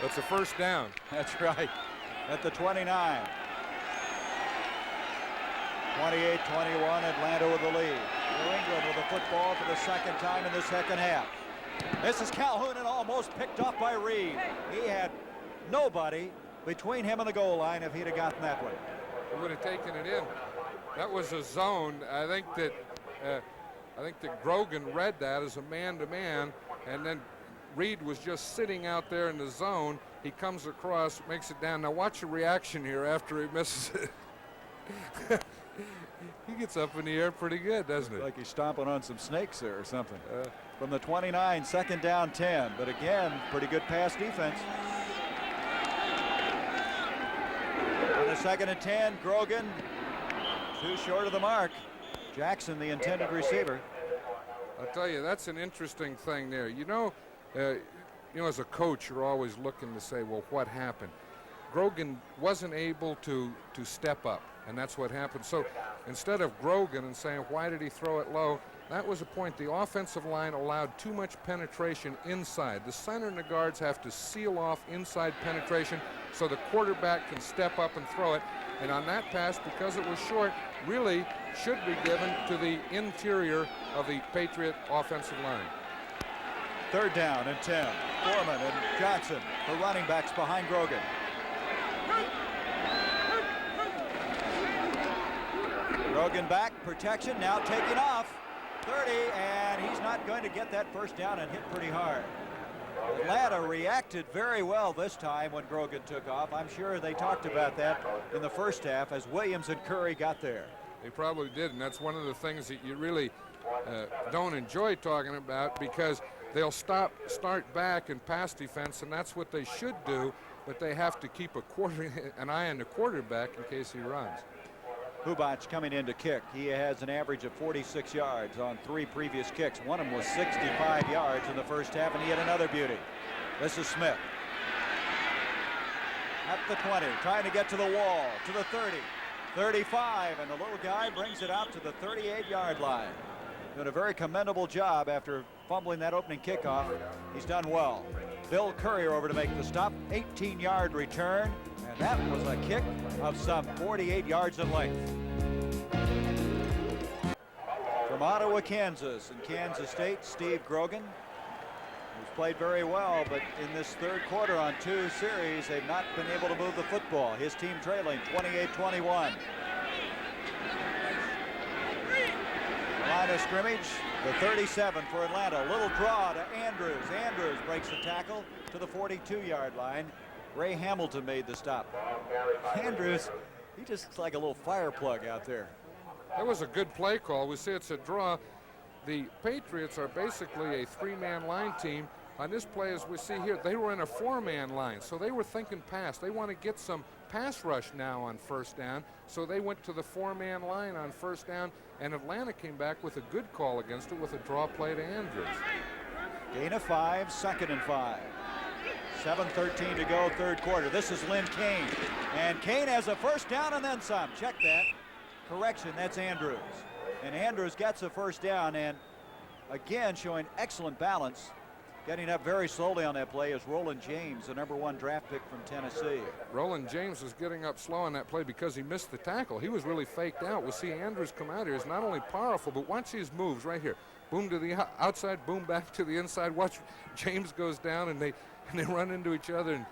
That's a first down. That's right. At the 29. 28-21, Atlanta with the lead. New England with the football for the 2nd time in the 2nd half. This is Calhoun, and almost picked off by Reed. He had nobody between him and the goal line if he'd have gotten that one. He would have taken it in. That was a zone. I think that Grogan read that as a man-to-man, and then Reed was just sitting out there in the zone. He comes across, makes it down. Now watch the reaction here after he misses it. He gets up in the air pretty good, doesn't it? Like he's stomping on some snakes there or something. From the 29, 2nd down, 10. But again, pretty good pass defense. On the 2nd and 10, Grogan too short of the mark. Jackson, the intended receiver. I'll tell you, that's an interesting thing there. As a coach, you're always looking to say, well, what happened? Grogan wasn't able to step up, and that's what happened. So instead of Grogan and saying, why did he throw it low? That was the point. The offensive line allowed too much penetration inside. The center and the guards have to seal off inside penetration so the quarterback can step up and throw it. And on that pass, because it was short, really should be given to the interior of the Patriot offensive line. 3rd down and 10. Foreman and Johnson, the running backs behind Grogan. Grogan back, protection, now taking off. 30, and he's not going to get that first down and hit pretty hard. Atlanta reacted very well this time when Grogan took off. I'm sure they talked about that in the first half as Williams and Curry got there. They probably did, and that's one of the things that you really don't enjoy talking about, because they'll start back in pass defense, and that's what they should do, but they have to keep an eye on the quarterback in case he runs. Hubac coming in to kick. He has an average of 46 yards on 3 previous kicks. One of them was 65 yards in the first half, and he had another beauty. This is Smith. At the 20, trying to get to the wall, to the 30, 35, and the little guy brings it out to the 38-yard line. Doing a very commendable job after fumbling that opening kickoff. He's done well. Bill Courier over to make the stop. 18-yard return, and that was a kick of some 48 yards in length. From Ottawa, Kansas, and Kansas State, Steve Grogan, who's played very well, but in this third quarter on 2 series, they've not been able to move the football. His team trailing 28-21. Line of scrimmage, the 37 for Atlanta. A little draw to Andrews. Andrews breaks the tackle to the 42-yard line. Ray Hamilton made the stop. Andrews, he just looks like a little fire plug out there. That was a good play call. We see it's a draw. The Patriots are basically a 3-man line team. On this play, as we see here, they were in a 4-man line, so they were thinking pass. They want to get some pass rush now on first down, so they went to the 4-man line on first down, and Atlanta came back with a good call against it with a draw play to Andrews. Gain of 5, 2nd and 5. 7:13 to go, third quarter. This is Lynn Kane, and Kane has a first down and then some. Check that. Correction, that's Andrews. And Andrews gets a first down, and again showing excellent balance. Getting up very slowly on that play is Roland James, the #1 draft pick from Tennessee. Roland James was getting up slow on that play because he missed the tackle. He was really faked out. We'll see Andrews come out here. He's not only powerful, but watch his moves right here. Boom to the outside, boom back to the inside. Watch James goes down, and they run into each other, and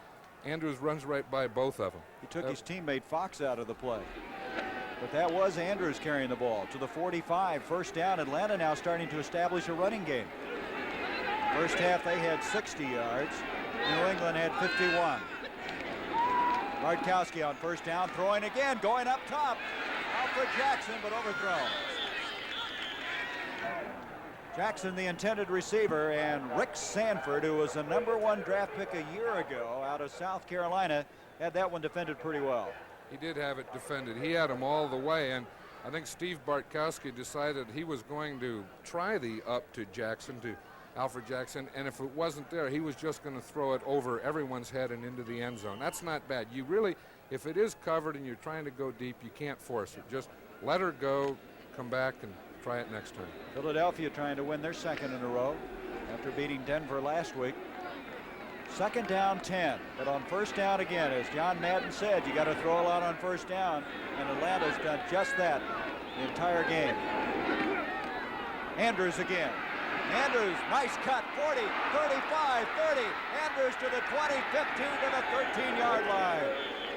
Andrews runs right by both of them. He took his teammate Fox out of the play. But that was Andrews carrying the ball to the 45. First down. Atlanta now starting to establish a running game. First half they had 60 yards. New England had 51. Bartkowski on first down, throwing again, going up top. Alfred Jackson, but overthrown. Jackson, the intended receiver, and Rick Sanford, who was the #1 draft pick a year ago out of South Carolina, had that one defended pretty well. He did have it defended. He had him all the way, and I think Steve Bartkowski decided he was going to try the up to Jackson, to Alfred Jackson, and if it wasn't there, he was just going to throw it over everyone's head and into the end zone. That's not bad. You really, if it is covered and you're trying to go deep, you can't force it. Just let her go, come back, and try it next time. Philadelphia trying to win their 2nd in a row after beating Denver last week. 2nd down, 10. But on first down again, as John Madden said, you got to throw a lot on first down, and Atlanta's done just that the entire game. Andrews again. Andrews, nice cut, 40, 35, 30. Andrews to the 20, 15 to the 13-yard line.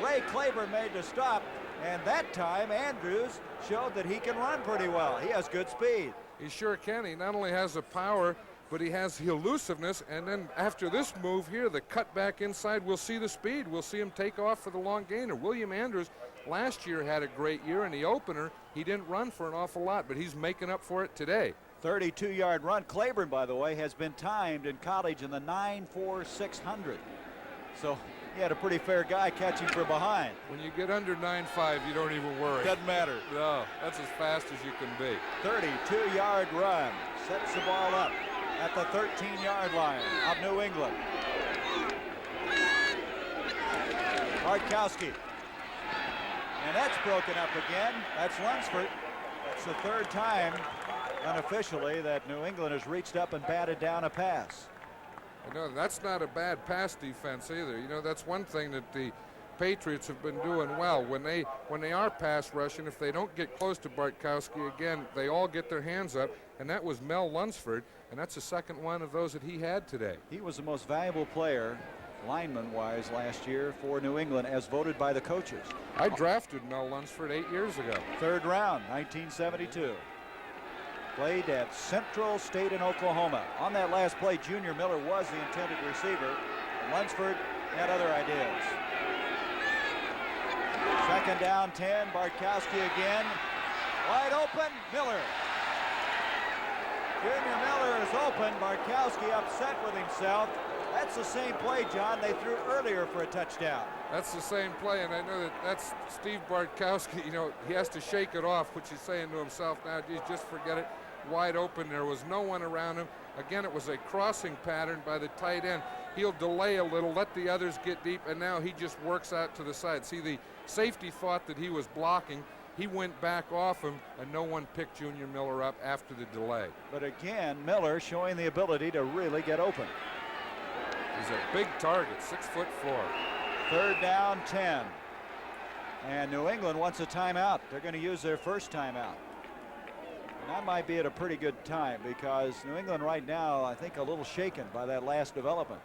Ray Claiborne made the stop, and that time Andrews showed that he can run pretty well. He has good speed. He sure can. He not only has the power, but he has the elusiveness, and then after this move here, the cut back inside, we'll see the speed. We'll see him take off for the long gainer. William Andrews last year had a great year. In the opener, he didn't run for an awful lot, but he's making up for it today. 32-yard run. Claiborne, by the way, has been timed in college in the 9.4600. So he had a pretty fair guy catching from behind. When you get under 9.5, you don't even worry. Doesn't matter. No, that's as fast as you can be. 32-yard run. Sets the ball up at the 13-yard line of New England. Bartkowski. And that's broken up again. That's Lunsford. It's the 3rd time unofficially that New England has reached up and batted down a pass. No, that's not a bad pass defense either. You know, that's one thing that the Patriots have been doing well. When they are pass rushing, if they don't get close to Bartkowski again, they all get their hands up, and that was Mel Lunsford, and that's the 2nd one of those that he had today. He was the most valuable player, lineman-wise, last year for New England, as voted by the coaches. I drafted Mel Lunsford 8 years ago. 3rd round, 1972. Played at Central State in Oklahoma. On that last play, Junior Miller was the intended receiver. And Lunsford had other ideas. Second down, 10. Bartkowski again. Wide open, Miller. Junior Miller is open. Bartkowski upset with himself. That's the same play, John, they threw earlier for a touchdown. That's the same play, and I know that's Steve Bartkowski. You know, he has to shake it off, which he's saying to himself now, geez, just forget it. Wide open, there was no one around him. Again, it was a crossing pattern by the tight end. He'll delay a little, let the others get deep, and now he just works out to the side. See, the safety thought that he was blocking. He went back off him, and no one picked Junior Miller up after the delay. But again, Miller showing the ability to really get open. He's a big target, 6'4". Third down, 10. And New England wants a timeout. They're going to use their first timeout. And that might be at a pretty good time because New England right now, I think, a little shaken by that last development.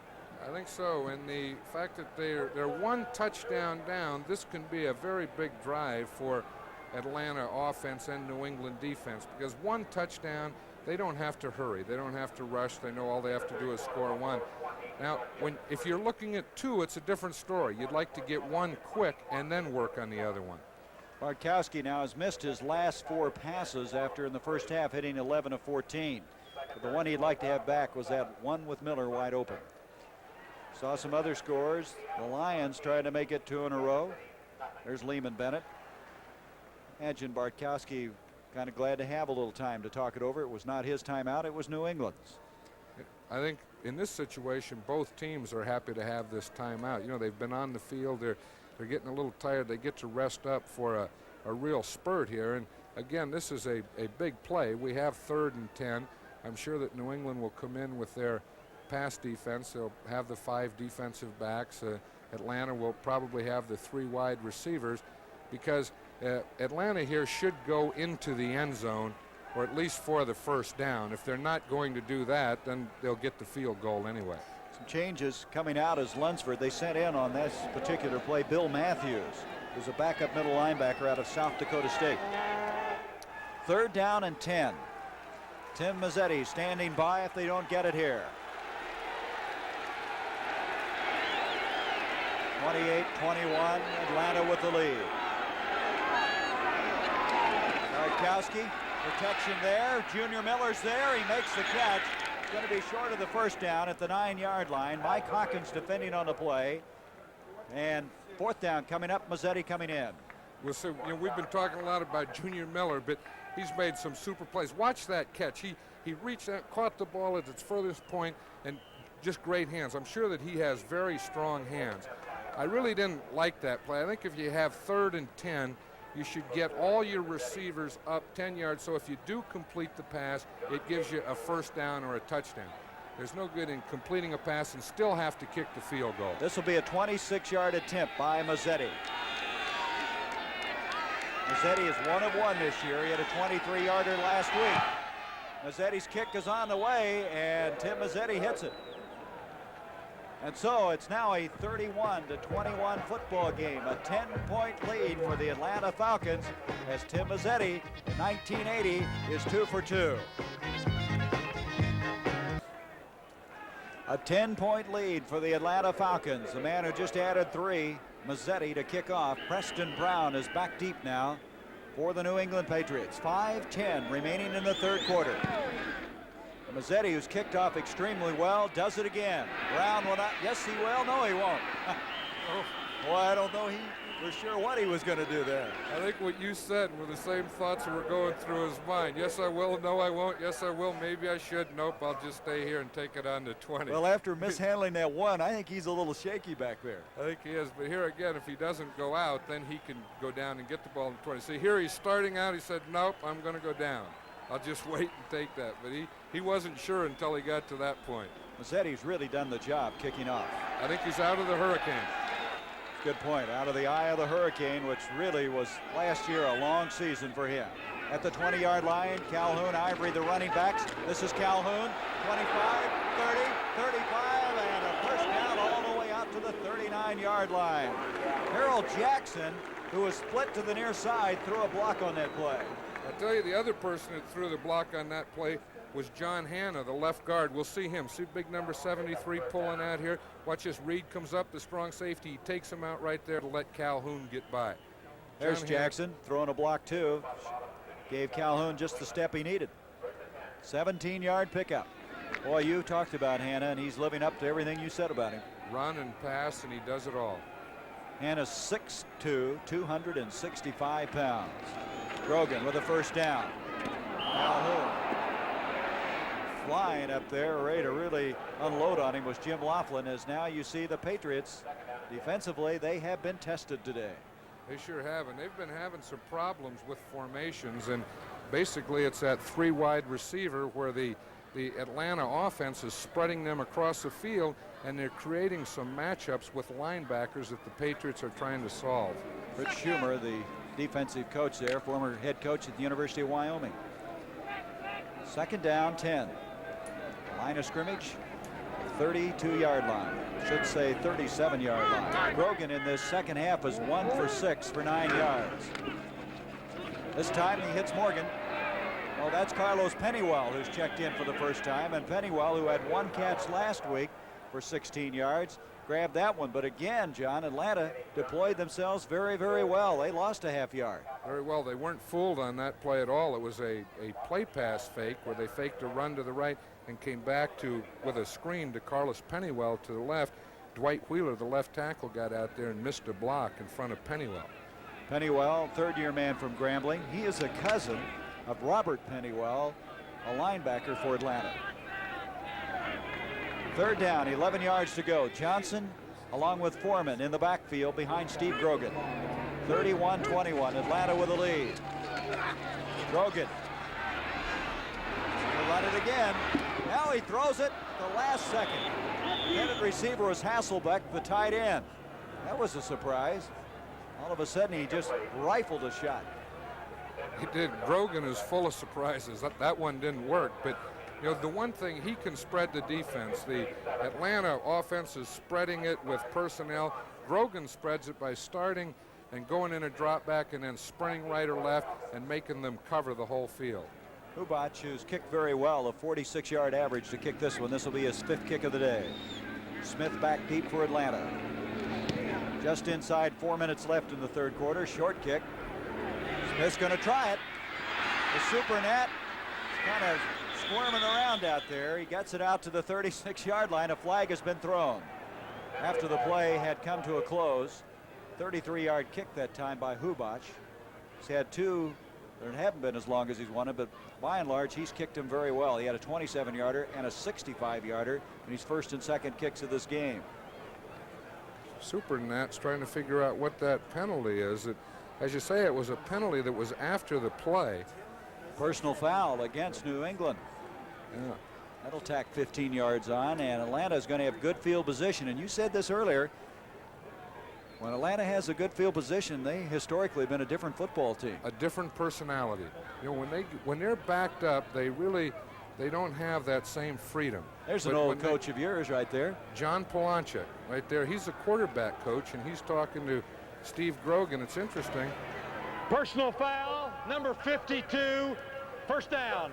I think so, and the fact that they're one touchdown down, this can be a very big drive for Atlanta offense and New England defense, because one touchdown, they don't have to hurry, they don't have to rush, they know all they have to do is score one. Now, if you're looking at two, it's a different story. You'd like to get one quick and then work on the other one. Bartkowski now has missed his last 4 passes after in the first half hitting 11 of 14. But the one he'd like to have back was that one with Miller wide open. Saw some other scores. The Lions trying to make it 2 in a row. There's Lehman Bennett. Imagine Bartkowski kind of glad to have a little time to talk it over. It was not his timeout, it was New England's. I think in this situation, both teams are happy to have this timeout. You know, they've been on the field. They're getting a little tired. They get to rest up for a real spurt here. And again, this is a big play. We have 3rd and 10. I'm sure that New England will come in with their pass defense. They'll have the 5 defensive backs. Atlanta will probably have the 3 wide receivers, because Atlanta here should go into the end zone, or at least for the first down. If they're not going to do that, then they'll get the field goal anyway. Some changes coming out as Lunsford. They sent in on this particular play Bill Matthews, who's a backup middle linebacker out of South Dakota State. 3rd down and 10. Tim Mazzetti standing by if they don't get it here. 28-21, Atlanta with the lead. Bartkowski, protection there. Junior Miller's there. He makes the catch. Going to be short of the first down at the 9-yard line. Mike Hawkins defending on the play. And 4th down coming up. Mazzetti coming in. Well, so, you know, we've been talking a lot about Junior Miller, but he's made some super plays. Watch that catch. He reached out, caught the ball at its furthest point, and just great hands. I'm sure that he has very strong hands. I really didn't like that play. I think if you have 3rd and 10, you should get all your receivers up 10 yards. So if you do complete the pass, it gives you a first down or a touchdown. There's no good in completing a pass and still have to kick the field goal. This will be a 26-yard attempt by Mazzetti. Mazzetti is 1 of 1 this year. He had a 23-yarder last week. Mazzetti's kick is on the way, and Tim Mazzetti hits it. And so it's now a 31-21 football game, a 10-point lead for the Atlanta Falcons as Tim Mazzetti in 1980 is 2 for 2. A 10-point lead for the Atlanta Falcons. The man who just added 3, Mazzetti, to kick off. Preston Brown is back deep now for the New England Patriots. 5:10 remaining in the 3rd quarter. Mazzetti, who's kicked off extremely well, does it again. Brown will not. Yes, he will. No, he won't. Well, I don't know for sure what he was going to do there. I think what you said were the same thoughts that were going through his mind. Yes, I will. No, I won't. Yes, I will. Maybe I should. Nope, I'll just stay here and take it on to 20. Well, after mishandling that one, I think he's a little shaky back there. I think he is. But here again, if he doesn't go out, then he can go down and get the ball in 20. See, here he's starting out. He said, nope, I'm going to go down. I'll just wait and take that. But he wasn't sure until he got to that point. Mazzetti's really done the job kicking off. I think he's out of the hurricane. Good point. Out of the eye of the hurricane, which really was last year a long season for him. At the 20-yard line, Calhoun, Ivory, the running backs. This is Calhoun, 25, 30, 35, and a first down all the way out to the 39-yard line. Harold Jackson, who was split to the near side, threw a block on that play. I tell you, the other person that threw the block on that play was John Hanna, the left guard. We'll see him. See big number 73 pulling out here. Watch this. Reed comes up, the strong safety. He takes him out right there to let Calhoun get by. There's John Jackson throwing a block too. Gave Calhoun just the step he needed. 17-yard pickup. Boy, you talked about Hanna, and he's living up to everything you said about him. Run and pass, and he does it all. Hanna's 6'2", 265 pounds. Grogan with a first down. Calhoun flying up there, ready to really unload on him was Jim Laughlin, as now you see the Patriots defensively, they have been tested today. They sure have, and they've been having some problems with formations, and basically it's that 3 wide receiver where the Atlanta offense is spreading them across the field, and they're creating some matchups with linebackers that the Patriots are trying to solve. Rich Schumer, the defensive coach there, former head coach at the University of Wyoming. Second down, 10. Line of scrimmage, 32-yard line. Should say 37-yard line. Grogan in this second half is 1 for 6 for 9 yards. This time he hits Morgan. Well, that's Carlos Pennywell who's checked in for the first time, and Pennywell, who had 1 catch last week for 16 yards, grabbed that one. But again, John, Atlanta deployed themselves very, very well. They lost a half yard. Very well. They weren't fooled on that play at all. It was a play pass fake where they faked a run to the right and came back with a screen to Carlos Pennywell to the left. Dwight Wheeler, the left tackle, got out there and missed a block in front of Pennywell. Pennywell, third-year man from Grambling. He is a cousin of Robert Pennywell, a linebacker for Atlanta. Third down, 11 yards to go. Johnson along with Foreman in the backfield behind Steve Grogan. 31-21, Atlanta with a lead. Grogan. He'll run it again. Now he throws it at the last second. The intended receiver was Hasselbeck, the tight end. That was a surprise. All of a sudden, he just rifled a shot. He did. Grogan is full of surprises. That one didn't work, but you know, the one thing, he can spread the defense. The Atlanta offense is spreading it with personnel. Grogan spreads it by starting and going in a drop back and then sprinting right or left and making them cover the whole field. Hubbach, who's kicked very well, a 46-yard average to kick this one. This will be his 5th kick of the day. Smith back deep for Atlanta. Just inside 4 minutes left in the third quarter. Short kick. Smith's going to try it. The super net kind of squirming around out there. He gets it out to the 36-yard line. A flag has been thrown after the play had come to a close. 33-yard kick that time by Hubbach. He's had 2 that haven't been as long as he's wanted, but by and large, he's kicked him very well. He had a 27-yarder and a 65-yarder in his first and second kicks of this game. Supernat's trying to figure out what that penalty is. As you say, it was a penalty that was after the play. Personal foul against New England. Yeah. That'll tack 15 yards on, and Atlanta is going to have good field position. And you said this earlier, when Atlanta has a good field position, they historically have been a different football team. A different personality. You know, when they're backed up, they don't have that same freedom. There's an old coach of yours right there. John Polanchik right there. He's a quarterback coach, and he's talking to Steve Grogan. It's interesting. Personal foul, number 52, first down.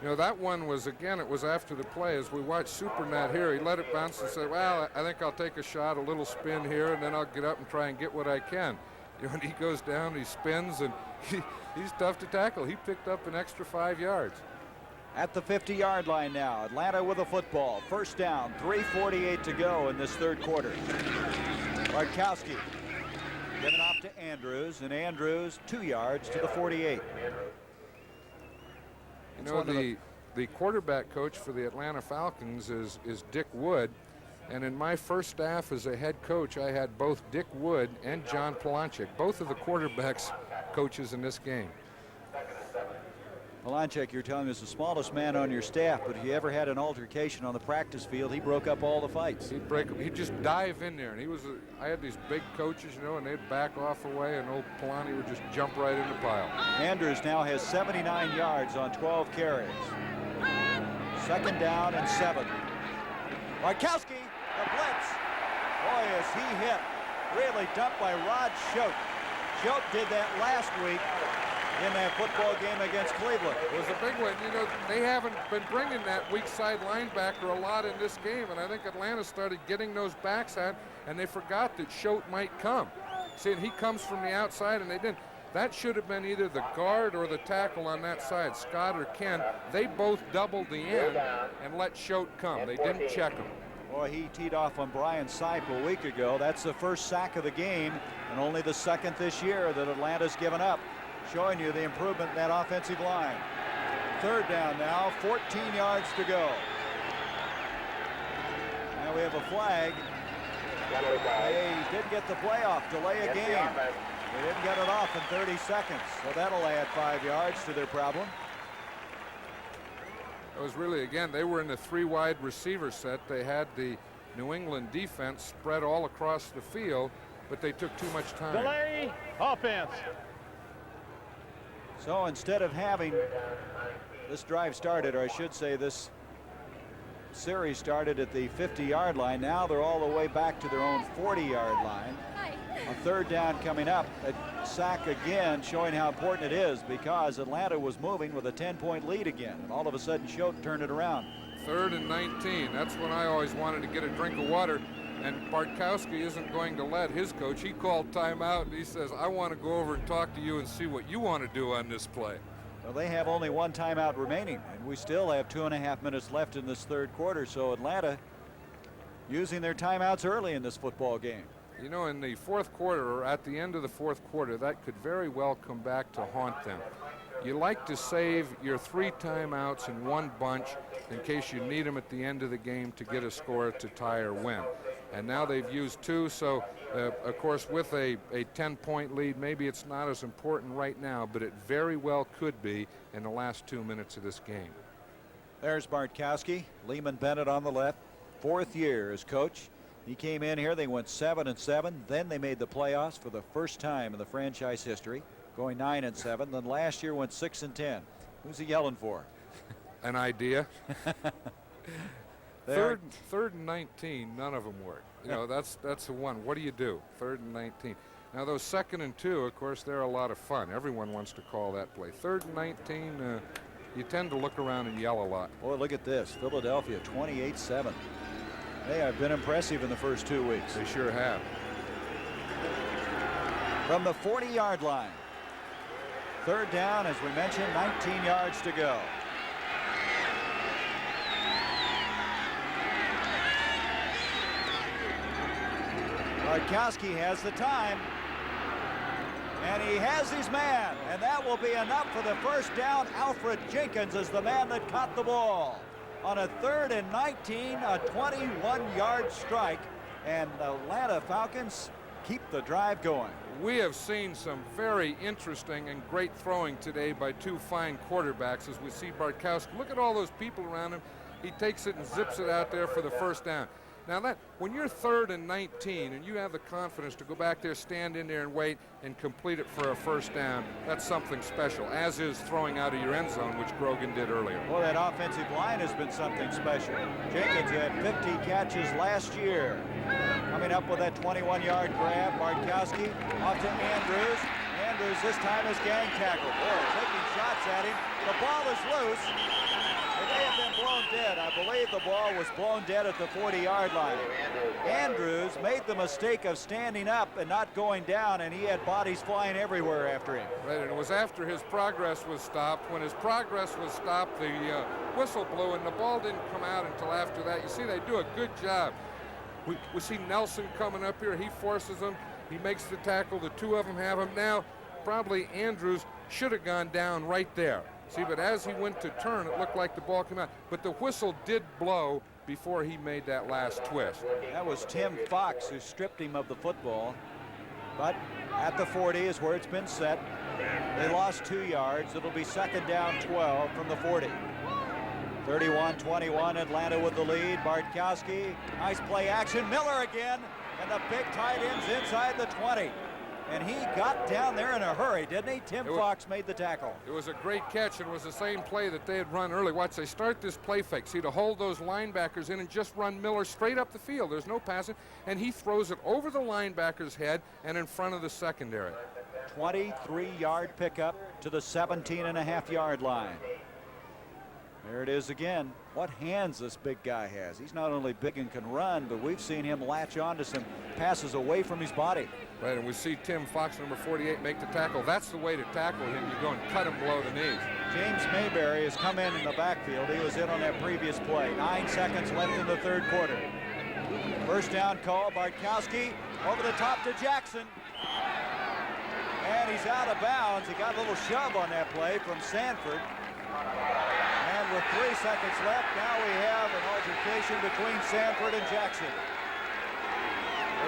You know, that one was, again, it was after the play. As we watched Supernat here, he let it bounce and said, well, I think I'll take a shot, a little spin here, and then I'll get up and try and get what I can. You know, and he goes down, he spins, and he's tough to tackle. He picked up an extra 5 yards. At the 50-yard line now, Atlanta with a football. First down, 3:48 to go in this third quarter. Bartkowski given off to Andrews, and Andrews 2 yards to the 48. You know, the quarterback coach for the Atlanta Falcons is Dick Wood, and in my first staff as a head coach, I had both Dick Wood and John Polanchik, both of the quarterbacks coaches in this game. Polanchik, you're telling me, is the smallest man on your staff, but if you ever had an altercation on the practice field, he broke up all the fights. He'd just dive in there, and I had these big coaches, you know, and they'd back off away, and old Polani would just jump right in the pile. Andrews now has 79 yards on 12 carries. Second down and 7. Bartkowski, the blitz. Boy, is he hit. Really dumped by Rod Schote. Schote did that last week in that football game against Cleveland. It was a big one. You know, they haven't been bringing that weak side linebacker a lot in this game, and I think Atlanta started getting those backs out, and they forgot that Schote might come. See, and he comes from the outside, and they didn't. That should have been either the guard or the tackle on that side, Scott or Ken. They both doubled the end and let Schote come. They didn't check him. Boy, he teed off on Brian Sipe a week ago. That's the first sack of the game, and only the second this year that Atlanta's given up, showing you the improvement in that offensive line. Third down now, 14 yards to go. Now we have a flag. They did get the playoff, delay a game. They didn't get it off in 30 seconds, so that'll add 5 yards to their problem. It was really, again, they were in the 3 wide receiver set. They had the New England defense spread all across the field, but they took too much time. Delay, offense. So instead of having this drive started, or I should say this series started at the 50-yard line, now they're all the way back to their own 40-yard line. A third down coming up. A sack again, showing how important it is, because Atlanta was moving with a 10-point lead again, and all of a sudden Schote turned it around. 3rd and 19. That's when I always wanted to get a drink of water, and Bartkowski isn't going to let his coach. He called timeout, and he says, I want to go over and talk to you and see what you want to do on this play. Well, they have only 1 timeout remaining, and we still have 2.5 minutes left in this third quarter, so Atlanta using their timeouts early in this football game. You know, in the fourth quarter, or at the end of the fourth quarter, that could very well come back to haunt them. You like to save your 3 timeouts in one bunch in case you need them at the end of the game to get a score to tie or win. And now they've used 2, so of course with a 10-point lead, maybe it's not as important right now, but it very well could be in the last 2 minutes of this game. There's Bartkowski, Lehman Bennett on the left, 4th year as coach. He came in here, they went 7-7, then they made the playoffs for the first time in the franchise history, going 9-7, then last year went 6-10. Who's he yelling for? An idea. Third and 19, none of them work. You know, that's the one. What do you do? 3rd and 19. Now those 2nd and 2, of course, they're a lot of fun. Everyone wants to call that play. 3rd and 19, you tend to look around and yell a lot. Boy, look at this. Philadelphia 28-7. They have been impressive in the first 2 weeks. They sure have. From the 40-yard line. 3rd down, as we mentioned, 19 yards to go. Bartkowski has the time, and he has his man, and that will be enough for the first down. Alfred Jenkins is the man that caught the ball on a 3rd and 19, a 21-yard strike, and the Atlanta Falcons keep the drive going. We have seen some very interesting and great throwing today by 2 fine quarterbacks as we see Bartkowski. Look at all those people around him. He takes it and zips it out there for the first down. Now that, when you're 3rd and 19 and you have the confidence to go back there, stand in there and wait and complete it for a first down, that's something special, as is throwing out of your end zone, which Grogan did earlier. Well, that offensive line has been something special. Jenkins had 50 catches last year. Coming up with that 21-yard grab, Bartkowski off to Andrews. Andrews this time is gang tackled. Boy, taking shots at him. The ball is loose. It may have been blown dead. I believe the ball was blown dead at the 40-yard line. Andrews made the mistake of standing up and not going down, and he had bodies flying everywhere after him. Right, and it was after his progress was stopped. When his progress was stopped, the whistle blew, and the ball didn't come out until after that. You see, they do a good job. We see Nelson coming up here. He forces him. He makes the tackle. The 2 of them have him. Now, probably Andrews should have gone down right there. See, but as he went to turn, it looked like the ball came out. But the whistle did blow before he made that last twist. That was Tim Fox who stripped him of the football. But at the 40 is where it's been set. They lost 2 yards. It'll be 2nd down 12 from the 40. 31-21, Atlanta with the lead. Bartkowski, nice play action. Miller again, and the big tight end's inside the 20. And he got down there in a hurry, didn't he? Tim Fox made the tackle. It was a great catch, and it was the same play that they had run early. Watch, they start this play fake. See, to hold those linebackers in and just run Miller straight up the field. There's no passing, and he throws it over the linebacker's head and in front of the secondary. 23-yard pickup to the 17.5-yard line. There it is again. What hands this big guy has. He's not only big and can run, but we've seen him latch on to some passes away from his body. Right, and we see Tim Fox, number 48, make the tackle. That's the way to tackle him. You go and cut him below the knees. James Mayberry has come in the backfield. He was in on that previous play. 9 seconds left in the third quarter. First down call, Bartkowski over the top to Jackson. And he's out of bounds. He got a little shove on that play from Sanford. And with 3 seconds left, now we have an altercation between Sanford and Jackson.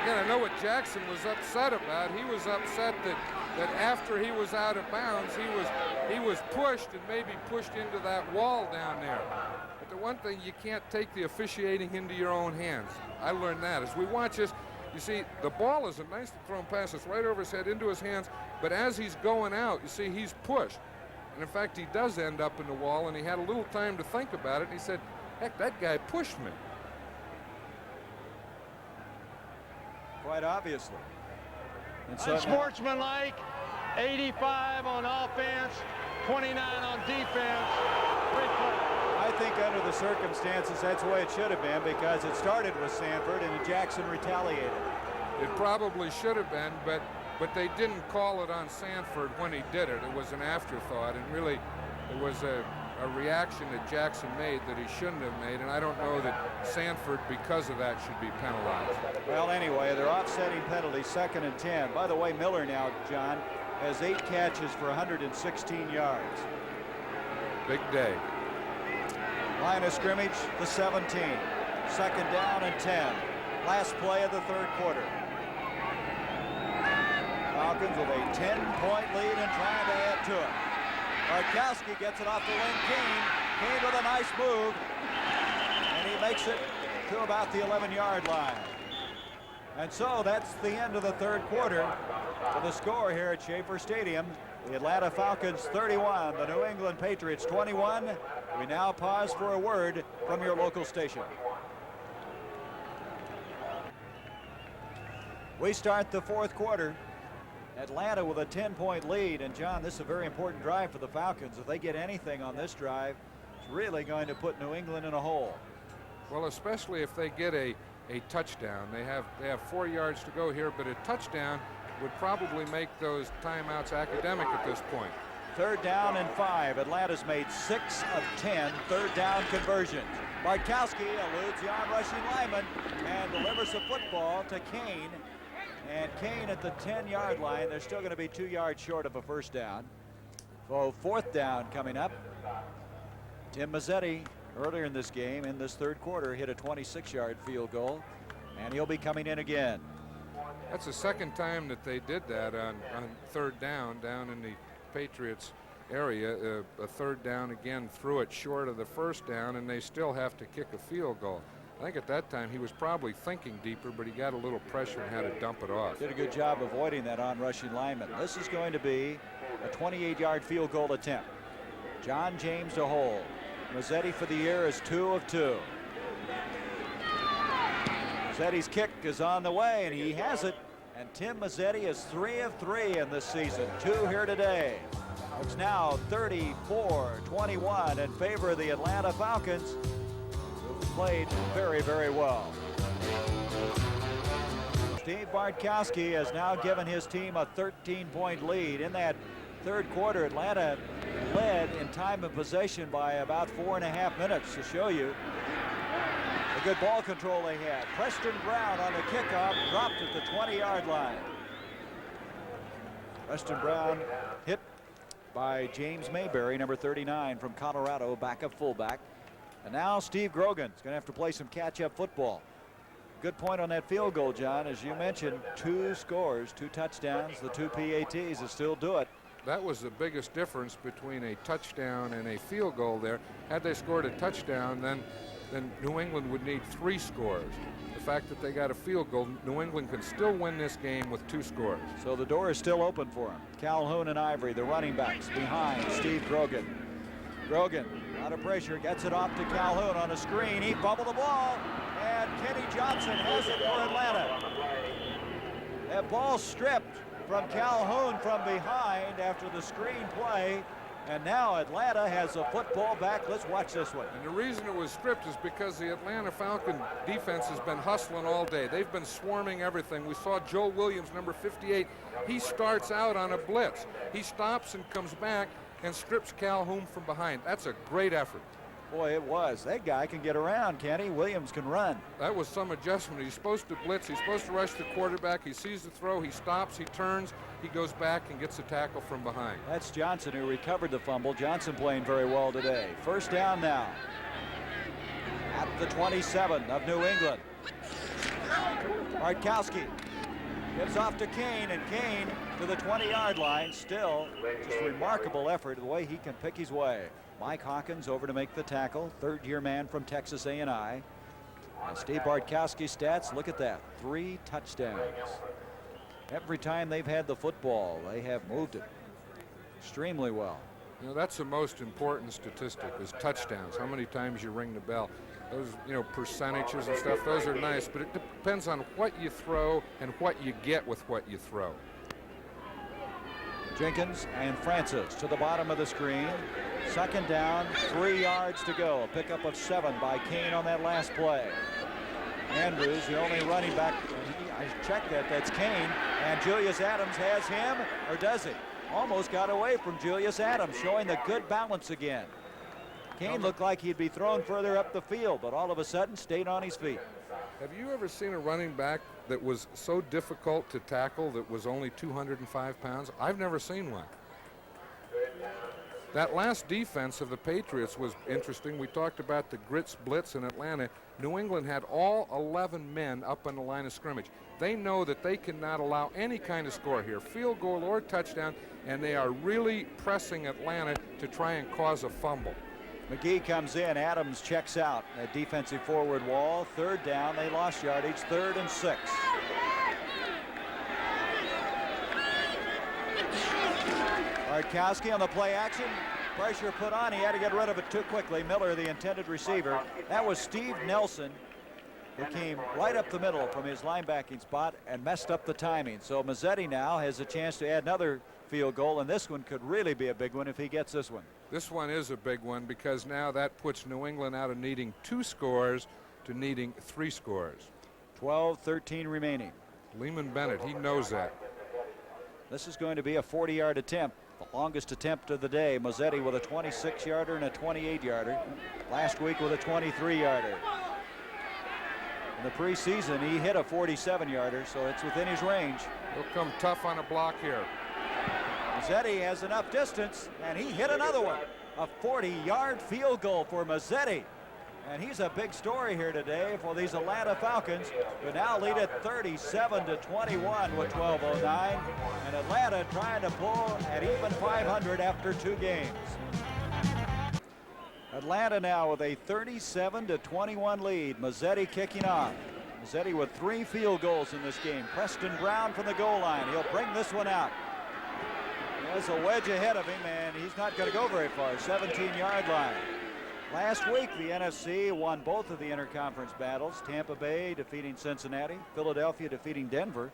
Again, I know what Jackson was upset about. He was upset that after he was out of bounds, he was pushed and maybe pushed into that wall down there. But the one thing, you can't take the officiating into your own hands. I learned that as we watch this. You see, the ball is a nicely thrown pass. It's right over his head into his hands. But as he's going out, you see, he's pushed. And in fact, he does end up in the wall, and he had a little time to think about it. And he said, heck, that guy pushed me. Quite obviously. Unsportsmanlike, 85 on offense, 29 on defense. I think under the circumstances, that's the way it should have been, because it started with Sanford and Jackson retaliated. It probably should have been, but they didn't call it on Sanford when he did it. It was an afterthought, and really it was a reaction that Jackson made that he shouldn't have made, and I don't know that Sanford, because of that, should be penalized. Well, anyway, they're offsetting penalties, 2nd and 10. By the way, Miller now, John, has 8 catches for 116 yards. Big day. Line of scrimmage, the 17. 2nd down and 10. Last play of the third quarter. Falcons with a 10-point lead and trying to add to it. Bartkowski gets it off to Lynn Kane. Kane with a nice move. And he makes it to about the 11-yard line. And so that's the end of the third quarter. For the score here at Schaefer Stadium, the Atlanta Falcons 31, the New England Patriots 21. We now pause for a word from your local station. We start the fourth quarter. Atlanta with a 10-point lead, and John, this is a very important drive for the Falcons. If they get anything on this drive, it's really going to put New England in a hole. Well, especially if they get a touchdown. They have 4 yards to go here, but a touchdown would probably make those timeouts academic at this point. 3rd down and 5. Atlanta's made 6 of 10 third down conversions. Bartkowski eludes the on-rushing lineman and delivers the football to Kane. And Kane at the 10-yard line. They're still going to be 2 yards short of a first down. So 4th down coming up. Tim Mazzetti, earlier in this game, in this third quarter, hit a 26-yard field goal, and he'll be coming in again. That's the second time that they did that on 3rd down in the Patriots area. A 3rd down again, threw it short of the first down, and they still have to kick a field goal. I think at that time he was probably thinking deeper, but he got a little pressure and had to dump it off. Did a good job avoiding that on-rushing lineman. This is going to be a 28-yard field goal attempt. John James to hold. Mazzetti for the year is 2 of 2. Mazzetti's kick is on the way, and he has it. And Tim Mazzetti is 3 of 3 in this season. 2 here today. It's now 34-21 in favor of the Atlanta Falcons, who've played very, very well. Steve Bartkowski has now given his team a 13-point lead. In that third quarter, Atlanta led in time of possession by about 4.5 minutes, to show you the good ball control they had. Preston Brown on the kickoff, dropped at the 20-yard line. Preston Brown hit by James Mayberry, number 39 from Colorado, backup fullback. And now Steve Grogan's going to have to play some catch-up football. Good point on that field goal, John. As you mentioned, 2 scores, 2 touchdowns, the 2 PATs that still do it. That was the biggest difference between a touchdown and a field goal there. Had they scored a touchdown, then New England would need 3 scores. The fact that they got a field goal, New England can still win this game with 2 scores. So the door is still open for him. Calhoun and Ivory, the running backs, behind Steve Grogan. Grogan, out of pressure, gets it off to Calhoun on a screen. He fumbled the ball, and Kenny Johnson has it for Atlanta. That ball stripped from Calhoun from behind after the screen play. And now Atlanta has a football back. Let's watch this one. And the reason it was stripped is because the Atlanta Falcon defense has been hustling all day. They've been swarming everything. We saw Joe Williams, number 58. He starts out on a blitz. He stops and comes back and strips Calhoun from behind. That's a great effort. Boy, it was. That guy can get around, Kenny. Williams can run. That was some adjustment. He's supposed to blitz. He's supposed to rush the quarterback. He sees the throw. He stops. He turns. He goes back and gets a tackle from behind. That's Johnson who recovered the fumble. Johnson playing very well today. First down now at the 27 of New England. Bartkowski gives off to Kane, and Kane to the 20-yard line. Still just remarkable effort the way he can pick his way. Mike Hawkins over to make the tackle. Third-year man from Texas A&I. And Steve Bartkowski's stats, look at that. 3 touchdowns. Every time they've had the football, they have moved it extremely well. You know, that's the most important statistic is touchdowns. How many times you ring the bell. Those, you know, percentages and stuff, those are nice, but it depends on what you throw and what you get with what you throw. Jenkins and Francis to the bottom of the screen. Second down, 3 yards to go. A pickup of 7 by Kane on that last play. Andrews, the only running back. I checked that. That's Kane. And Julius Adams has him, or does he? Almost got away from Julius Adams, showing the good balance again. Kane looked like he'd be thrown further up the field, but all of a sudden stayed on his feet. Have you ever seen a running back that was so difficult to tackle that was only 205 pounds? I've never seen one. That last defense of the Patriots was interesting. We talked about the grits blitz in Atlanta. New England had all 11 men up on the line of scrimmage. They know that they cannot allow any kind of score here, field goal or touchdown, and they are really pressing Atlanta to try and cause a fumble. McGee comes in. Adams checks out at defensive forward wall. Third down. They lost yardage. 3rd and 6. Bartkowski on the play action. Pressure put on. He had to get rid of it too quickly. Miller, the intended receiver. That was Steve Nelson, who came right up the middle from his linebacking spot and messed up the timing. So Mazzetti now has a chance to add another field goal, and this one could really be a big one if he gets this one. This one is a big one because now that puts New England out of needing 2 scores to needing 3 scores. 12-13 remaining. Lehman Bennett, he knows that. This is going to be a 40-yard attempt, the longest attempt of the day. Mazzetti with a 26-yarder and a 28-yarder. Last week with a 23-yarder. In the preseason, he hit a 47-yarder, so it's within his range. He'll come tough on a block here. Mazzetti has enough distance, and he hit another one. A 40-yard field goal for Mazzetti. And he's a big story here today for these Atlanta Falcons, who now lead at 37-21 with 12:09. And Atlanta trying to pull at even 500 after 2 games. Atlanta now with a 37-21 lead. Mazzetti kicking off. Mazzetti with 3 field goals in this game. Preston Brown from the goal line. He'll bring this one out. There's a wedge ahead of him, and he's not going to go very far. 17-yard line. Last week, the NFC won both of the interconference battles. Tampa Bay defeating Cincinnati, Philadelphia defeating Denver.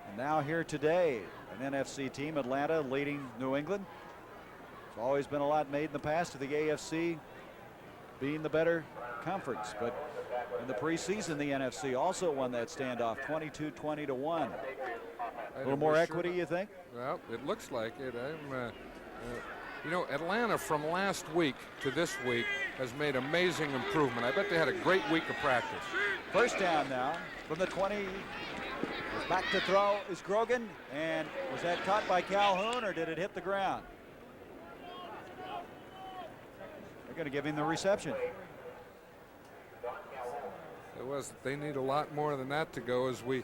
And now here today, an NFC team, Atlanta leading New England. There's always been a lot made in the past of the AFC being the better conference. But in the preseason, the NFC also won that standoff 22-20-1. A little more equity, you think? Well, it looks like it. You know, Atlanta from last week to this week has made amazing improvement. I bet they had a great week of practice. First down now from the 20. Back to throw is Grogan. And was that caught by Calhoun, or did it hit the ground? They're going to give him the reception. It was. They need a lot more than that to go as we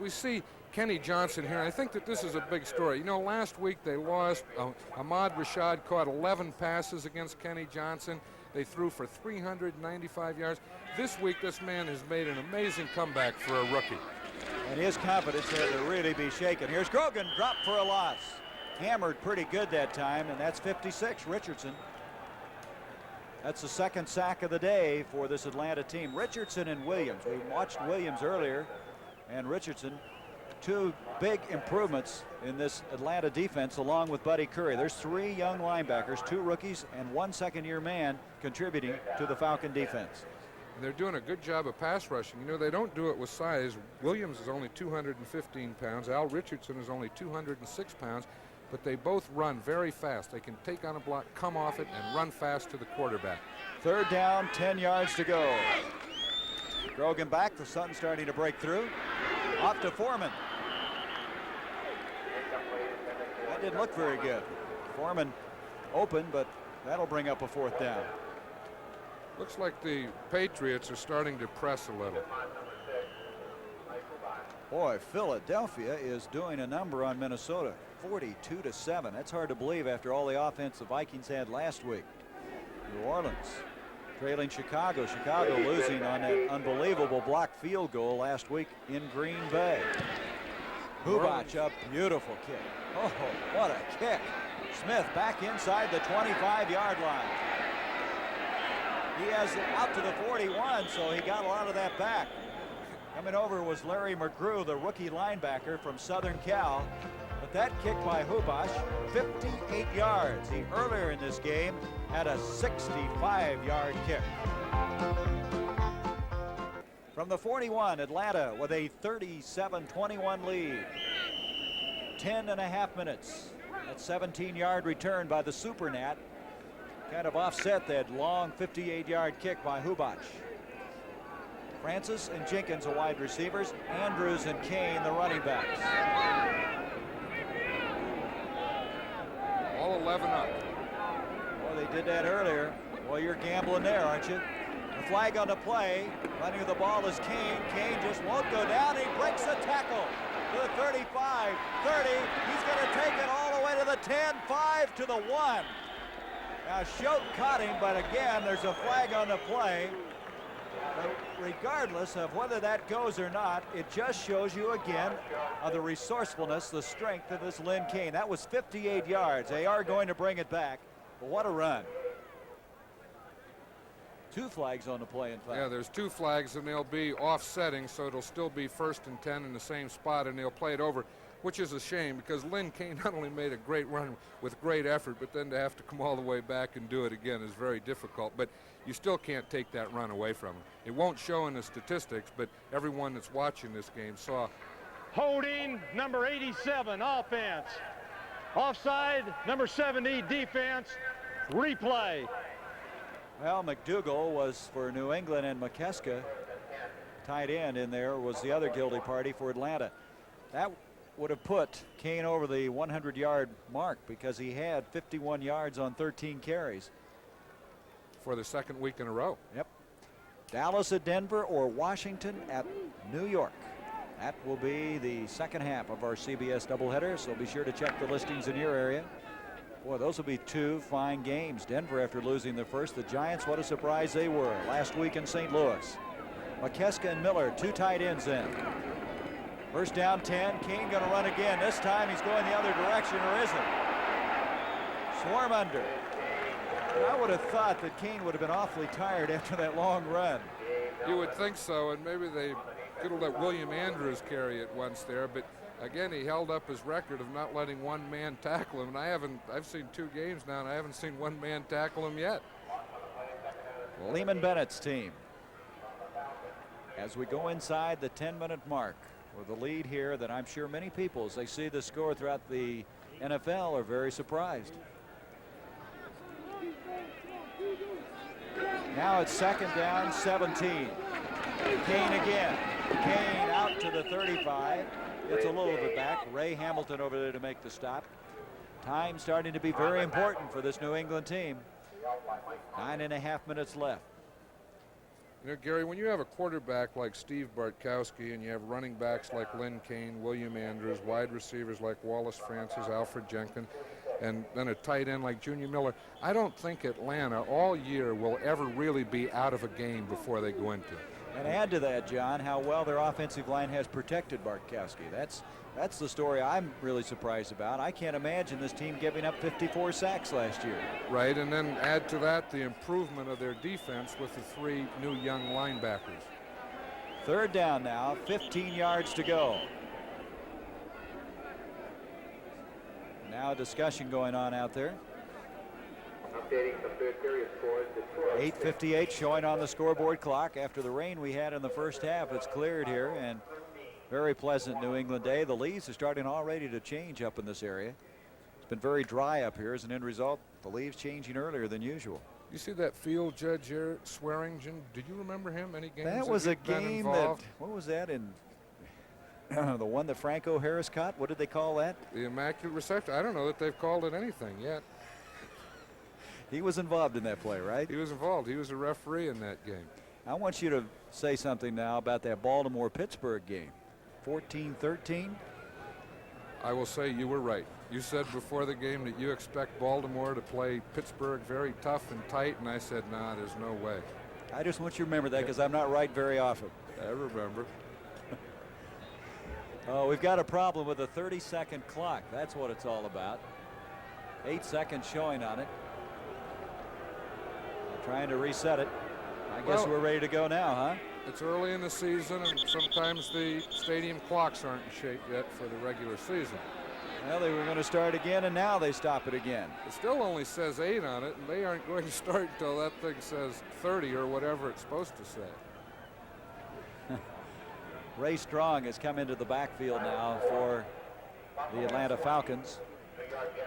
see Kenny Johnson here. I think that this is a big story. You know, last week they lost. Ahmad Rashad caught 11 passes against Kenny Johnson. They threw for 395 yards. This week, this man has made an amazing comeback for a rookie. And his confidence had to really be shaken. Here's Grogan, dropped for a loss. Hammered pretty good that time, and that's 56, Richardson. That's the 2nd sack of the day for this Atlanta team. Richardson and Williams. We watched Williams earlier, and Richardson two big improvements in this Atlanta defense along with Buddy Curry. There's 3 young linebackers, 2 rookies, and 1 second-year man contributing to the Falcon defense. And they're doing a good job of pass rushing. You know, they don't do it with size. Williams is only 215 pounds. Al Richardson is only 206 pounds. But they both run very fast. They can take on a block, come off it, and run fast to the quarterback. 3rd down, 10 yards to go. Grogan back, the sun starting to break through. Off to Foreman. That didn't look very good. Foreman open, but that'll bring up a 4th down. Looks like the Patriots are starting to press a little. Boy, Philadelphia is doing a number on Minnesota. 42-7. That's hard to believe after all the offense the Vikings had last week. New Orleans trailing Chicago. Chicago losing on that unbelievable blocked field goal last week in Green Bay. Hubbach, a beautiful kick. Oh, what a kick. Smith back inside the 25-yard line. He has it out to the 41, so he got a lot of that back. Coming over was Larry McGrew, the rookie linebacker from Southern Cal. But that kick by Hubbach, 58 yards. He earlier in this game had a 65-yard kick. From the 41, Atlanta with a 37-21 lead. 10.5 minutes. That 17-yard return by the Super Nat kind of offset that long 58-yard kick by Hubbach. Francis and Jenkins, the wide receivers. Andrews and Kane, the running backs. All 11 up. Well, they did that earlier. Well, you're gambling there, aren't you? The flag on the play. Running the ball is Kane. Kane just won't go down. He breaks the tackle to the 35, 30. He's going to take it all the way to the 10, 5 to the 1. Now, Schote caught him, but again, there's a flag on the play. But regardless of whether that goes or not, it just shows you again of the resourcefulness, the strength of this Lynn Kane. That was 58 yards. They are going to bring it back, but what a run. 2 flags on the play, in fact. Yeah, there's 2 flags, and they'll be offsetting, so it'll still be 1st and 10 in the same spot, and they'll play it over, which is a shame because Lynn Kane not only made a great run with great effort, but then to have to come all the way back and do it again is very difficult. But you still can't take that run away from him. It won't show in the statistics, but everyone that's watching this game saw. Holding, number 87, offense. Offside, number 70, defense. Replay. Well, McDougal was for New England, and McKeska, tight end in there, was the other guilty party for Atlanta. That would have put Kane over the 100-yard mark because he had 51 yards on 13 carries. For the 2nd week in a row. Yep. Dallas at Denver or Washington at New York. That will be the second half of our CBS doubleheader, so be sure to check the listings in your area. Boy, those will be 2 fine games. Denver after losing the first. The Giants, what a surprise they were last week in St. Louis. McKeska and Miller, 2 tight ends in. 1st down, 10. Kane going to run again. This time he's going the other direction, or isn't? Swarm under. I would have thought that Kane would have been awfully tired after that long run. You would think so, and maybe they could have let William Andrews carry it once there, but again, he held up his record of not letting one man tackle him, and I've seen 2 games now, and I haven't seen one man tackle him yet. Lehman Bennett's team. As we go inside the 10-minute mark with a lead here that I'm sure many people, as they see the score throughout the NFL, are very surprised. Now it's 2nd down, 17. Kane again. Kane out to the 35. Gets a little bit back. Ray Hamilton over there to make the stop. Time starting to be very important for this New England team. 9.5 minutes left. You know, Gary, when you have a quarterback like Steve Bartkowski and you have running backs like Lynn Kane, William Andrews, wide receivers like Wallace Francis, Alfred Jenkins, and then a tight end like Junior Miller, I don't think Atlanta all year will ever really be out of a game before they go into it. And add to that, John, how well their offensive line has protected Bartkowski. That's the story I'm really surprised about. I can't imagine this team giving up 54 sacks last year. Right, and then add to that the improvement of their defense with the 3 new young linebackers. 3rd down now, 15 yards to go. Now a discussion going on out there. Updating the third period scores. Detroit 8:58 showing on the scoreboard clock. After the rain we had in the first half, it's cleared here, and very pleasant New England day. The leaves are starting already to change up in this area. It's been very dry up here. As an end result, the leaves changing earlier than usual. You see that field judge here, Swearingen? Did you remember him? Any games? That was a he'd been game that, involved? what was that in the one that Franco Harris caught? What did they call that? The Immaculate Reception. I don't know that they've called it anything yet. He was involved in that play, right? He was involved. He was a referee in that game. I want you to say something now about that Baltimore-Pittsburgh game. 14-13. I will say you were right. You said before the game that you expect Baltimore to play Pittsburgh very tough and tight, and I said, nah, there's no way. I just want you to remember that because I'm not right very often. I remember. Oh, we've got a problem with a 30-second clock. That's what it's all about. 8 seconds showing on it. Trying to reset it. I guess we're ready to go now, huh? It's early in the season, and sometimes the stadium clocks aren't in shape yet for the regular season. Well, they were going to start again, and now they stop it again. It still only says 8 on it, and they aren't going to start until that thing says 30 or whatever it's supposed to say. Ray Strong has come into the backfield now for the Atlanta Falcons.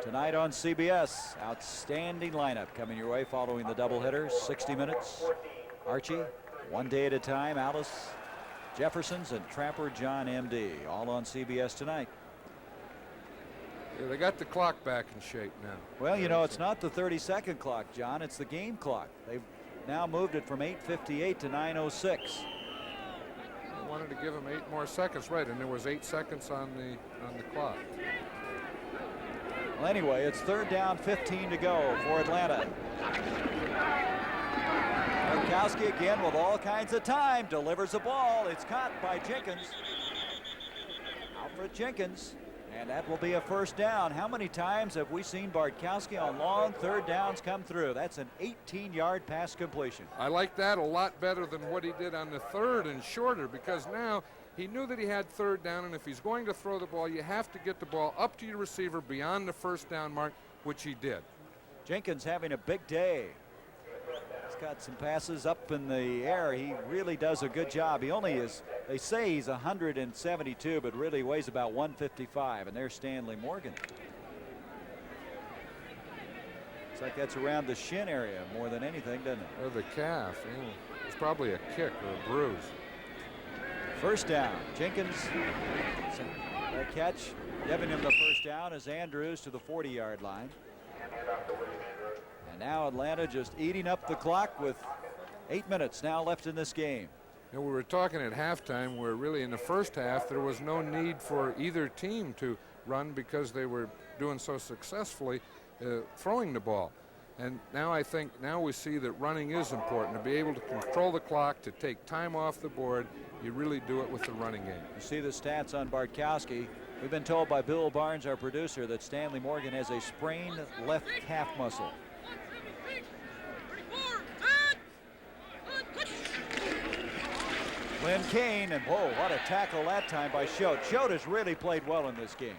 Tonight on CBS, outstanding lineup coming your way following the doubleheader. 60 minutes. Archie, One Day at a Time, Alice Jeffersons, and Trapper John M.D. all on CBS tonight. Yeah, they got the clock back in shape now. Well, you know, it's not the 30-second clock, John. It's the game clock. They've now moved it from 8:58 to 9:06. They wanted to give him 8 more seconds, right? And there was 8 seconds on the clock. Well, anyway, it's 3rd down, 15 to go for Atlanta. Bartkowski again with all kinds of time, delivers a ball. It's caught by Jenkins. Alfred Jenkins, and that will be a 1st down. How many times have we seen Bartkowski on long 3rd downs come through? That's an 18-yard pass completion. I like that a lot better than what he did on the 3rd and shorter, because now he knew that he had 3rd down, and if he's going to throw the ball, you have to get the ball up to your receiver beyond the 1st down mark, which he did. Jenkins having a big day. He's got some passes up in the air. He really does a good job. He only is, they say he's 172, but really weighs about 155. And there's Stanley Morgan. Looks like that's around the shin area more than anything, doesn't it? Or the calf. Yeah. It's probably a kick or a bruise. 1st down. Jenkins, that catch, giving him the 1st down as Andrews to the 40-yard line. And now Atlanta just eating up the clock with 8 minutes now left in this game. You know, we were talking at halftime where really in the 1st half there was no need for either team to run because they were doing so successfully throwing the ball. And now I think now we see that running is important. To be able to control the clock, to take time off the board, you really do it with the running game. You see the stats on Bartkowski. We've been told by Bill Barnes, our producer, that Stanley Morgan has a sprained left calf muscle. Glenn Kane, and whoa, what a tackle that time by Choate. Choate has really played well in this game.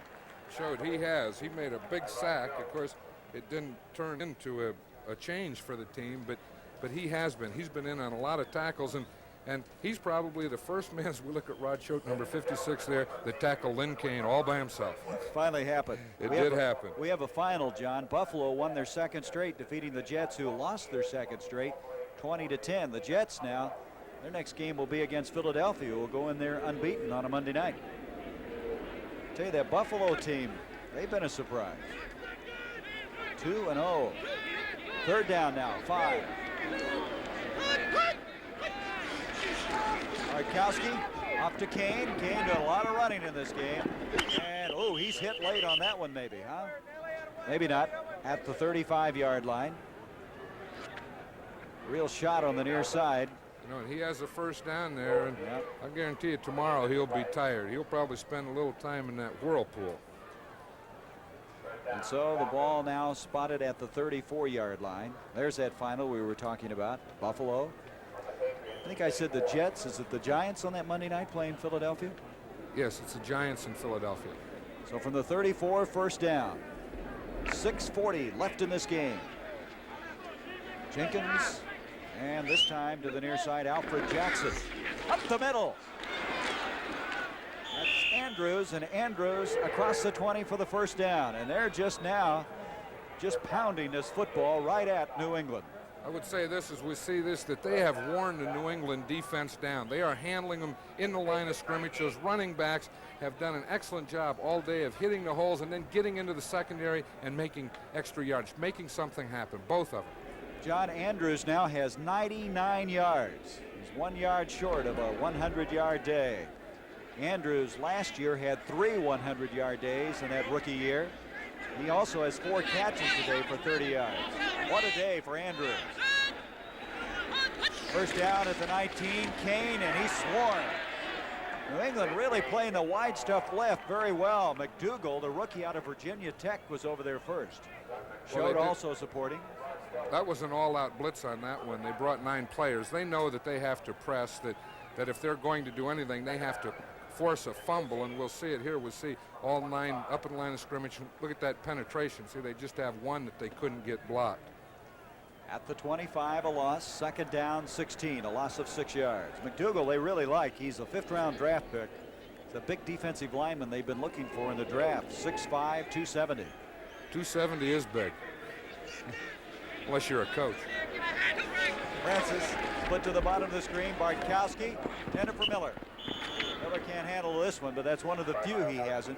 Choate, he has. He made a big sack. Of course, it didn't turn into a change for the team, but he has been. He's been in on a lot of tackles, and he's probably the first man, as we look at Rod Choate, number 56 there, that tackled Lynn Kane all by himself. Finally happened. It did happen. We have a final, John. Buffalo won their 2nd straight, defeating the Jets, who lost their 2nd straight, 20-10. The Jets now, their next game will be against Philadelphia, who will go in there unbeaten on a Monday night. Tell you, that Buffalo team, they've been a surprise. 2-0. 3rd down now, 5. Bartkowski off to Kane. Kane did a lot of running in this game. And, oh, he's hit late on that one maybe, huh? Maybe not. At the 35-yard line. Real shot on the near side. You know, and he has a 1st down there, and I guarantee you tomorrow he'll be tired. He'll probably spend a little time in that whirlpool. And so the ball now spotted at the 34-yard line. There's that final we were talking about. Buffalo. I think I said the Jets. Is it the Giants on that Monday night playing Philadelphia? Yes, it's the Giants in Philadelphia. So from the 34, 1st down. 6:40 left in this game. Jenkins, and this time to the near side, Alfred Jackson. Up the middle. That's Andrews, and Andrews across the 20 for the first down. And they're just pounding this football right at New England. I would say this as we see this, that they have worn the New England defense down. They are handling them in the line of scrimmage. Those running backs have done an excellent job all day of hitting the holes and then getting into the secondary and making extra yards, making something happen, both of them. John Andrews now has 99 yards. He's 1 yard short of a 100-yard day. Andrews last year had 3 100-yard days in that rookie year. He also has 4 catches today for 30 yards. What a day for Andrews. First down at the 19, Kane, and he's swarmed. New England really playing the wide stuff left very well. McDougal, the rookie out of Virginia Tech, was over there first. Showed also supporting. That was an all-out blitz on that one. They brought 9 players. They know that they have to press, that if they're going to do anything, they have to force a fumble, and we'll see it here. We'll see all 9 up in the line of scrimmage. Look at that penetration. See, they just have one that they couldn't get blocked. At the 25, a loss. Second down, 16, a loss of 6 yards. McDougal they really like. He's a 5th-round draft pick. He's a big defensive lineman they've been looking for in the draft. 6'5", 270. 270 is big. Unless you're a coach. Francis split to the bottom of the screen. Bartkowski intended for Miller. Miller can't handle this one, but that's one of the few he hasn't.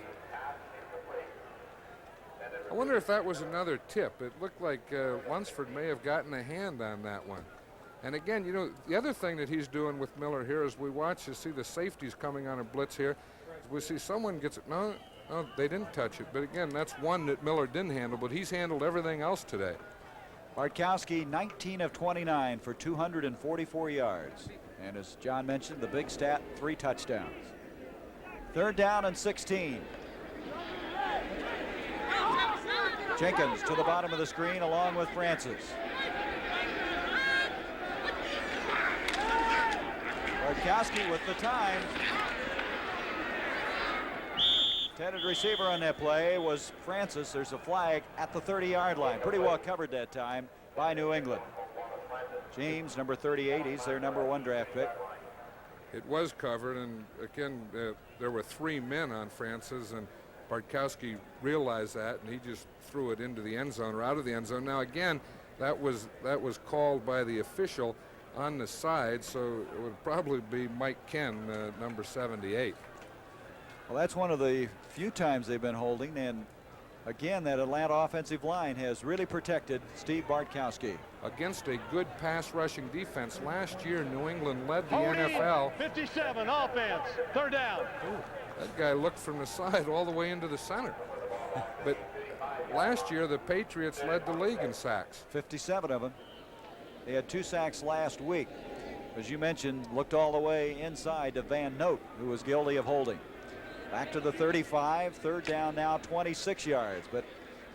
I wonder if that was another tip. It looked like Lunsford may have gotten a hand on that one. And again, you know, the other thing that he's doing with Miller here is we watch to see the safeties coming on a blitz here. We see someone gets it. No, they didn't touch it. But again, that's one that Miller didn't handle, but he's handled everything else today. Bartkowski, 19 of 29 for 244 yards. And as John mentioned, the big stat, 3 touchdowns. Third down and 16. Jenkins to the bottom of the screen along with Francis. Bartkowski with the time. Intended receiver on that play was Francis. There's a flag at the 30-yard line. Pretty well covered that time by New England. James, number 38, he's their number 1 draft pick. It was covered, and again, there were 3 men on Francis, and Bartkowski realized that, and he just threw it into the end zone or out of the end zone. Now, again, that was called by the official on the side, so it would probably be Mike Ken, number 78. Well, that's one of the few times they've been holding, and again, that Atlanta offensive line has really protected Steve Bartkowski. Against a good pass rushing defense. Last year, New England led the Holding, NFL. 57, offense, third down. Ooh, that guy looked from the side all the way into the center. But last year, the Patriots led the league in sacks. 57 of them. They had 2 sacks last week. As you mentioned, looked all the way inside to Van Note, who was guilty of holding. Back to the 35, third down now, 26 yards. But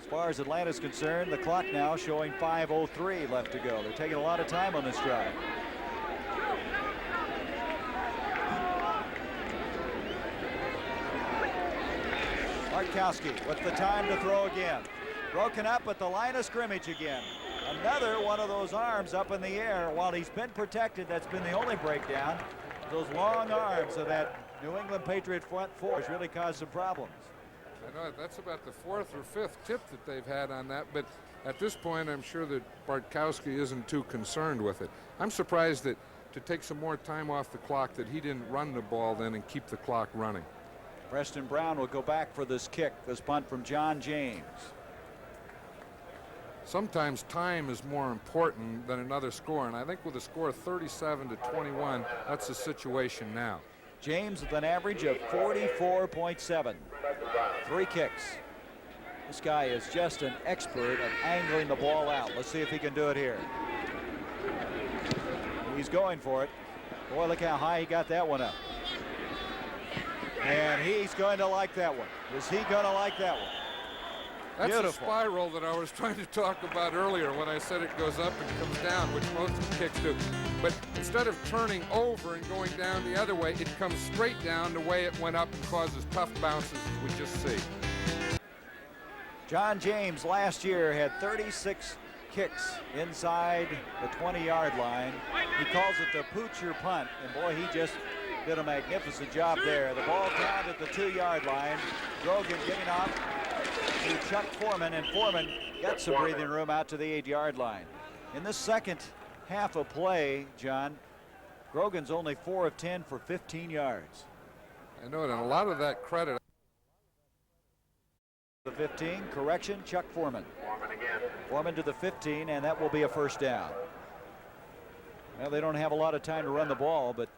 as far as Atlanta's concerned, the clock now showing 5:03 left to go. They're taking a lot of time on this drive. Bartkowski with the time to throw again. Broken up at the line of scrimmage again. Another one of those arms up in the air. While he's been protected, that's been the only breakdown. Those long arms of that New England Patriot front 4 has really caused some problems. I know that's about the 4th or 5th tip that they've had on that, but at this point I'm sure that Bartkowski isn't too concerned with it. I'm surprised that to take some more time off the clock that he didn't run the ball then and keep the clock running. Preston Brown will go back for this kick, this punt from John James. Sometimes time is more important than another score, and I think with a score of 37-21, that's the situation now. James with an average of 44.7. 3 kicks. This guy is just an expert at angling the ball out. Let's see if he can do it here. He's going for it. Boy, look how high he got that one up. And he's going to like that one. Is he going to like that one? That's Beautiful. a spiral that I was trying to talk about earlier when I said it goes up and comes down, which most kicks do. But instead of turning over and going down the other way, it comes straight down the way it went up and causes tough bounces, as we just see. John James last year had 36 kicks inside the 20-yard line. He calls it the poocher punt, and boy, he just did a magnificent job there. The ball down at the 2-yard line. Grogan giving off to Chuck Foreman, and Foreman gets some breathing room out to the 8-yard line. In this second half of play, John, Grogan's only 4 of 10 for 15 yards. I know it, and a lot of that credit. The 15, correction, Chuck Foreman. Foreman to the 15, and that will be a first down. Well, they don't have a lot of time to run the ball, but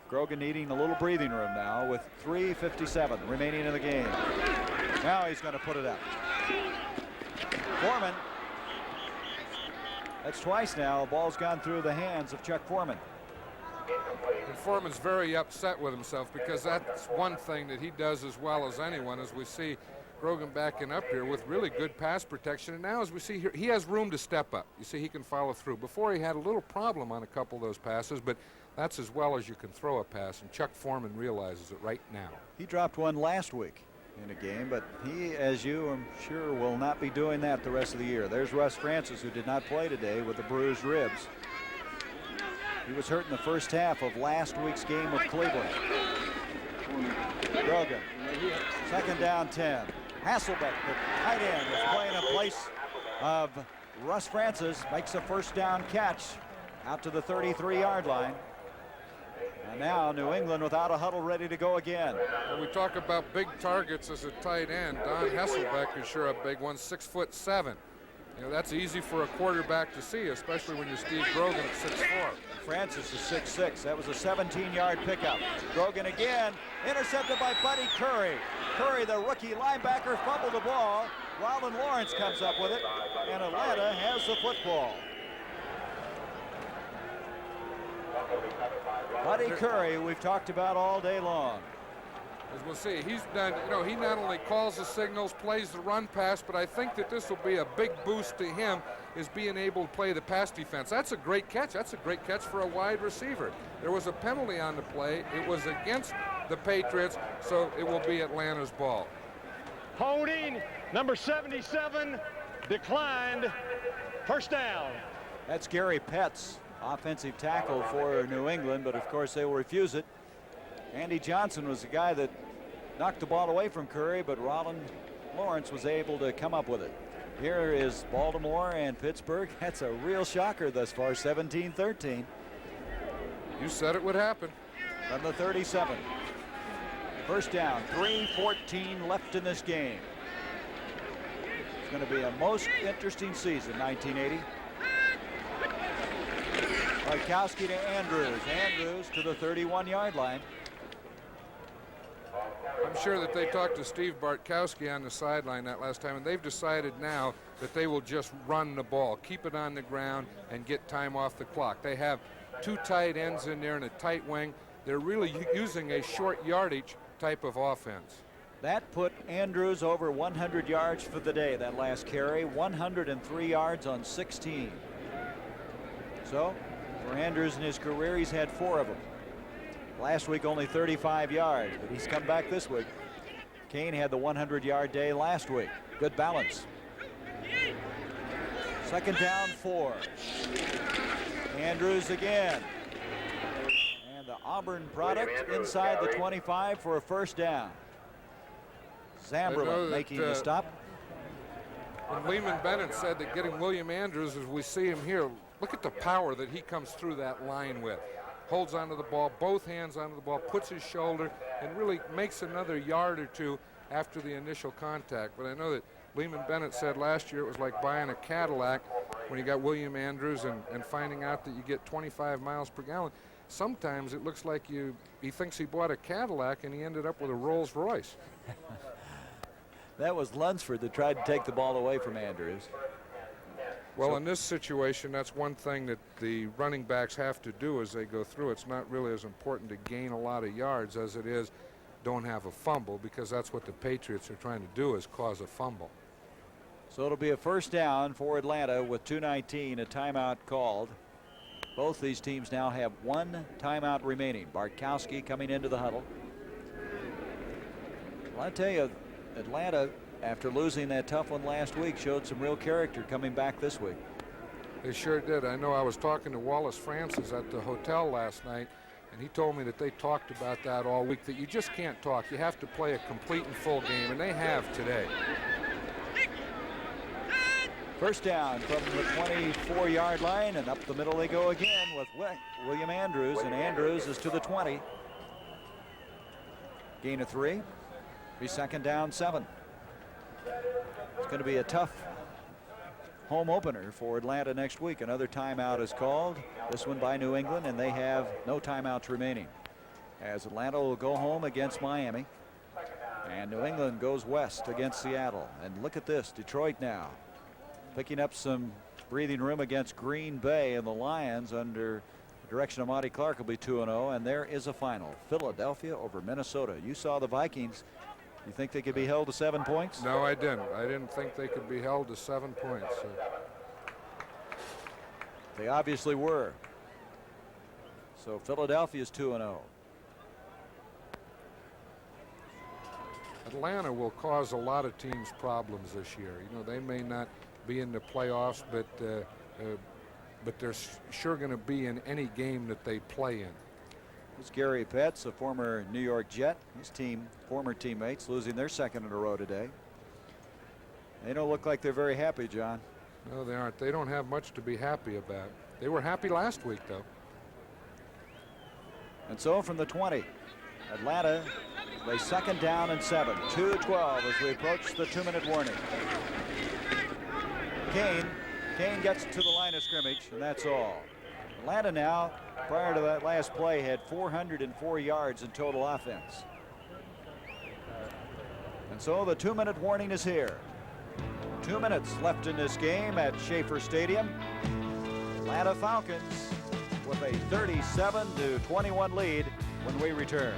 Grogan needing a little breathing room now with 3:57 remaining in the game. Now he's going to put it up. Foreman. That's twice now. The ball's gone through the hands of Chuck Foreman. And Foreman's very upset with himself because that's one thing that he does as well as anyone, as we see Grogan backing up here with really good pass protection. And now as we see here, he has room to step up. You see he can follow through. Before he had a little problem on a couple of those passes, but that's as well as you can throw a pass, and Chuck Foreman realizes it right now. He dropped one last week in a game, but he, as you I'm sure, will not be doing that the rest of the year. There's Russ Francis, who did not play today with the bruised ribs. He was hurt in the first half of last week's game with Cleveland. Grogan, second down 10. Hasselbeck, the tight end, is playing in place of Russ Francis, makes a first down catch out to the 33-yard line. And now New England without a huddle, ready to go again. When we talk about big targets as a tight end, Don Hasselbeck is sure a big one, 6'7". You know, that's easy for a quarterback to see, especially when you're Steve Grogan at 6'4". Francis is 6'6". That was a 17-yard pickup. Grogan again, intercepted by Buddy Curry. Curry, the rookie linebacker, fumbled the ball. Robin Lawrence comes up with it, and Atlanta has the football. Buddy Curry, we've talked about all day long. As we'll see, he's done, you know, he not only calls the signals, plays the run pass, but I think that this will be a big boost to him, is being able to play the pass defense. That's a great catch. That's a great catch for a wide receiver. There was a penalty on the play. It was against the Patriots, so it will be Atlanta's ball. Holding, number 77, declined, first down. That's Gary Petz, offensive tackle for New England, but of course they will refuse it. Andy Johnson was the guy that knocked the ball away from Curry, but Robin Lawrence was able to come up with it. Here is Baltimore and Pittsburgh. That's a real shocker thus far, 17-13. You said it would happen. From the 37. First down, 3:14 left in this game. It's going to be a most interesting season, 1980. Bartkowski to Andrews. Andrews to the 31-yard line. I'm sure that they talked to Steve Bartkowski on the sideline that last time, and they've decided now that they will just run the ball, keep it on the ground, and get time off the clock. They have two tight ends in there and a tight wing. They're really using a short yardage type of offense. That put Andrews over 100 yards for the day, that last carry. 103 yards on 16. So, for Andrews in his career, he's had 4 of them. Last week only 35 yards, but he's come back this week. Kane had the 100-yard day last week. Good balance. Second down 4. Andrews again. And the Auburn product inside the 25 for a first down. Zamberlin making the stop. When Lehman Bennett said that getting William Andrews, as we see him here, look at the power that he comes through that line with. Holds onto the ball, both hands onto the ball, puts his shoulder, and really makes another yard or two after the initial contact. But I know that Lehman Bennett said last year it was like buying a Cadillac when you got William Andrews and finding out that you get 25 miles per gallon. Sometimes it looks like he thinks he bought a Cadillac and he ended up with a Rolls Royce. That was Lunsford that tried to take the ball away from Andrews. Well, in this situation, that's one thing that the running backs have to do as they go through. It's not really as important to gain a lot of yards as it is don't have a fumble, because that's what the Patriots are trying to do, is cause a fumble. So it'll be a first down for Atlanta with 2:19, a timeout called. Both these teams now have 1 timeout remaining. Bartkowski coming into the huddle. Well, I tell you, Atlanta after losing that tough one last week, showed some real character coming back this week. They sure did. I know I was talking to Wallace Francis at the hotel last night, and he told me that they talked about that all week, that you just can't talk. You have to play a complete and full game, and they have today. First down from the 24-yard line, and up the middle they go again with William Andrews, and Andrews is to the 20. Gain of 3. Be second down 7. It's going to be a tough home opener for Atlanta next week. Another timeout is called, this one by New England, and they have no timeouts remaining, as Atlanta will go home against Miami, and New England goes west against Seattle. And look at this, Detroit now picking up some breathing room against Green Bay, and the Lions under the direction of Monty Clark will be 2-0, and there is a final. Philadelphia over Minnesota. You saw the Vikings. You think they could be held to 7 points? No, I didn't. I didn't think they could be held to 7 points. They obviously were. So Philadelphia's 2-0. Atlanta will cause a lot of teams problems this year. You know, they may not be in the playoffs, but they're sure going to be in any game that they play in. It's Gary Petz, a former New York Jet. His team, former teammates, losing their second in a row today. They don't look like they're very happy, John. No, they aren't. They don't have much to be happy about. They were happy last week, though. And so from the 20, Atlanta, they second down and 7. 2-12 as we approach the 2-minute warning. Kane gets to the line of scrimmage, and that's all. Atlanta now, prior to that last play, had 404 yards in total offense. And so the 2-minute warning is here. 2 minutes left in this game at Schaefer Stadium. Atlanta Falcons with a 37-21 lead when we return.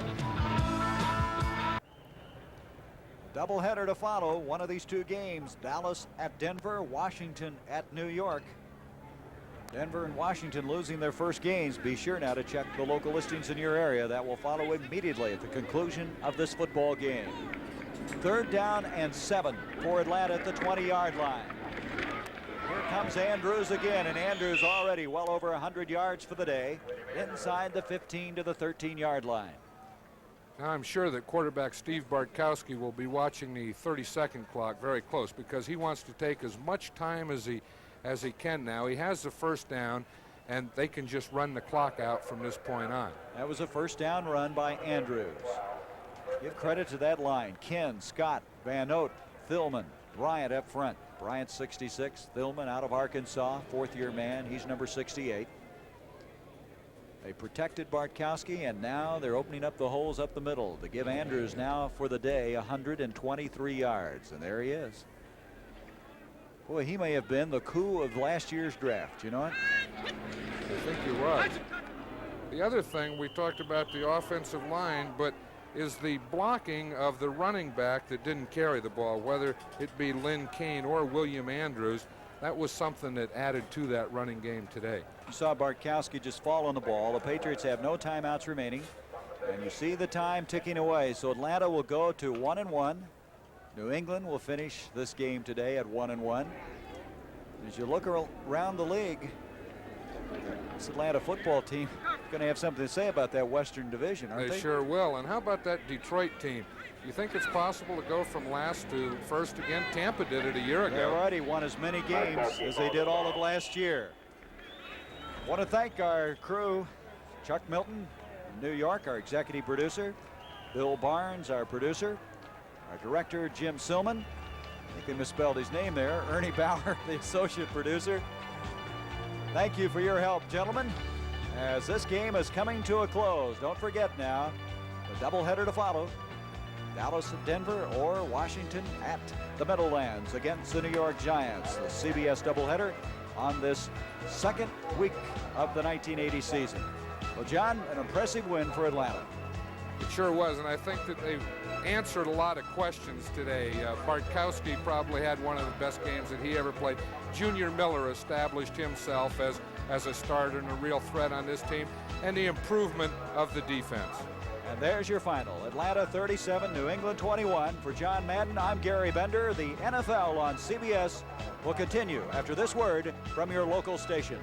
Doubleheader to follow. One of these two games, Dallas at Denver, Washington at New York. Denver and Washington losing their first games. Be sure now to check the local listings in your area. That will follow immediately at the conclusion of this football game. 3rd down and 7 for Atlanta at the 20-yard line. Here comes Andrews again, and Andrews already well over 100 yards for the day, inside the 15 to the 13-yard line. Now I'm sure that quarterback Steve Bartkowski will be watching the 30-second clock very close, because he wants to take as much time as he can now. He has the first down, and they can just run the clock out from this point on. That was a first down run by Andrews. Give credit to that line. Ken, Scott, Van Note, Thilman, Bryant up front. Bryant 66, Thilman out of Arkansas, 4th-year man. He's number 68. They protected Bartkowski, and now they're opening up the holes up the middle to give Andrews now for the day 123 yards. And there he is. Boy, he may have been the coup of last year's draft. You know what? I think he was. The other thing, we talked about the offensive line, but is the blocking of the running back that didn't carry the ball, whether it be Lynn Kane or William Andrews. That was something that added to that running game today. You saw Bartkowski just fall on the ball. The Patriots have no timeouts remaining, and you see the time ticking away. So Atlanta will go to 1-1. New England will finish this game today at 1-1. As you look around the league, this Atlanta football team is going to have something to say about that Western Division, aren't they? They sure will. And how about that Detroit team? You think it's possible to go from last to first again? Tampa did it a year ago. They already won as many games as they did all of last year. I want to thank our crew, Chuck Milton in New York, our executive producer, Bill Barnes, our producer, our director, Jim Silman. I think they misspelled his name there. Ernie Bauer, the associate producer. Thank you for your help, gentlemen, as this game is coming to a close. Don't forget now, the doubleheader to follow. Dallas at Denver or Washington at the Meadowlands against the New York Giants. The CBS doubleheader on this second week of the 1980 season. Well, John, an impressive win for Atlanta. It sure was, and I think that they answered a lot of questions today. Bartkowski probably had one of the best games that he ever played. Junior Miller established himself as a starter and a real threat on this team, and the improvement of the defense. And there's your final. Atlanta 37, New England 21. For John Madden, I'm Gary Bender. The NFL on CBS will continue after this word from your local station.